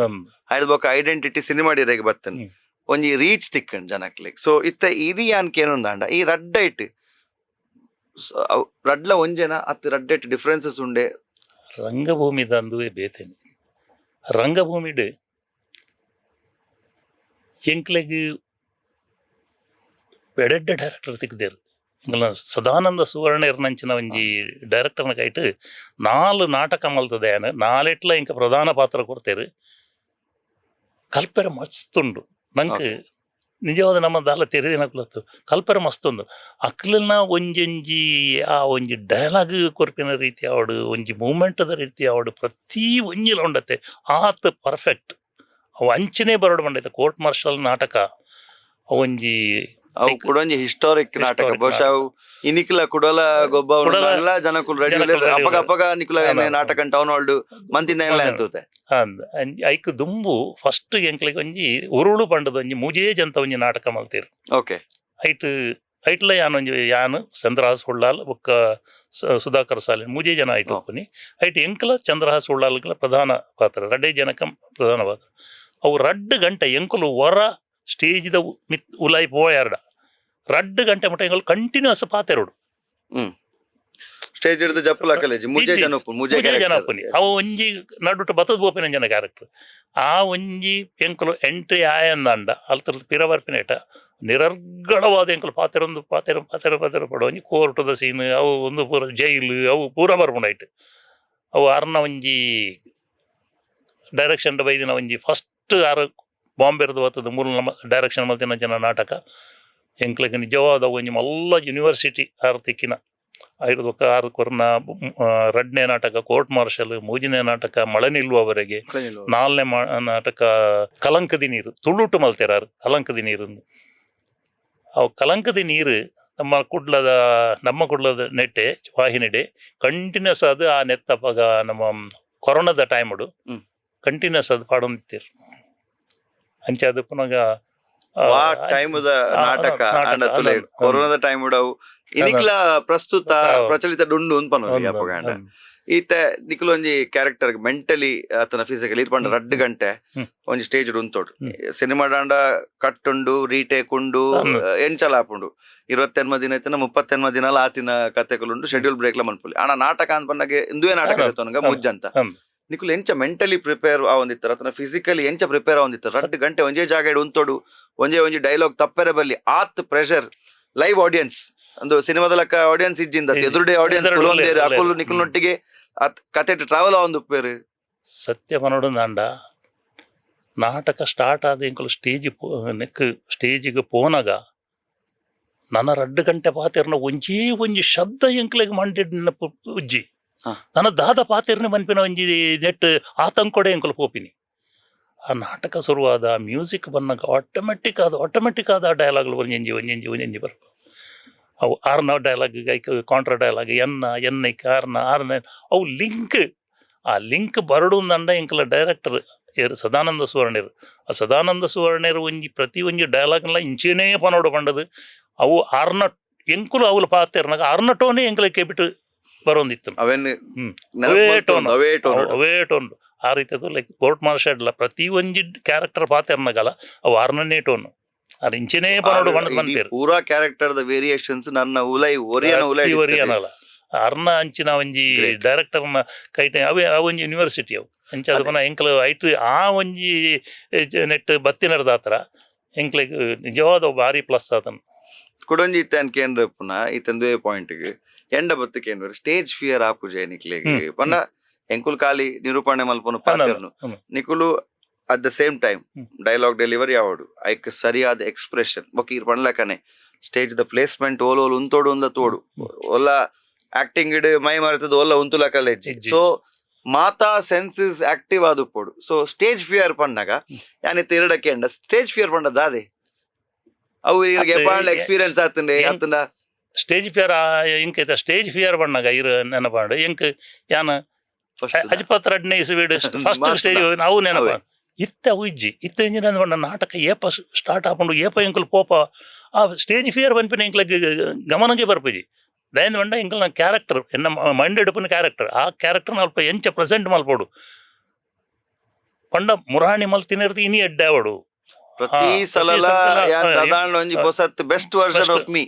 ಆಯ್ದು ಬೊಕ್ಕ ಐಡೆಂಟಿಟಿ ಸಿನಿಮಾ ಇರಗೆ ಬರ್ತೇನೆ ಒಂಜಿ ರೀಚ್ ತಿಕ್ಕಂಡ್ ಜನಕ್ಲೆಗ್ ಸೊ ಇತ್ತ ಇರಿ ಯಾನ್ಕೆ ಏನೊಂದಾಂಡ ಈ ರಡ್ಡೈಟ್ ರಡ್ಲ ಒಂಜೆನ ಅತ್ ರಡ್ಡೈಟ್ ಡಿಫ್ರೆನ್ಸಸ್ ಉಂಡೆ ರಂಗಭೂಮಿ ದಂದುವೆ ಬೇತೇನೆ ರಂಗಭೂಮಿಡ್ ಎಂಕ್ಲೆಗ್ ಬೆಡೆಡ್ಡ ಡೈರೆಕ್ಟರ್ ತಿಕ್ದೇರು ಸದಾನಂದ ಸುವರ್ಣ ಇರ್ನಂಚಿನ ಒಂಜಿ ಡೈರೆಕ್ಟರ್ನ ಕೈಟ್ 4 ನಾಟಕ ಮಲ್ತದೆ ಆನೆ 4 ಇಂಕ ಪ್ರಧಾನ ಪಾತ್ರ ಕೊಡ್ತೇರು ಕಲ್ಪೆರ ಮಸ್ತುಂಡು ನಂಗೆ ನಿಜವಾದ ನಮ್ಮ ದಾಲ ತೆರೆದಿನಕ್ಲತ್ತು ಕಲ್ಪನೆ ಮಸ್ತೊಂದು ಅಕ್ಲನ ಒಂಜೊಂಜಿ ಆ ಒಂಜಿ ಡೈಲಾಗ್ ಕೊರ್ಪಿನ ರೀತಿ ಆವಡು ಒಂಜಿ ಮೂಮೆಂಟದ ರೀತಿ ಆವಡು ಪ್ರತಿ ಒಂಜಿಲ ಉಂಡತ್ತೆ ಆತ್ ಪರ್ಫೆಕ್ಟ್ ಅವು ಅಂಚನೆ ಬರೋಡು ಬಂಡೈತೆ ಕೋರ್ಟ್ ಮಾರ್ಷಲ್ ನಾಟಕ ಒಂಜಿ ಅವು ಕೂಡ ಒಂಜಿ ಹಿಸ್ಟಾರಿಕ್ ನಾಟಕ ಬಹುಶಃ ಅವು ಇನಿಕ್ಲ ಕುಡಲ ಗೊಬ್ಬ ಎಲ್ಲ ಜನಕ್ಕೂ ರೆಡಿ ಅಪಗ ಅಪಗ ನಿಕ್ಲ ನಾಟಕ ಟೌನ್ ಹಾಲ್ ಮಂತಿನ ಎಲ್ಲ ಅಂತೂತೆ ಐಕ್ ದುಂಬು ಫಸ್ಟ್ ಎಂಕ್ಲೆಗ್ ಒಂಜಿ ಉರುಳು ಪಂಡದ ಒಂಜಿ ಮುಜೇಜ್ ಅಂತ ಒಂಜಿ ನಾಟಕ ಮಲ್ತೀರು. ಓಕೆ ಐಟ್ಲ ಯಾನು ಚಂದ್ರಹಾಸ್ ಉಳ್ಳಾಲ್ ಬೊಕ್ಕ ಸುಧಾಕರ್ ಸಾಲಿನ್ ಮೂಜೇ ಜನ ಐಟ್ ಒಪ್ಪುನಿ ಐಟ್ ಎಂಕ್ಲ ಚಂದ್ರಹಾಸ್ ಉಳ್ಳಾಲ್ಗಳ ಪ್ರಧಾನ ಪಾತ್ರ ರಡ್ಡೇ ಜನಕ ಪ್ರಧಾನ ಪಾತ್ರ ಅವು 2 ಗಂಟೆ ಎಂಕುಲು ಹೊರ ಸ್ಟೇಜ್ದ ಉಲಾಯಿ ಪೋಯಾರ್ಡ 2 ಗಂಟೆ ಮಟ್ಟ ಎಂಕುಲು ಕಂಟಿನ್ಯೂಸ್ ಪಾತೆರೋಡು ಸ್ಟೇಜ್ ಹಿಡಿದು ಜಪ್ಪಲ ಕಲೇಜಿ ಮುಜೆ ಜನ ಒಪ್ಪುನಿ ಅವು ಒಂಜಿ ನಡುಟು ಬತ್ತದ ಬೋಪಿನ ಜನ ಕ್ಯಾರೆಕ್ಟರ್ ಆ ಒಂಜಿ ಎಂಕುಲು ಎಂಟ್ರಿ ಆಯಂದಂಡ ಅಲ್ತರ ಪಿರವರ್ಪಿನೇಟ ನಿರರ್ಗಳವಾದ ಎಂಕುಲು ಪಾತೆರ ಪಡ ಒಂಜಿ ಕೋರ್ಟದ ಸೀನ್ ಅವು ಒಂದು ಪೂರ ಜೈಲು ಅವು ಪೂರ ಬರ್ಪುಂಡಾಯ್ತು ಅವು ಅರ್ನ ಒಂಜಿ ಡೈರೆಕ್ಷನ್ ಬೈದಿನ ಒಂಜಿ ಫಸ್ಟ್ ಆರು ಬಾಂಬೆರ್ದು ಬತ್ತದ ಮೂಲ ಡೈರೆಕ್ಷನ್ ಮಲ್ತಿನ ಜನ ನಾಟಕ ಎಂಕ್ಲೆಗ್ ನಿಜವಾದ ಒಂಜಿ ಮಲ್ಲ ಯೂನಿವರ್ಸಿಟಿ ಆರು ತಿಕ್ಕಿನ ಐದಕ್ಕ ಆರು ಕೊರ್ನ ರಡ್ನೇ ನಾಟಕ ಕೋರ್ಟ್ ಮಾರ್ಷಲ್, ಮೂಜನೇ ನಾಟಕ ಮಳೆ ನಿಲ್ಲುವವರೆಗೆ, 4ನೇ ನಾಟಕ ಕಲಂಕದಿ ನೀರು ತುಳುಟು ಮಲ್ತೆರಾರು ಕಲಂಕದಿ ನೀರು ಅವು ಕಲಂಕದಿ ನೀರು ನಮ್ಮ ಕುಡ್ಲದ ನೆಟ್ಟೆ ವಾಹಿನಿಡೆ ಕಂಟಿನ್ಯೂಸ್ ಅದು ಆ ನೆತ್ತಪ್ಪಾಗ ನಮ್ಮ ಕೊರೋನಾದ ಟೈಮಡು ಕಂಟಿನ್ಯೂಸ್ ಅದು ಪಾಡೊಂದಿತ್ತೀರು ಅಂಚೆ ಅದು ಪುನಃ ಟೈಮದ ನಾಟಕ ಕೊರೋನಾದ ಟೈಮ್ ಇನಿಕ್ಲ ಪ್ರಸ್ತುತ ಪ್ರಚಲಿತ ಡುಂಡು ಅಪ್ಪಗಂಡ ಈತ ನಿಕ್ಲು ಒಂಜಿ ಕ್ಯಾರೆಕ್ಟರ್ ಮೆಂಟಲಿ ಆತನ ಫಿಸಿಕಲಿ ಇರ್ಪಂಡ 2 ಗಂಟೆ ಒಂಜಿ ಸ್ಟೇಜ್ ಉಂತೋಡು ಸಿನಿಮಾ ದಾಂಡ ಕಟ್ಟುಂಡು ರೀಟೇಕ್ ಉಂಡು ಎಂಚಲ ಆಪುಂಡು 28 ದಿನ ಐತನ 38 ದಿನ ಆತಿನ ಕತೆಗಳುಂಡು ಶೆಡ್ಯೂಲ್ ಬ್ರೇಕ್ ಲ ಮನ್ಪುಲಿ ಆನ ನಾಟಕ ಅನ್ಪಂಡಾಗೆ ಇಂದುವೆ ನಾಟಕ ಇರ್ತವನಗ ಮುಜ್ಜಂತ ನಿಕ್ಲು ಎಂಚ ಮೆಂಟಲಿ ಪ್ರಿಪೇರ್ ಆವೊಂದಿತ್ತರ ಆತನ ಫಿಸಿಕಲಿ ಎಂಚ ಪ್ರಿಪೇರ್ ಆವೊಂದಿತ್ತರ 2 ಗಂಟೆ ಒಂಜೇ ಜಾಗ ಉಂತೋಡು ಒಂಜಿ ಡೈಲಾಗ್ ತಪ್ಪರೆ ಬಲ್ಲಿ ಆತ್ ಪ್ರೆಷರ್ ಲೈವ್ ಆಡಿಯನ್ಸ್ ಒಂದು ಸಿನಿಮಾದ ಲೆಕ್ಕ ಆಡಿಯನ್ಸ್ ಇಜ್ಜಿಂದ ಎದುರುಡೆ ಆಡಿಯನ್ಸ್ ಅಕುಲು ನಿಕ್ಲನೊಟ್ಟಿಗೆ ಕತೆ ಟ್ರಾವೆಲ್ ಆವೊಂದು ಉಪ್ಪೇರು ಸತ್ಯ ಪನೋಡು ನಾಂಡ ನಾಟಕ ಸ್ಟಾರ್ಟ್ ಆದ ಎಂಕಲು ಸ್ಟೇಜಿಗೆ ಪೋನಾಗ ನನ್ನ 2 ಗಂಟೆ ಪಾತೆರ್ನ ಒಂಜಿ ಶಬ್ದ ಎಂಕ್ಲೆಗ್ ಮಂಡಿನ ಉಜ್ಜಿ ನನ್ನ ದಾದ ಪಾತೆರ್ನ ಮನ್ಪಿನ ಒಂಜಿ ನೆಟ್ ಆತಂಕೊಡೆ ಎಂಕಲು ಪೋಪಿನಿ ಆ ನಾಟಕ ಶುರುವಾದ ಮ್ಯೂಸಿಕ್ ಬಂದಾಗ ಆಟೋಮೆಟಿಕ್ ಆದ ಡೈಲಾಗ್ಲು ಒಂಜಿ ಬರ್ಪ ಅವು ಆರ್ನ ಡೈಲಾಗ್ ಕಾಂಟ್ರಾ ಡೈಲಾಗ್ ಎನ್ನೈಕ್ ಆರ್ನ ಅವು ಲಿಂಕ್ ಬರಡು ಅಂದ ಎಂಕಲ ಡೈರೆಕ್ಟರ್ ಸದಾನಂದ ಸುವರ್ಣರು ಪ್ರತಿ ಒಂಜಿ ಡೈಲಾಗ್ನ ಇಂಚೇನೇ ಪನೋಡು ಪಂಡದು ಅವು ಆರ್ನ ಎಂಕುಲು ಅವಳು ಪಾತೆರ್ನಾಗ ಆರ್ನ ಟೋನೇ ಎಂಕಲ ಕೇಬಿಟ್ಟು ಬರೋಂದಿತ್ತು ಅವೇ ಟೋನ್ ಆ ರೀತಿಯದು ಲೈಕ್ ಕೋರ್ಟ್ ಮಾರ್ಷಲ್ ಪ್ರತಿ ಒಂಜಿ ಕ್ಯಾರೆಕ್ಟರ್ ಪಾತೆರ್ನಾಗಲ್ಲ ಅವು ಆರ್ನೇ ಟೋನ್ ಅದು ಇಂಚಿನೇ ಪನೋಡು ಬಂದ್ಪೇರು ಪೂರಾ ಕ್ಯಾರೆಕ್ಟರ್ ದ ವೇರಿಯೇಷನ್ಸ್ ನನ್ನ ಒರಿಯನಲ್ಲ ಅರ್ನ ಅಂಚಿನ ಒಂಜಿ ಡೈರೆಕ್ಟರ್ನ ಕೈಟ ಅವೇ ಒಂಜಿ ಯೂನಿವರ್ಸಿಟಿ ಅವು ಅಂಚ ಅದು ಪುನಃ ಎಂಕಲು ಐಟು ಆ ಒಂಜಿ ನೆಟ್ ಬತ್ತಿನರ್ದ ಆತರ ಎಂಕ್ಲೆಗ್ ನಿಜವಾದ ಭಾರಿ ಪ್ಲಸ್ ಆತನು ಕುಡೊಂಜಿ ಇತ್ತನ್ ಕೇಂದ್ರ ಪುನಃ ಇತ್ತಂದೇ ಪಾಯಿಂಟ್ಗೆ ಎಂಡ ಬತ್ತು ಕೇಂದ್ರ ಸ್ಟೇಜ್ ಫಿಯರ್ ಆಪುಜೆ ನಿಕ್ಲೆಗ್ ಪಂಡ ಎಂಕುಲ್ ಖಾಲಿ ನಿರೂಪಣೆ ಮಲ್ಪನು ಪಾತೆರ್ನು ನಿಕುಲು at the same time dialogue delivery ಆವಡು ಐಕ್ ಸರಿಯಾದ ಎಕ್ಸ್ಪ್ರೆಷನ್ ಬೊಕ್ಕ ಪಂಡ್ಲಕನೆ ಸ್ಟೇಜ್ ದ ಪ್ಲೇಸ್ಮೆಂಟ್ ಓಲ್ ಉಂತೋಡು ಒಂದ ತೋಡು ಒಲ್ಲ ಆಕ್ಟಿಂಗ್ ಇಡ್ ಮೈ ಮರೆತದ ಒಲ್ಲ ಉಂತುಲ ಕಲೆಜ್ಜಿ ಸೊ ಮಾತಾ ಸೆನ್ಸಸ್ ಆಕ್ಟಿವ್ ಆದುಪ್ಪೋಡು ಸೊ ಸ್ಟೇಜ್ ಫಿಯರ್ ಪಂಡಾಗ ಯಾನಿತ್ತ 2 ಎಂಡ ಸ್ಟೇಜ್ ಫಿಯರ್ ಪಂಡದ ಅದೇ ಅವು ಎಕ್ಸ್ಪೀರಿಯನ್ಸ್ ಆತಂಡೆ ಆತಂಡ ಸ್ಟೇಜ್ ಫಿಯರ್ ಇಂಕೈತ ಸ್ಟೇಜ್ ಫಿಯರ್ ಪಂಡಾಗ ನೆನಪಾಂಡು ಎಂಕ್ ಯಾನ ಅಜ್ಪತ್ ರಡ್ನೇ ಇಸುವೀಡು ಫಸ್ಟ್ ಸ್ಟೇಜ್ ನಾವು ನೆನಪ ಇತ್ತ ಉಜ್ಜಿ ಇತ್ತ ಇಂಜಿನ ಪಂಡ ನಾಟಕ ಏಪ ಸ್ಟಾರ್ಟ್ ಆಪುಂಡು ಏಪ ಎಂಕುಲು ಪೋಪ ಆ ಸ್ಟೇಜ್ ಫಿಯರ್ ಪನ್ಪಿನ ಎಂಕ್ಲೆಗ್ ಗಮನಗೆ ಬರ್ಪುಜಿ ದಯಂದು ಪಂಡ ಎಂಕಲ್ನ ಕ್ಯಾರೆಕ್ಟರ್ ಎನ್ನ ಮೈಂಡ್ ಎಡುಪಿನ ಕ್ಯಾರೆಕ್ಟರ್ ಆ ಕ್ಯಾರೆಕ್ಟರ್ ಅಲ್ಪ ಎಂಚ ಪ್ರೆಸೆಂಟ್ ಮಲ್ಪೋಡು ಪಂಡ ಮುರಾಣಿ ಮಲ್ತಿನಿರ್ದು ಇನಿ ಎಡ್ಡೆ ಅವಡು ಪ್ರತಿ ಸಲ ಒಂಜಿ ಹೊಸತ್ ಬೆಸ್ಟ್ ವರ್ಷನ್ ಆಫ್ ಮೀ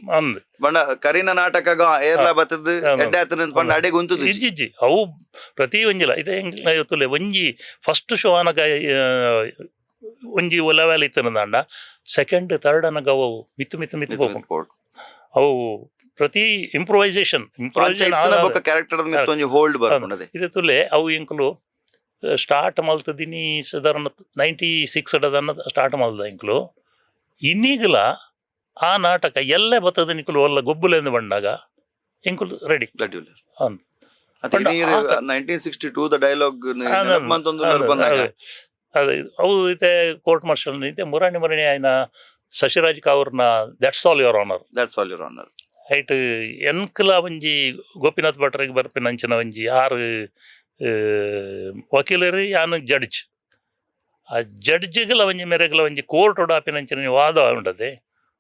ಬಂಡ ಕರಿನ ನಾಟಕ ಏರ್ಲ ಬತ್ತದ ಎಡ್ಡೆ ಆತನ ಪಂಡ ಅಡೆ ಗುಂತುದು ಇಜ್ಜಿ ಅವು ಪ್ರತಿ ಒಂಜಿಲ ಇದೇ ಒಂಜಿ ಫಸ್ಟ್ ಶೋ ಅನಗ ಒಂಜಿ ಲೆವೆಲ್ ಇತ್ತನದಾಂಡ ಸೆಕೆಂಡ್ ಥರ್ಡ್ ಅನಗ ಅವು ಮಿತ್ತು ಹೋಗ್ಕೊಂಡು ಅವು ಪ್ರತಿ ಇಂಪ್ರೂವೈಸೇಷನ್ ಕ್ಯಾರೆಕ್ಟರ್ ಹೋಲ್ಡ್ ಬರ್ಕೊಂಡದೆ ಇದೆ ತುಲೆ ಅವು ಎಂಕುಲು ಸ್ಟಾರ್ಟ್ ಮಲ್ತದಿನಿ ಸಾಧಾರಣ 96 ಸ್ಟಾರ್ಟ್ ಮಲ್ದ ಎಂಕ್ಲು ಇನ್ನೀಗಲ ಆ ನಾಟಕ ಎಲ್ಲೇ ಬರ್ತದೆ ನಿಕ್ಕಲು ಒಲ್ಲ ಗೊಬ್ಬುಲೆಂದು ಬಂದಾಗ ಎಂಕುಲು ರೆಡಿ ಅಂದ್ ಪಂಡ ಆತ 1962 ದ ಡೈಲಾಗ್ ಅದೇ ಅವು ಐತೆ ಕೋರ್ಟ್ ಮಾರ್ಷಲ್ ಐತೆ ಮುರಾಣಿ ಆಯ್ನ ಶಶಿರಾಜ್ ಕಾವ್ರನ ದಟ್ಸ್ ಆಲ್ ಯುವರ್ ಆನರ್ ಐಟ್ ಎನ್ಕಲ ಒಂಜಿ ಗೋಪಿನಾಥ್ ಭಟ್ರಿಗೆ ಬರ್ಪಿನ ಅಂಚಿನ ಒಂಜಿ ಆರು ವಕೀಲರು ಯಾನು ಜಡ್ಜ್ ಆ ಜಡ್ಜ್ಗಳ ಒಂಜಿ ಮೆರೆಗಲ ಒಂಜಿ ಕೋರ್ಟ್ ಆಪಿನ ಅಂಚಿನ ವಾದ ಉಂಟದೆ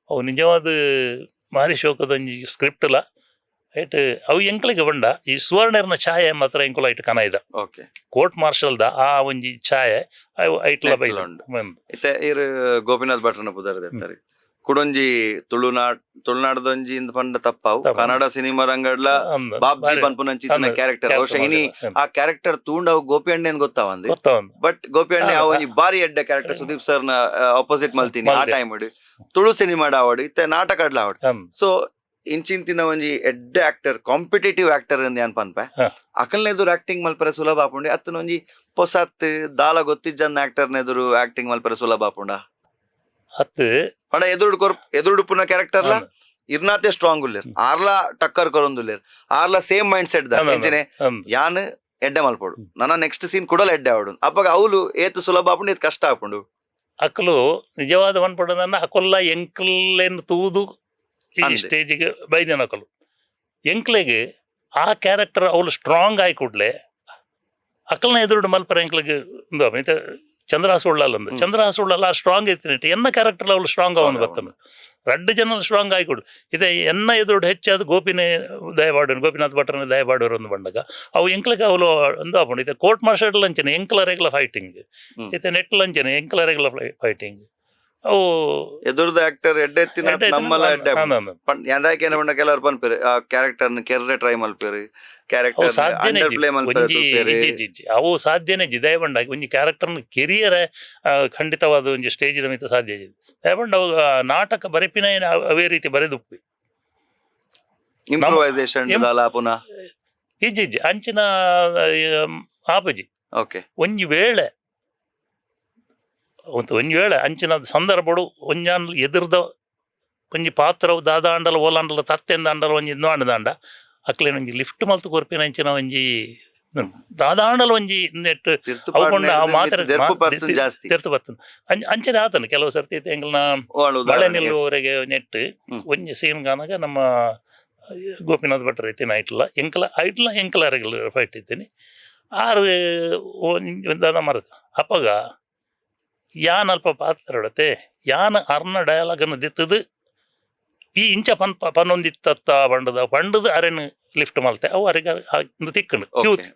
ಅವು ನಿಜವಾದ ಮಾರಿ ಶೋಕದ ಒಂಜಿ ಸ್ಕ್ರಿಪ್ಟ್ಲ ಐಟ್ ಅವು ಎಂಕ್ಲಿಗೆ ಬಂಡ ಈ ಸುವರ್ಣರ್ನ ಛಾಯೆ ಮಾತ್ರ ಎಂಕುಲ ಐಟ್ ಕನ ಇದ ಕೋರ್ಟ್ ಮಾರ್ಷಲ್ದ ಆ ಒಂಜಿ ಛಾಯೆ ಐಟ್ಲ ಬೈದ ಇತ್ತೆ ಇರ್ ಗೋಪಿನಾಥ್ ಭಟ್ರನ ಪುದರ್ ಕುಡೊಂಜಿ ತುಳುನಾಡದೊಂಜಿ ಇಂದ ಪಂಡ ತಪ್ಪಾವು ಕನ್ನಡ ಸಿನಿಮಾ ರಂಗಡ್ಲ ಬಾಬ್ಜಿ ಪನ್ಪುನಂಚಿನ ಕ್ಯಾರೆಕ್ಟರ್ ಬಹುಶಃ ಇನಿ ಆ ಕ್ಯಾರೆಕ್ಟರ್ ತೂಂಡ ಅವು ಗೋಪಿ ಅಣ್ಣೆ ಗೊತ್ತಾವಂದಿ ಬಟ್ ಗೋಪಿ ಅಣ್ಣೆ ಅವ ಒಂಜಿ ಬಾರಿ ಎಡ್ಡೆ ಕ್ಯಾರೆಕ್ಟರ್ ಸುದೀಪ್ ಸರ್ ನ ಆಪೋಸಿಟ್ ಮಲ್ತೀನಿ ಆ ಟೈಮ್ ತುಳು ಸಿನಿಮಾ ಆವಡು ಇತ್ತೆ ನಾಟಕ ಆಡ್ಲ ಆವಡು ಸೊ ಇಂಚಿಂತಿನ ಒಂಜಿ ಎಡ್ಡೆ ಆಕ್ಟರ್ ಕಾಂಪಿಟೇಟಿವ್ ಆಕ್ಟರ್ ಎಂದು ಏನ್ ಪನ್ಪೆ ಅಕಲ್ನೆದುರು ಆಕ್ಟಿಂಗ್ ಮಲ್ಪರೆ ಸುಲಭ ಆಪುಂಡೆ ಅತ್ತನ ಒಂಜಿ ಪೊಸತ್ ದಾಲ ಗೊತ್ತಿಜ್ಜಂದ ಆಕ್ಟರ್ನ ಎದುರು ಆಕ್ಟಿಂಗ್ ಮಲ್ಪರೆ ಸುಲಭ ಆಪುಂಡ ಅತ್ ಪಂಡ ಎದುರುಡುಪುನ ಕ್ಯಾರೆಕ್ಟರ್ಲ ಇರ್ನಾತೆ ಸ್ಟ್ರಾಂಗ್ ಉಲ್ಲೇರ್ ಆರ್ಲ ಟಕ್ಕರ್ ಕೊರೊಂದುಲ್ಲೇರ್ ಆರ್ಲ ಸೇಮ್ ಮೈಂಡ್ ಸೆಟ್ ಎಂಚಿನೆ ಯಾನ್ ಎಡ್ಡೆ ಮಲ್ಪೋಡು ನನ್ನ ನೆಕ್ಸ್ಟ್ ಸೀನ್ ಕುಡಲ ಎಡ್ಡೆ ಆವಡು ಅಪ್ಪಾಗ ಅವಳು ಏತು ಸುಲಭ ಆಪುಂಡು ಇದು ಕಷ್ಟ ಆಪುಂಡು ಅಕ್ಕಲು ನಿಜವಾದ ಮನ್ಪಡದನ್ನ ಅಕೊಲ್ಲ ಎಂಕಲ್ಲೇನು ತೂದು ಈ ಸ್ಟೇಜಿಗೆ ಬೈದೇನ ಅಕಲು ಎಂಕ್ಲೆಗೆ ಆ ಕ್ಯಾರೆಕ್ಟರ್ ಅವಳು ಸ್ಟ್ರಾಂಗ್ ಆಗಿ ಕೂಡ್ಲೆ ಅಕ್ಕಲ್ನ ಎದುರುಡು ಮಲ್ಪರ ಎಂಕ್ಲೆಗೆ ಚಂದ್ರಹಾಸ ಉಳ್ಳಲ್ಲ ಚಂದ್ರಹಾಸ ಉಳ್ಳಲ್ಲ ಸ್ಟ್ರಾಂಗ್ ಐತಿ ಎನ್ನ ಕ್ಯಾರೆಕ್ಟರ್ ಅವಳು ಸ್ಟ್ರಾಂಗ್ ಅವನು ಬರ್ತನು ರಡ್ಡು ಜನ ಸ್ಟ್ರಾಂಗ್ ಆಯ್ಕೊಡು ಇದೆ ಎನ್ನ ಎದುರುಡು ಹೆಚ್ಚಾದ ಗೋಪಿನಾಥ್ ಭಟ್ರನ ದಯಪಾಡೋರು ಒಂದು ಬಂದಾಗ ಅವು ಎಂಕ್ಲೆಗೆ ಅವಳು ಒಂದು ಆಪುಂಡು ಇದೆ ಕೋರ್ಟ್ ಮಾರ್ಷಲ್ ಅಂಚನೆ ಎಂಕ್ಲ ರೆಗ್ಲ ಫೈಟಿಂಗ್ ಇದೆ ನೆಟ್ಲ್ ಅಂಚನೆ ಎಂಕ್ಲ ರೆಗ್ಲ ಫೈಟಿಂಗ್ ಅವು ಎದುರ್ದ ಆಕ್ಟರ್ ಎಡ್ಡೆತ್ತಿನ ನಮ್ಮಲ್ಲ ಎಡ್ಡೆ ಯಾದಾಕೆ ಏನ ಕೆಲವರು ಪನ್ಪೇರು ಆ ಕ್ಯಾರೆಕ್ಟರ್ ಕೆರ್ರೆ ಟ್ರೈ ಮಲ್ಪೇರು ಕ್ಯಾರೆಕ್ಟರ್ ಅಂಡರ್ ಪ್ಲೇ ಮಲ್ಪೇರು ಅವು ಸಾಧ್ಯನೇ ದಯ ಬಂಡಾಗಿ ಒಂಜಿ ಕ್ಯಾರೆಕ್ಟರ್ನ ಕೆರಿಯರ್ ಖಂಡಿತವಾದ ಒಂಜಿ ಸ್ಟೇಜ್ ಮಿತ ಸಾಧ್ಯ ದಯಬಂಡ ಅವು ನಾಟಕ ಬರೆಪಿನ ಅವೇ ರೀತಿ ಬರೆದುಪ್ಪಿ ಇಂಪ್ರೂವೈಸೇಷನ್ ಪುನಃ ಇಜ್ಜಿ ಅಂಚಿನ ಆಪಜಿ ಓಕೆ ಒಂಜಿ ವೇಳೆ ಅಂಚಿನ ಸಂದರ್ಭಡು ಒಂಜಾನ್ ಎದುರ್ದ ಒಂಜಿ ಪಾತ್ರವು ದಾದಾಂಡಲ ಓಲಾಂಡಲ ತತ್ತೆಂದ ಅಂಡಲ ಒಂಜಿ ಇಂದಾಂಡ ಅಕ್ಲೇನ ಒಂಜಿ ಲಿಫ್ಟ್ ಮಲ್ತು ಕೊರ್ಪಿನ ಅಂಚಿನ ಒಂಜಿ ದಾದಾಂಡಲ ಒಂಜಿ ನೆಟ್ ಅವಕೊಂಡ ಆ ಮಾತ್ರ ತೆರ್ತು ಬರ್ತದೆ ಅಂಚನೆ ಆತನು ಕೆಲವು ಸರ್ತಿ ಎಂಗ್ಲನ ಮಳೆ ನಿಲ್ಲುವವರೆಗೆ ನೆಟ್ ಒಂಜಿ ಸೀನ್ ಗಾನಾಗ ನಮ್ಮ ಗೋಪಿನಾಥ್ ಭಟ್ರ ಐತಿನ ಐಟ್ಲ ರೆಗ್ಯುಲರ್ ಫೈಟ್ ಇದ್ದೀನಿ ಆರು ದಾದ ಮರದ ಅಪ್ಪಗ ಯಾನ್ ಅಲ್ಪ ಪಾತ್ರಡತೆ ಯಾನ್ ಅರ್ನ ಡಯಲಾಗನ್ನು ದಿತ್ತದು ಈ ಇಂಚ ಪನ್ನೊಂದಿತ್ತ ಪಂಡದ ಅರೆನ್ ಲಿಫ್ಟ್ ಮಲ್ತೆ ಅವು ಅರೆಗೆ ತಿಕ್ಕಂಡು ಕ್ಯೂತ್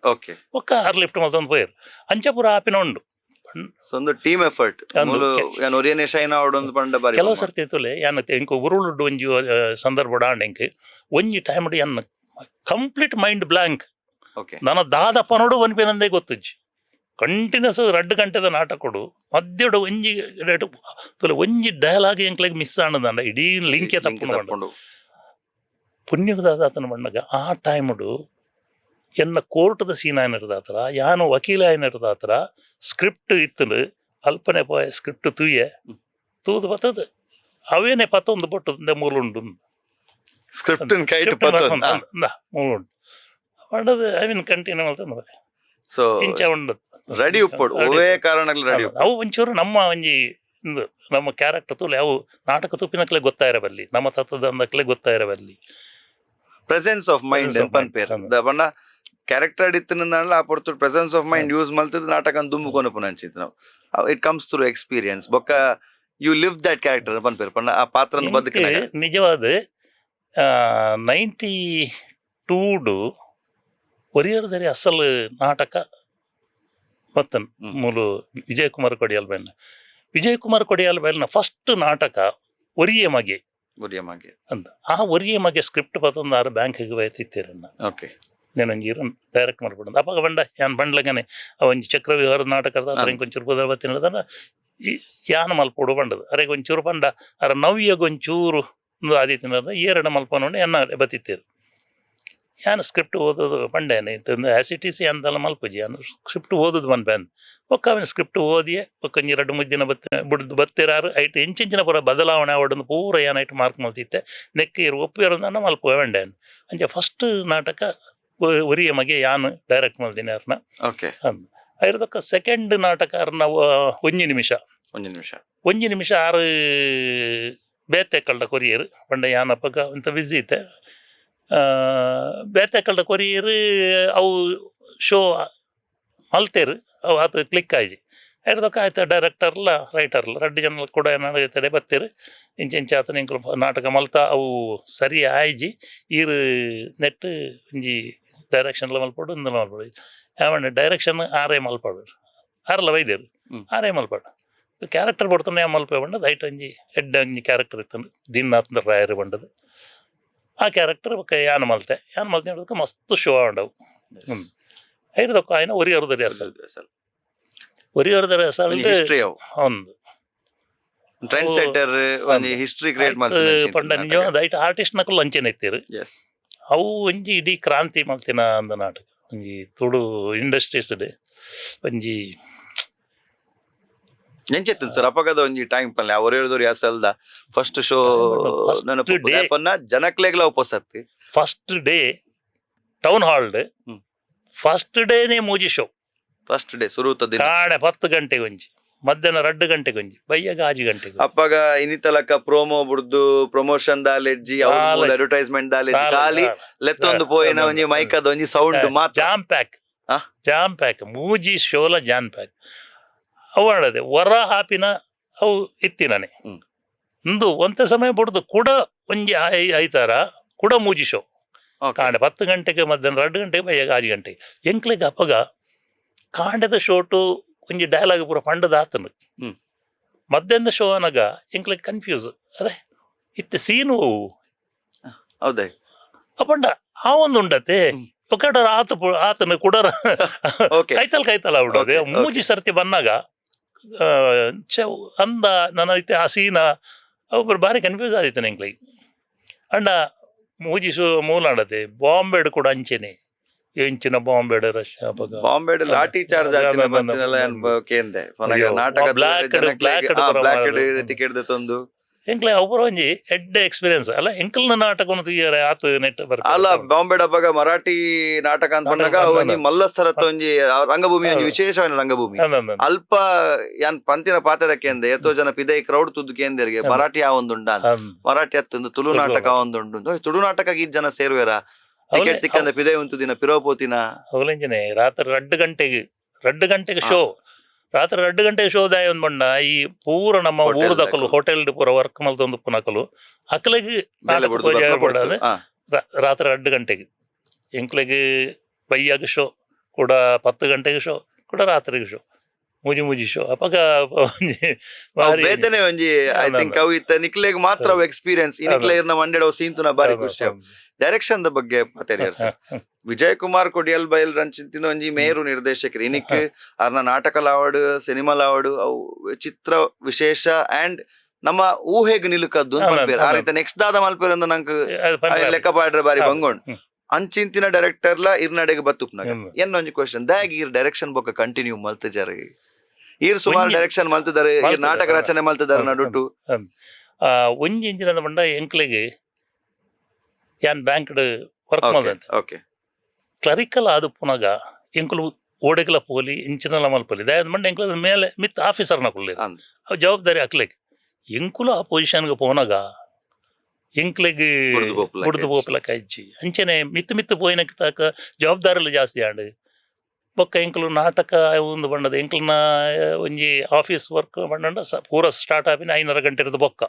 ಒಕ್ಕ ಆರು ಲಿಫ್ಟ್ ಮಲ್ತ ಪೋಯರು ಅಂಚಪುರ ಆಪಿನ ಉಂಡು ಟೀಮ್ ಎಫರ್ಟ್ ಕೆಲವು ಸರ್ತಿ ಐತಲೆ ಯಾನ ಎಂಕು ಉರುಳುಡು ಒಂಜಿ ಸಂದರ್ಭ ಆಂಡ್ ಒಂಜಿ ಟೈಮ್ ಎನ್ನ ಕಂಪ್ಲೀಟ್ ಮೈಂಡ್ ಬ್ಲಾಂಕ್ ನನ್ನ ದಾದ ಪನೋಡು ಒನ್ಪಿನಂದೇ ಗೊತ್ತುಜ್ಜಿ ಕಂಟಿನ್ಯೂಸ್ 2 ಗಂಟೆದ ನಾಟಕಡು ಮಧ್ಯಡು ಒಂಜಿ ಡಯಲಾಗ್ ಎಂಕ್ಲೆಗ್ ಮಿಸ್ ಆನದಂಡ ಇಡೀ ಲಿಂಕೆ ತಪ್ಪು ಪುಣ್ಯದಾದ ಆತನ ಬಣ್ಣಗ ಆ ಟೈಮಡು ಎನ್ನ ಕೋರ್ಟ್ದ ಸೀನ್ ಆಯ್ನಿರ್ದಾತರ ಯಾನು ವಕೀಲ ಆಯ್ನಿರ್ದಾತರ ಸ್ಕ್ರಿಪ್ಟ್ ಇತ್ತಲು ಅಲ್ಪನೆ ಪೋಯ ಸ್ಕ್ರಿಪ್ಟ್ ತೂದು ಬತ್ತದ ಅವೇನೆ ಪತ್ತೊಂದು ಬೊಟ್ಟು ಮೂಲುಂಡು ಸ್ಕ್ರಿಪ್ಟ್ ಮೂಲುಂಡು ಮಾಡದು ಐ ಮೀನ್ ಕಂಟಿನ್ಯೂ ಮಾಡ್ತಾನೆ ಸೊ ರೆಡಿ ಉಪ್ಪಡು ಒವೇ ಕಾರಣಗಳು ರೆಡಿ ಅವು ಒಂಚೂರು ನಮ್ಮ ಒಂಜಿ ನಮ್ಮ ಕ್ಯಾರೆಕ್ಟರ್ ತೂಲೆ ಅವು ನಾಟಕ ತುಪ್ಪಿನಕ್ಲೆ ಗೊತ್ತಾಯಿರಬಲ್ಲಿ ನಮ್ಮ ತತ್ವದಂದಕ್ಲೆ ಗೊತ್ತಾಯಿರಬಲ್ಲಿ ಪ್ರೆಸೆನ್ಸ್ ಆಫ್ ಮೈಂಡ್ ಪನ್ಪೇರ್ ಬಣ್ಣ ಕ್ಯಾರೆಕ್ಟರ್ ಅಡಿತ್ತಿನಿಂದ ಆ ಪೊರ್ತು ಪ್ರೆಸೆನ್ಸ್ ಆಫ್ ಮೈಂಡ್ ಯೂಸ್ ಮಲ್ತಿದ್ ನಾಟಕ ದುಂಬುಕೊಂಡು ಪುನಂಚಿತ್ ನಾವು ಇಟ್ ಕಮ್ಸ್ ಥ್ರೂ ಎಕ್ಸ್ಪೀರಿಯನ್ಸ್ ಬೊಕ್ಕ ಯು ಲಿವ್ ದಟ್ ಕ್ಯಾರೆಕ್ಟರ್ ಪನ್ಪೇರ್ ಪಣ್ಣ ಆ ಪಾತ್ರ ಬದುಕಿನ ನಿಜವಾದ 92 ಒರಿಯರ್ದರಿ ಅಸಲ್ ನಾಟಕ ಮತ್ತನ್ ಮೂಲು ವಿಜಯ್ ಕುಮಾರ್ ಕೊಡಿಯಾಲ್ ಬೈಲ್ನ ಫಸ್ಟ್ ನಾಟಕ ಒರಿಯೆ ಮಗೆ ಅಂತ ಆ ಒರಿಯೆ ಮಗೆ ಸ್ಕ್ರಿಪ್ಟ್ ಪತ್ತೊಂದು ಆರು ಬ್ಯಾಂಕಿಗೆ ಬೈತಿತ್ತೇರನ್ನ నేను ಡೈರೆಕ್ಟ್ ಮಾಡ್ಬಿಡೋದು ಅಪ್ಪಾಗ ಬಂಡ ಯಾನ್ ಬಂಡ್ಲಗನೆ ಒಂಜಿ ಚಕ್ರವ್ಯೂಹಾರದ ನಾಟಕದ ಒಂಚೂರು ಕುದುರೆ ಬತ್ತಿನ ಯಾನ ಮಲ್ಪೋಡು ಬಂಡದು ಅರೆಗೆ ಒಂಚೂರು ಬಂಡ ಅರ ನವ್ಯಗೊಂಚೂರು ಒಂದು ಆದಿತ್ಯನದ 2 ಮಲ್ಪನೋಂಡು ಎನ್ನ ಬತ್ತಿತ್ತೇರು ಯಾನು ಸ್ಕ್ರಿಪ್ಟ್ ಓದೋದು ಪಂಡೇನೆ ಇತ್ತಂದು ಆಸಿಟಿಸಿ ಅಂದಲ್ಲ ಮಲ್ಪುಜಿ ಯಾನು ಸ್ಕ್ರಿಪ್ಟ್ ಓದೋದು ಮನ್ಪೆಂದು ಒಕ್ಕ ಅವನ ಸ್ಕ್ರಿಪ್ಟ್ ಓದಿಯೇ ಒಕ್ಕ 2-3 ದಿನ ಬಿಡ್ದು ಬತ್ತಿರಾರು ಐಟ್ ಇಂಚಿನ ಪೂರ ಬದಲಾವಣೆ ಆವಡನ್ನು ಪೂರ ಏನೈಟ್ ಮಾರ್ಕ್ ಮಲ್ತಿತ್ತೆ ನೆಕ್ಕ ಇರು ಒಪ್ಪಿರೋದನ್ನ ಮಲ್ಪ ವೆಂಡೇನು ಅಂಚೆ ಫಸ್ಟ್ ನಾಟಕ ಒರಿಯ ಮಗೆ ಯಾನು ಡೈರೆಕ್ಟ್ ಮಲ್ತೀನಿ ಅವ್ರನ್ನ ಓಕೆ ಐರದಕ್ಕ ಸೆಕೆಂಡ್ ನಾಟಕ ಅವ್ರನ್ನ 1 ನಿಮಿಷ 1 ನಿಮಿಷ 6 ಬೇತೆಕ್ಕಳ್ದ ಕೊರಿಯರು ಪಂಡ ಯಾನಪ್ಪಗ ಅಂತ ಬಿಸಿ ಇತ್ತೆ ಬೇತೆಕ್ಕಳ್ದ ಕೊರಿಯರು ಅವು ಶೋ ಮಲ್ತೇರು ಅವು ಆತ ಕ್ಲಿಕ್ ಆಯ್ಜಿ ಐರದಕ್ಕ ಆಯ್ತು ಡೈರೆಕ್ಟರ್ಲ ರೈಟರ್ಲ 2 ಜನ ಕೂಡ ಏನಾಗೈತೆ ಬತ್ತೇರು ಇಂಚೆ ಆತನ ಇಂಕ ನಾಟಕ ಮಲ್ತ ಅವು ಸರಿ ಆಯ್ಜಿ ಈರು ನೆಟ್ಟು ಒಂಜಿ ಡೈರೆಕ್ಷನ್ಲ ಮಲ್ಪಡು ಇಂದಲ ಮಲ್ಪಡು ಯಾವಣ್ಣ ಡೈರೆಕ್ಷನ್ 6 ಮಲ್ಪಾಡು 6 ವೈದ್ಯರು 6 ಮಲ್ಪಾಡು ಕ್ಯಾರೆಕ್ಟರ್ ಕೊಡ್ತಾನೆ ಮಲ್ಪೆ ಬಂಡದು ಐಟ್ ಒಂಜಿ ಎಡ್ಡ ಒಂಜಿ ಕ್ಯಾರೆಕ್ಟರ್ ಇತ್ತು ದಿನಾತ್ನ ರಾಯರು ಬಂಡದು ಆ ಕ್ಯಾರೆಕ್ಟರ್ ಯಾನು ಮಲ್ತೆ ಹೇಳೋದಕ್ಕೆ ಮಸ್ತ್ ಶೋ ಆಂಡವು ಐದಕ್ಕ ಆಯ್ನ ಒರಿಯರ್ದ ರೆಸಲ್ ಒರಿಯರ್ದ ರೆಸಲ್ ಒಂದು ಟ್ರೆಂಡ್ ಸೆಟ್ಟರ್ ಒಂದು ಹಿಸ್ಟರಿ ಕ್ರಿಯೇಟ್ ಮಾಡ್ತಾರೆ ಪಂಡ ನಿಜ ಐಟ್ ಆರ್ಟಿಸ್ಟ್ ನಕಲ್ ಲಂಚನೆ ಇತ್ತೀರು ಅವು ಒಂಜಿ ಇಡೀ ಕ್ರಾಂತಿ ಮಲ್ತಿನ ಅಂದ ನಾಟಕ ಒಂಜಿ ತುಳು ಇಂಡಸ್ಟ್ರೀಸ್ ಒಂಜಿ ನೆಂಚಿತ್ತು ಸರ್ ಅಪಗದ ಒಂಜಿ ಟೈಮ್ ಪಲ್ಲೆ ಅವ್ರು ಹೇಳಿದವ್ರು ಯಾಸಲ್ದ ಫಸ್ಟ್ ಶೋ ನನ್ನ ಜನಕ್ಲೆಗ್ಲ ಉಪಸತ್ತಿ first day town hall first ಡೇನೇ ಮೂಜಿ ಶೋ ಫಸ್ಟ್ ಡೇ ಸುರುತದ ಕಾಡೆ 10 ಗಂಟೆಗೆ ಒಂಜಿ ಮಧ್ಯಾಹ್ನ 2 ಗಂಟೆಗೆ ಒಂಜಿ ಬಯ್ಯಾಗ 6 ಗಂಟೆಗೆ ಅಪ್ಪಗ ಇನ್ನಿತಲಕ ಪ್ರೋಮೋ ಬುಡ್ದು ಪ್ರಮೋಷನ್ ದಾಲೆಜ್ಜಿ ಅಡ್ವರ್ಟೈಸ್ಮೆಂಟ್ ದಾಲೆಜ್ಜಿ ಖಾಲಿ ಲೆತ್ತೊಂದು ಪೋಯಿನ ಒಂಜಿ ಮೈಕದ ಒಂಜಿ ಸೌಂಡ್ ಮಾತ್ರ ಜಾಮ್ ಪ್ಯಾಕ್ ಮೂಜಿ ಶೋಲ ಜಾಮ್ ಪ್ಯಾಕ್ ಅವು ಆಡದೆ ಹೊರ ಹಾಪಿನ ಅವು ಇತ್ತಿನಾನೆ ಇಂದು ಒಂತ ಸಮಯ ಬಿಡ್ದು ಕೂಡ ಒಂಜಿ ಐತಾರ ಕೂಡ ಮೂಜಿ ಶೋ ಕಾಂಡೆ 10 ಗಂಟೆಗೆ ಮಧ್ಯಾಹ್ನ 2 ಗಂಟೆಗೆ ಬಯ್ಯಾಗ 6 ಗಂಟೆಗೆ ಎಂಕ್ಲೆಗೆ ಅಪ್ಪಗ ಕಾಂಡದ ಶೋಟು ಒಂಜಿ ಡೈಲಾಗ್ ಪೂರ ಪಂಡದ ಆತನು ಮಧ್ಯಾಹ್ನದ ಶೋ ಅನಗ ಎಂಕ್ಲೆಗೆ ಕನ್ಫ್ಯೂಸ್ ಅರೆ ಇತ್ತೆ ಸೀನು ಹೌದಾ ಅಪ್ಪಂಡ ಆ ಒಂದು ಉಂಡತೆ ಒಕ್ಕಡ ಆತನು ಕೂಡ ಕೈತಲ್ ಬಿಡೋದೆ ಮೂಜಿ ಸರ್ತಿ ಬಂದಾಗ ಅಂದ ನನ್ನ ಐತೆ ಆ ಸೀನ ಅವು ಭಾರಿ ಕನ್ಫ್ಯೂಸ್ ಆದಿತ್ತು ಎಂಕ್ಲೆಗೆ ಅಂಡ ಮೂಜಿ ಶೋ ಮೂಲ ಆಡತೆ ಬಾಂಬೆಡ್ ಕೂಡ ಅಂಚೆನೆ ಎಂಚಿನ ಬಾಂಬೆಡ್ ರಶ್ ಬಾಂಬೆಡ್ ಲಾಠಿ ಚಾರ್ಜ್ ಟಿಕೆಟ್ ತಂದು ಎಂಕ್ಲೆ ಒಬ್ಬರ ಒಂಜಿ ಎಡ್ಡೆ ಎಕ್ಸ್ಪೀರಿಯನ್ಸ್ ಅಲ್ಲ ಎಂಕಲ್ನ ನಾಟಕವನ್ನು ತೆಗಿಯಾರೆ ಆತ ನೆಟ್ ಅಲ್ಲ ಬಾಂಬೆಡ್ ಹಬ್ಬಗ ಮರಾಠಿ ನಾಟಕ ಅಂತ ಬಂದಾಗ ಒಂಜಿ ಮಲ್ಲಸ್ತರತ್ತ ಒಂಜಿ ರಂಗಭೂಮಿ ಒಂಜಿ ವಿಶೇಷವಾದ ರಂಗಭೂಮಿ ಅಲ್ಪ ಯಾನ್ ಪಂತಿನ ಪಾತ್ರಕ್ಕೆ ಅಂದೆ ಎತ್ತೋ ಜನ ಪಿದೈ ಕ್ರೌಡ್ ತುದ್ದು ಕೇಂದ್ರಿಗೆ ಮರಾಠಿ ಆ ಒಂದುಂಡ ಮರಾಠಿ ಹತ್ತೊಂದು ತುಳು ನಾಟಕ ಒಂದುಂಡು ತುಳು ನಾಟಕ ಈ ಜನ ಸೇರುವೆರ ಟಿಕೆಟ್ ತಿಕ್ಕಂದ ಪಿದೈ ಉಂಟು ದಿನ ಪಿರೋಪೋತಿನ ಅವಲಂಜನೆ ರಾತ್ರಿ 2 ಗಂಟೆಗೆ ಶೋ ರಾತ್ರಿ 2 ಗಂಟೆಗೆ ಶೋ ದಾಯ ಒಂದ್ ಬಣ್ಣ ಈ ಪೂರ ನಮ್ಮ ಊರದಕಲು ಹೋಟೆಲ್ ಪೂರ ವರ್ಕ್ ಮಲ್ತೊಂದು ಪುನಕಲು ಅಕಲಿಗೆ ರಾತ್ರಿ 2 ಗಂಟೆಗೆ ಎಂಕ್ಲೆಗೆ ಬೈಯಾಗ ಶೋ ಕೂಡ 10 ಗಂಟೆಗೆ ಶೋ ಕೂಡ ರಾತ್ರಿಗೆ ಶೋ ಮೂಜಿ ಶೋ ಅಪಗ ಬೇತನೆ ಒಂಜಿ ಐ ಥಿಂಕ್ ಅವು ಇತ್ತ ನಿಕ್ಲೆಗ್ ಮಾತ್ರ ಎಕ್ಸ್ಪೀರಿಯನ್ಸ್ ಇನಿಕ್ಲೆರ್ನ ಮಂಡ್ಯಡ ಸೀಂತುನ ಬಾರಿ ಖುಷಿ ಡೈರೆಕ್ಷನ್ ದ ಬಗ್ಗೆ ಮಾತಾಡ್ಯಾರ ಸರ್ ವಿಜಯ್ ಕುಮಾರ್ ಕೊಡಿಯಲ್ ಬಯಲ್ ರಂಚಿಂತಿನ ಒಂಜಿ ಮೇರು ನಿರ್ದೇಶಕರು ಇನಿಕ್ ಅರ್ನ ನಾಟಕ ಲಾವಡ್ ಸಿನಿಮಾ ಲಾವಡ್ ಅವು ಚಿತ್ರ ವಿಶೇಷ ಅಂಡ್ ನಮ್ಮ ಊಹೆಗ್ ನಿಲುಕದ್ದು ಆ ರೀತಿ ನೆಕ್ಸ್ಟ್ ದಾದ ಮಲ್ಪೇರ್ ಅಂದ ನಂಗೆ ಲೆಕ್ಕ ಪಾಡ್ರೆ ಬಾರಿ ಬಂಗೊಂಡ್ ಅಂಚಿಂತಿನ ಡೈರೆಕ್ಟರ್ಲ ಇರ್ನಡೆಗೆ ಬತ್ತುಪ್ನಾಗ ಏನ್ ಒಂಜಿ ಕ್ವಶನ್ ದಾಗ್ ಈರ್ ಡೈರೆಕ್ಷನ್ ಬೊಕ್ಕ ಕಂಟಿನ್ಯೂ ಮಲ್ತಿದ್ದಾರೆ ಈರ್ ಸುಮಾರು ಡೈರೆಕ್ಷನ್ ಮಲ್ತಿದ್ದಾರೆ ನಾಟಕ ರಚನೆ ಮಲ್ತಿದ್ದಾರೆ ನಡುಟು ಒಂಜಿ ಇಂಚಿನ ಬಂಡ ಎಂಕ್ಲೆಗೆ ಯಾನ್ ಬ್ಯಾಂಕ್ ವರ್ಕ್ ಮಾಡ್ದಂತೆ ಓಕೆ ಕ್ಲರಿಕಲ್ ಆದ ಪುನಗ ಎಂಕುಲು ಓಡೆಗಲ ಪೋಲಿ ಇಂಚಿನಲ ಮಲ್ಪಲಿ ದಯದ ಮಂಡ ಎಂಕುಲ ಮೇಲೆ ಮಿತ್ ಆಫೀಸರ್ನ ಕೊಡ್ಲಿ ಅವು ಜವಾಬ್ದಾರಿ ಅಕ್ಲೆಗೆ ಎಂಕುಲು ಆ ಪೊಸಿಷನ್ಗೆ ಪೋನಾಗ ಎಂಕ್ಲೆಗೆ ಬುಡ್ದು ಪೋಪಲಕ ಇಜ್ಜಿ ಅಂಚನೆ ಮಿತ್ತು ಪೋಯಿನ ತಾಕ ಜವಾಬ್ದಾರಿಲ್ಲ ಜಾಸ್ತಿ ಆಂಡ್ ಬೊಕ್ಕ ಎಂಕುಲು ನಾಟಕ ಒಂದು ಬಣ್ಣದ ಎಂಕಲ್ನ ಒಂಜಿ ಆಫೀಸ್ ವರ್ಕ್ ಬಣ್ಣ ಪೂರ ಸ್ಟಾರ್ಟ್ ಆಪಿನ 5:30 ಗಂಟೆ ಇರೋದು ಬೊಕ್ಕ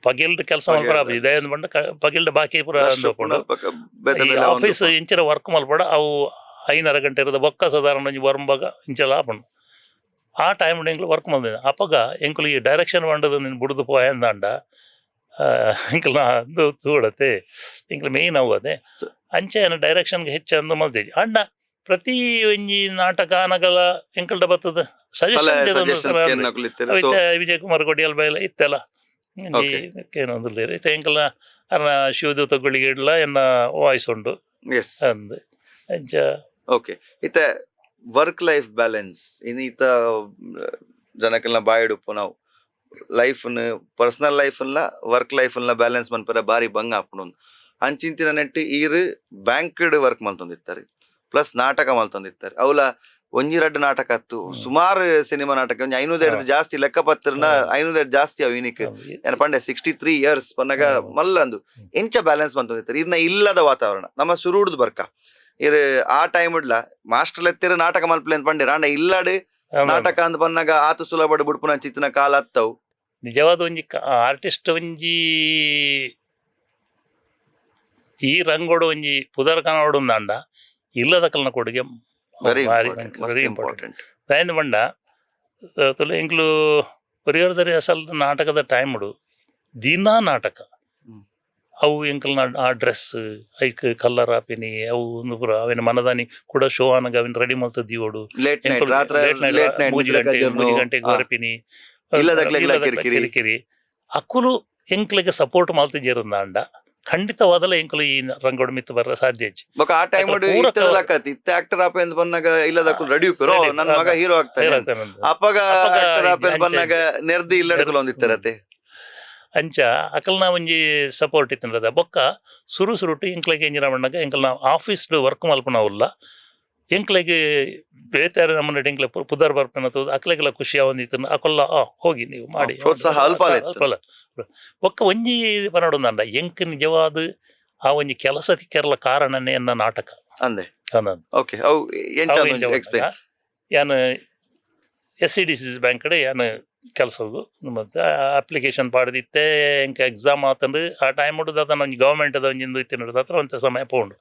ಪಗಿಲ್ಡ್ ಕೆಲಸ ಮಲ್ಪಡ ಇದೇ ಬಂಡ ಪಗಿಲ್ಡ್ ಬಾಕಿ ಪೂರ ಆಫೀಸ್ ಇಂಚಿನ ವರ್ಕ್ ಮಲ್ಪಡ ಅವು 5:30 ಗಂಟೆ ಇರೋದು ಬೊಕ್ಕ ಸಾಧಾರಣ ಒಂಜಿ ವರ್ಂಬಾಗ ಇಂಚೆಲ್ಲ ಆಪಣ್ಣು ಆ ಟೈಮ್ ಎಂಕ್ಲು ವರ್ಕ್ ಮಾಡಿದೆ ಅಪ್ಪಗ ಎಂಕುಲು ಈ ಡೈರೆಕ್ಷನ್ ಬಂಡದು ನೀನು ಬುಡ್ದು ಪೋಯಂದಾಂಡ ಎಂಕಲ್ನ ಅದು ತೂಡತ್ತೆ ಎಂಕಲು ಮೇಯ್ನ್ ಅವದೆ ಅಂಚೆ ಡೈರೆಕ್ಷನ್ಗೆ ಹೆಚ್ಚು ಅಂದು ಮಲ್ತೇಜಿ ಅಂಡ ಪ್ರತಿ ಒಂಜಿ ನಾಟಕ ಅನಗಲ ಎಂಕಲ್ಡ ಬರ್ತದ ಸಜೆಷನ್ ವಿಜಯ್ ಕುಮಾರ್ ಕೊಡಿಯಲ್ ಬೈಲ ಇತ್ತೆಲ್ಲ ಏನೊಂದು ಎಂಕಲ್ನ ಅನ್ನ ಶಿವದೂತ ಗುಳಿಗಿಡ್ಲ ಎನ್ನ ವಾಯ್ಸ್ ಉಂಡು ಎಸ್ ಅಂದ್ ಅಂಚ ಓಕೆ ಇತ್ತ ವರ್ಕ್ ಲೈಫ್ ಬ್ಯಾಲೆನ್ಸ್ ಇನ್ನು ಈತ ಜನಕ್ಕೆಲ್ಲ ಬಾಯಿಡುಪ್ಪು ನಾವು ಲೈಫ್ನ ಪರ್ಸನಲ್ ಲೈಫ್ನ ವರ್ಕ್ ಲೈಫ್ನ ಬ್ಯಾಲೆನ್ಸ್ ಮನ್ಪರ ಬಾರಿ ಬಂಗ ಹಾಕೊಂಡು ಅಂಚಿಂತಿನ ನೆಟ್ಟು ಈರು ಬ್ಯಾಂಕ್ಡ್ ವರ್ಕ್ ಮಲ್ತೊಂದಿರ್ತಾರೆ ಪ್ಲಸ್ ನಾಟಕ ಮಲ್ತೊಂದಿರ್ತಾರೆ ಅವಲ ಒಂಜಿ ರಡ್ಡು ನಾಟಕ ಹತ್ತು ಸುಮಾರು ಸಿನಿಮಾ ನಾಟಕ ಒಂಜಿ 500 ಜಾಸ್ತಿ ಲೆಕ್ಕಪತ್ರನ 500 ಜಾಸ್ತಿ ಅವು ಇನಿಕ್ ಏನ ಪಂಡೆ 63 ಇಯರ್ಸ್ ಪನ್ನಗ ಮಲ್ಲಂದು ಎಂಚ ಬ್ಯಾಲೆನ್ಸ್ ಮಲ್ತೊಂದಿರ್ತಾರೆ ಇರ್ನ ಇಲ್ಲದ ವಾತಾವರಣ ನಮ್ಮ ಸುರುಡ್ದು ಬರ್ಕ ಇರ್ ಆ ಟೈಮ್ ಇಡ್ಲ ಮಾಸ್ಟರ್ ಎತ್ತಿರ ನಾಟಕ ಮಲ್ಪಲೆ ಅಂತ ಪಂಡೆ ರಾಂಡ ಇಲ್ಲಾಡು ನಾಟಕ ಅಂದ್ ಬಂದಾಗ ಆತು ಸುಲಭ ಬುಡ್ಪುನ ಚಿತ್ತಿನ ಕಾಲ ಹತ್ತವು ನಿಜವಾದ ಒಂಜಿ ಆರ್ಟಿಸ್ಟ್ ಒಂಜಿ ಈ ರಂಗೋಡು ಒಂಜಿ ಪುದರ್ ಕನ್ನಡ ಅಂಡ ಇಲ್ಲದ ಕಲ್ನ ಕೊಡುಗೆ ವೆರಿ ವೆರಿ ಇಂಪಾರ್ಟೆಂಟ್ ಇಂಪಾರ್ಟೆಂಟ್ ದಾಯಂದು ಬಂಡ ತುಳು ಎಂಕ್ಲು ಪರಿಹಾರದಲ್ಲಿ ಅಸಲ್ದ ನಾಟಕದ ಟೈಮ್ ಉಡು ದಿನಾ ನಾಟಕ ಅವು ಎಂಕಲ್ನ ಆ ಡ್ರೆಸ್ ಐಕ್ ಕಲ್ಲರ್ ಹಾಪಿನಿ ಅವು ಒಂದು ಪೂರ ಅವಿನ ಮನದಾನಿ ಕೂಡ ಶೋ ಆನಾಗ ಅವಿನ ರೆಡಿ ಮಲ್ತದ್ದಿ ಓಡು ಲೇಟ್ ನೈಟ್ ಮೂಜಿ ಗಂಟೆಗೆ ಬರಪಿನಿ ಕಿರಿಕಿರಿ ಅಕ್ಕುಲು ಎಂಕ್ಲಿಗೆ ಸಪೋರ್ಟ್ ಮಲ್ತಿಜೇರುಂದ ಅಂಡ ಖಂಡಿತವಾದಲ್ಲ ಎಂಕುಲು ಈ ರಂಗೋಡ್ ಮಿತ್ತು ಬರ ಸಾಧ್ಯ ಹೆಚ್ಚು ಬೊಕ ಆ ಟೈಮ್ ಇತ್ತ ಆಕ್ಟರ್ ಆಪೆ ಅಂತ ಬಂದಾಗ ಇಲ್ಲದ ರೆಡಿ ಉಪ್ಪಿರೋ ನನ್ನ ಮಗ ಹೀರೋ ಆಗ್ತಾನೆ ಅಪ್ಪಗ ಆಕ್ಟರ್ ಆಪೆ ಬಂದಾಗ ನೆರ್ದಿ ಇಲ್ಲಡಕಲು ಒಂದಿತ್ತರತೆ ಅಂಚ ಅಕಲ್ನ ಒಂಜಿ ಸಪೋರ್ಟ್ ಇತ್ತಂದ್ರದ ಬೊಕ್ಕ ಸುರುಟು ಎಂಕ್ಲೆಗೆ ಎಂಜಿನ ಬಂದಾಗ ಎಂಕಲ್ನ ಆಫೀಸ್ಡ್ ವರ್ಕ್ ಮಲ್ಪನವುಲ್ಲ ಎಂಕ್ಲೆಗೆ ಬೇತಾರೆ ನಮ್ಮ ಎಂಕ್ಲೆ ಪುದರ್ ಬರ್ಪನ ಅಕ್ಲೆಗೆಲ್ಲ ಖುಷಿ ಆವಂದಿತ್ತು ಅಕೊಲ್ಲ ಹೋಗಿ ನೀವು ಮಾಡಿ ಪ್ರೋತ್ಸಾಹ ಅಲ್ಪ ಒಕ್ಕ ಒಂಜಿ ಪನಡೊಂದಂಡ ಎಂಕ್ ನಿಜವಾದ ಆ ಒಂಜಿ ಕೆಲಸ ತಿಕ್ಕೆರಲ ಕಾರಣನೇ ಎನ್ನ ನಾಟಕ ಅಂದೆ ಅನ್ನೋದು ಓಕೆ ಅವು ಎಂಚ ಎಕ್ಸ್ಪ್ಲೇನ್ ಯಾನು SCDC ಬ್ಯಾಂಕ್ ಕಡೆ ಯಾನು ಕೆಲಸ ಹೋಗು ಮತ್ತೆ ಅಪ್ಲಿಕೇಶನ್ ಪಾಡ್ದಿತ್ತೆ ಎಂಕ ಎಕ್ಸಾಮ್ ಆತಂದು ಆ ಟೈಮ್ ಹುಡುದ ಅದನ್ನ ಒಂಜಿ ಗೌರ್ಮೆಂಟ್ ಅದ ಒಂಜಿಂದು ಇತ್ತು ನೋಡಿದ ಹತ್ರ ಒಂಥ ಸಮಯ ಪೋಂಡು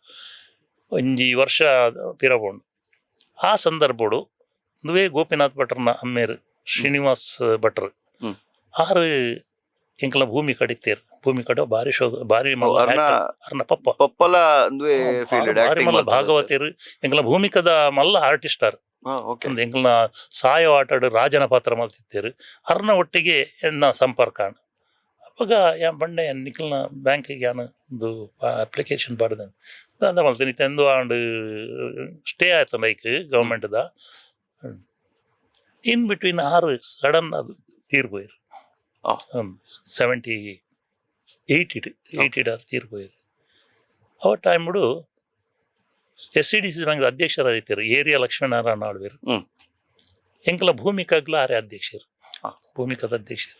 ಒಂಜಿ ವರ್ಷ ಪಿರ ಪೋಂಡು ಆ ಸಂದರ್ಭಡು ನುವೇ ಗೋಪಿನಾಥ್ ಭಟ್ರನ ಅಮ್ಮೇರು ಶ್ರೀನಿವಾಸ್ ಭಟ್ರು ಆರು ಎಂಕಲ ಭೂಮಿ ಕಡಿತೇರು ಭೂಮಿ ಕಡೆ ಬಾರಿ ಶೋ ಬಾರಿ ಅರ್ನ ಪಪ್ಪಲ ಬಾರಿ ಮಲ್ಲ ಭಾಗವತೇರು ಎಂಕಲ ಭೂಮಿಕದ ಮಲ್ಲ ಆರ್ಟಿಸ್ಟಾರ್ ಎಂಕಲ್ನ ಸಾಯೋ ಆಟಾಡು ರಾಜನ ಪಾತ್ರ ಮಲ್ತಿದ್ದೇರು ಅರ್ನ ಒಟ್ಟಿಗೆ ಎನ್ನ ಸಂಪರ್ಕ ಅವಾಗ ಯಾ ಬಂಡೆ ನಿಖಲ್ನ ಬ್ಯಾಂಕಿಗೆ ಯಾನು ಒಂದು ಅಪ್ಲಿಕೇಶನ್ ಪಾಡ್ದೆ ಅಂತ ಮಲ್ತೀನಿ ತಂದು ಆಂಡ್ ಸ್ಟೇ ಆಯ್ತು ಲೈಕ್ ಗೌರ್ಮೆಂಟ್ದ ಇನ್ ಬಿಟ್ವೀನ್ ಆರು ಸಡನ್ ಅದು ತೀರ್ಬೋಯ್ರು 80 ತೀರ್ಬೋಯ್ರು ಅವ ಟೈಮ್ ಬಿಡು SCDC ಬ್ಯಾಂಕ್ ಅಧ್ಯಕ್ಷರಾದಿತ್ತಾರೆ ಏರಿಯಾ ಲಕ್ಷ್ಮೀನಾರಾಯಣ ಆಳ್ವೇರು ಎಂಕಲ ಭೂಮಿಕಾಗ್ಲ ಆರೆ ಅಧ್ಯಕ್ಷರು ಭೂಮಿಕದ ಅಧ್ಯಕ್ಷರು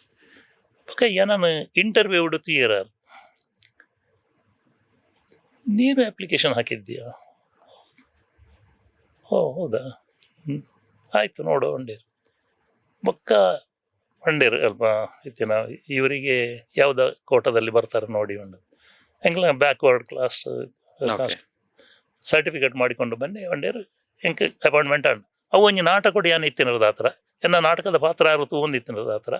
ಬೊಕ ನಾನು ಇಂಟರ್ವ್ಯೂ ಹುಡುತ್ತು ಏರಾರು ನೀನು ಅಪ್ಲಿಕೇಶನ್ ಹಾಕಿದ್ದೀಯಾ ಹೌದಾ ಆಯ್ತು ನೋಡು ಒಂಡೇರು ಬೊಕ್ಕ ಒಂಡೇರು ಅಲ್ಪ ಇತ್ತಿನ ಇವರಿಗೆ ಯಾವ್ದ ಕೋಟದಲ್ಲಿ ಬರ್ತಾರೆ ನೋಡಿ ಉಂಡು ಎಂಗ್ಲ ಬ್ಯಾಕ್ವರ್ಡ್ ಕ್ಲಾಸ್ ಸರ್ಟಿಫಿಕೇಟ್ ಮಾಡಿಕೊಂಡು ಬನ್ನಿ ಒಂಡೇರು ಎಂಕ್ ಅಪಾಯಿಂಟ್ಮೆಂಟ್ ಆಂಡ್ ಅವು ಒಂಜಿ ನಾಟಕ ಕೊಡಿ ಯಾನು ಇತ್ತಿನರದ ಹತ್ರ ಎನ್ನ ನಾಟಕದ ಪಾತ್ರ ಯಾರು ತಗೊಂಡಿತ್ತಿನರದ ಹತ್ರ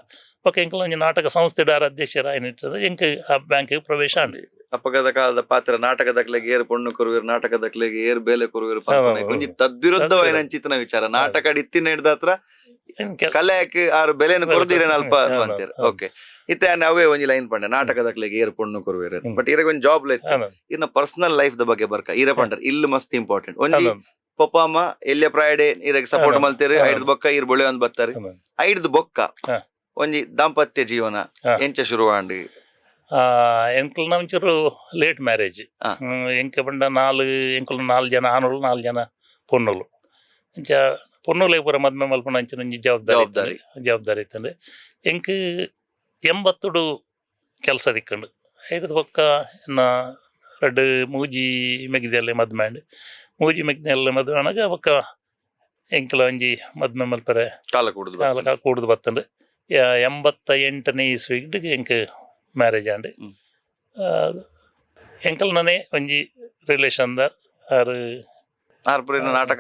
ಓಕೆ ಎಂಕಲ್ ಒಂಜಿ ನಾಟಕ ಸಂಸ್ಥೆಡಾರ ಅಧ್ಯಕ್ಷರ ಏನಿಟ್ಟದ ಎಂಕ್ ಆ ಬ್ಯಾಂಕಿಗೆ ಪ್ರವೇಶ ಆಂಡ್ ಅಪ್ಪಗದ ಕಾಲದ ಪಾತ್ರ ನಾಟಕದಕ್ಲೆಗೆ ಏರ್ ಪೊಣ್ಣು ಕೊರುವಿರು ನಾಟಕದಕ್ಲೆಗೆ ಏರ್ ಬೇಲೆ ಕೊರುವಿರು ಒಂಜಿ ತದ್ವಿರುದ್ಧವಾದ ಚಿತ್ತನ ವಿಚಾರ ನಾಟಕ ಇತ್ತಿನ ಹಿಡ್ದ ಹತ್ರ ಕಲೆಯಕ್ಕೆ ಆರು ಬೆಲೆಯನ್ನು ಕೊಡ್ದಿರೇನ ಅಲ್ಪ ಅಂತೀರ ಓಕೆ ಇತ್ತೆ ಅವೇ ಒಂಜಿ ಲೈನ್ ಪಂಡೆ ನಾಟಕದಕ್ಲೆಗೆ ಏರ್ ಪೊಣ್ಣು ಕೊರುವಿರು ಬಟ್ ಇರಗೆ ಒಂಜಿ ಜಾಬ್ ಲೈತ್ ಇನ್ನ ಪರ್ಸನಲ್ ಲೈಫ್ ದ ಬಗ್ಗೆ ಬರ್ಕ ಇರ ಪಂಡರ್ ಇಲ್ಲಿ ಮಸ್ತ್ ಇಂಪಾರ್ಟೆಂಟ್ ಒಂಜಿ ಪಪ್ಪ ಅಮ್ಮ ಎಲ್ಲೆ ಫ್ರೈಡೆ ಇರಗೆ ಸಪೋರ್ಟ್ ಮಲ್ತೇರಿ ಐಡ್ದ ಬೊಕ್ಕ ಇರ್ ಬೊಳೆ ಒಂದ್ ಬರ್ತಾರೆ ಐಡ್ದ ಬೊಕ್ಕ ಒಂಜಿ ದಾಂಪತ್ಯ ಜೀವನ ಎಂಚ ಶುರುವಾಂಡಿ ಎಂಕಲ್ನ ಒಂಚೂರು ಲೇಟ್ ಮ್ಯಾರೇಜ್ ಎಂಕ ಬಂಡ ಎಂಕಲ್ 4 ಜನ ಆನುಲು 4 ಜನ ಪೊನ್ನುಲು ಇಂಚ ಪೊನ್ನುಲೆ ಪೂರ ಮದ್ಮೆ ಮಲ್ಪನ ಅಂಚಿನ ಒಂಜಿ ಜವಾಬ್ದಾರಿ ಇತ್ತಂದ್ರೆ ಎಂಕ್ 80 ಕೆಲಸ ದಿಕ್ಕಂಡು ಐದು ಪಕ್ಕ ಎನ್ನ ರಡ್ಡು ಮೂಜಿ ಮೆಗ್ದಿಯಲ್ಲೇ ಮದ್ಮ್ಯಾಂಡ್ ಮೂಜಿ ಮೆಗ್ದಿಯಲ್ಲೇ ಮದ್ವೆ ಆನಾಗ ಪಕ್ಕ ಎಂಕಲ ಒಂಜಿ ಮದ್ಮೆ ಮಲ್ಪರೆ ಕಾಲ ಕೂಡುದು ಬತ್ತಂಡು 88ನೇ ಇಸ್ವಿಗೆ ಎಂಕ್ ಮ್ಯಾರೇಜ್ ಆಂಡ್ ಎಂಕಲ್ನೇ ಒಂಜಿ ರಿಲೇಷನ್ದ ಆರು ನಾಟಕ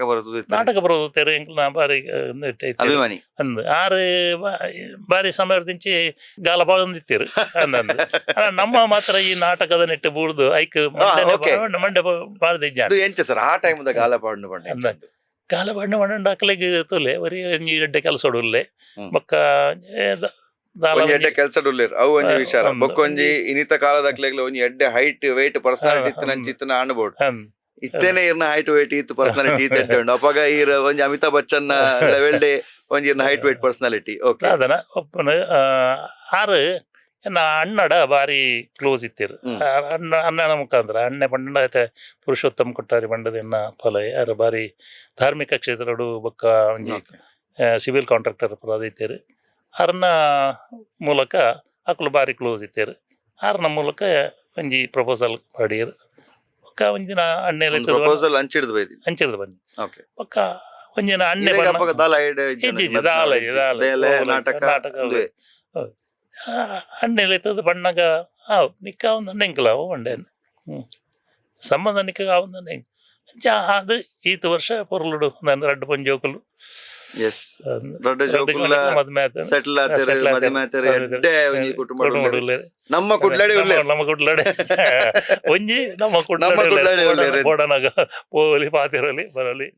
ಬರೋದು ತೆರೆ ಎಂಕಲ್ನ ಬಾರಿ ಅಂದ್ ಆರು ಬಾರಿ ಸಮಯದಿಂಚಿ ಗಾಲ ಬಾಳೊಂದಿತ್ತೇರು ಅಂದಂದು ನಮ್ಮ ಮಾತ್ರ ಈ ನಾಟಕದ ನೆಟ್ಟು ಬೂಡ್ದು ಐಕ್ ಮಂಡೆ ಬಾಳ್ದಿಜ್ಜ ಗಾಲ ಬಾಡ್ನ ಮಂಡ ಅಕ್ಲೆಗೆ ತೊಲೆ ಬರೀ ಎಡ್ಡೆ ಕೆಲಸ ಹೊಡುಲ್ಲೆ ಬೊಕ್ಕ ದಾಲ ಒಂಜಿ ಎಡ್ಡೆ ಕೆಲ್ಸ ಉಳ್ಳೇರ್ ಅವು ಒಂಜಿ ವಿಚಾರ ಒಂದು- ಬೊಕ್ಕೊಂಜಿ ಇನಿತ ಕಾಲದಕ್ಲೆಗ್ಲ ಒಂಜಿ ಎಡ್ಡೆ ಹೈಟ್ ವೆಯ್ಟ್ ಪರ್ಸನಾಲಿಟಿ ಇತ್ತು ನಂಚಿ ಇತ್ತು ಆಣ್ಬೋಡು ಇತ್ತೇನೆ ಇರ್ನ ಹೈಟ್ ವೇಟ್ ಇತ್ತು ಪರ್ಸನಾಲಿಟಿ ಇತ್ತು ಎಡ್ಡೆ ಉಂಡು ಅಪಗ ಈರ್ ಒಂಜಿ ಅಮಿತಾಬ್ ಬಚ್ಚನ್ ಲೆವೆಲ್ ಡೇ ಒಂಜಿ ಹೈಟ್ ವೇಟ್ ಪರ್ಸನಾಲಿಟಿ ಓಕೆ ಅದನ ಒಪ್ಪನ ಆರು ಎನ್ನ ಅಣ್ಣಡ ಬಾರಿ ಕ್ಲೋಸ್ ಇತ್ತಿರು ಹ್ಮ್. ಅಣ್ಣನ ಮುಖಾಂತರ ಅಣ್ಣೆ ಪಂಡ ಪುರುಷೋತ್ತಮ್ ಕೊಟ್ಟಾರಿ ಪಂಡದ ಎನ್ನ ಫಲ ಯಾರು ಬಾರಿ ಧಾರ್ಮಿಕ ಕ್ಷೇತ್ರಡು ಬೊಕ್ಕ ಒಂಜಿ ಸಿವಿಲ್ ಕಾಂಟ್ರಾಕ್ಟರ್ ಪುರ ಇತ್ತೇರು ಅರ್ನ ಮೂಲಕ ಅಕ್ಲು ಬಾರಿ ಕ್ಲೋಸ್ ಇತ್ತೇರು ಅರ್ನ ಮೂಲಕ ಒಂಜಿ ಪ್ರಪೋಸಲ್ ಪಡೀರು ಬೊಕ್ಕ ಒಂಜಿನ ಅಣ್ಣೆಲ್ಲ ಪ್ರಪೋಸಲ್ ಹಂಚಿಡ್ದು ಬೈದಿ ಹಂಚಿರ್ದು ಬನ್ನಿ ಓಕೆ ಬೊಕ್ಕ ಒಂಜಿನ ಅಣ್ಣೆ ಇರೆಗ್ ಬಣ್ಣ ಅಪಗ ದಾಲ ಐಡ್ ಇಜ್ಜಿ ದಾಲ ಬೇಲೆ ನಾಟಕ ನಾಟಕ ಅಣ್ಣೆಲ್ಲ ಎತ್ತದ ಬಣ್ಣಗ ನಿಕ್ಕ ಒಂದು ಎಂಕಲ ಒಂಡೆ ಸಂಬಂಧ ನಿಕ್ಕ ಒಂದು ಅದು ಈತ ವರ್ಷ ಪೊರ್ಲುಡು ನಾನು ರಡ್ಡು ಪಂಜೋಕುಲು ಎಸ್ ದೊಡ್ಡ ಜೋಕುಲ್ಲ ಸೆಟ್ಲ್ ಆತೇರು ಮದುವೆ ಆತೇರು ಎಡ್ಡೆ ಒಂಜಿ ಕುಟುಂಬ ನಮ್ಮ ಕುಡ್ಲಡಿ ಉಳ್ಳೇರು ನಮ್ಮ ಕುಡ್ಲಡೆ ಒಂಜಿ ನಮ್ಮ ನಮ್ಮ ಕುಡ್ಲಡೆ ಕುಡ್ಲಡೆ ಉಳ್ಳೇರು. ಬೋಡನಾಗ ಪೋಲಿ ಪಾತಿರಲಿ ಬರಲಿ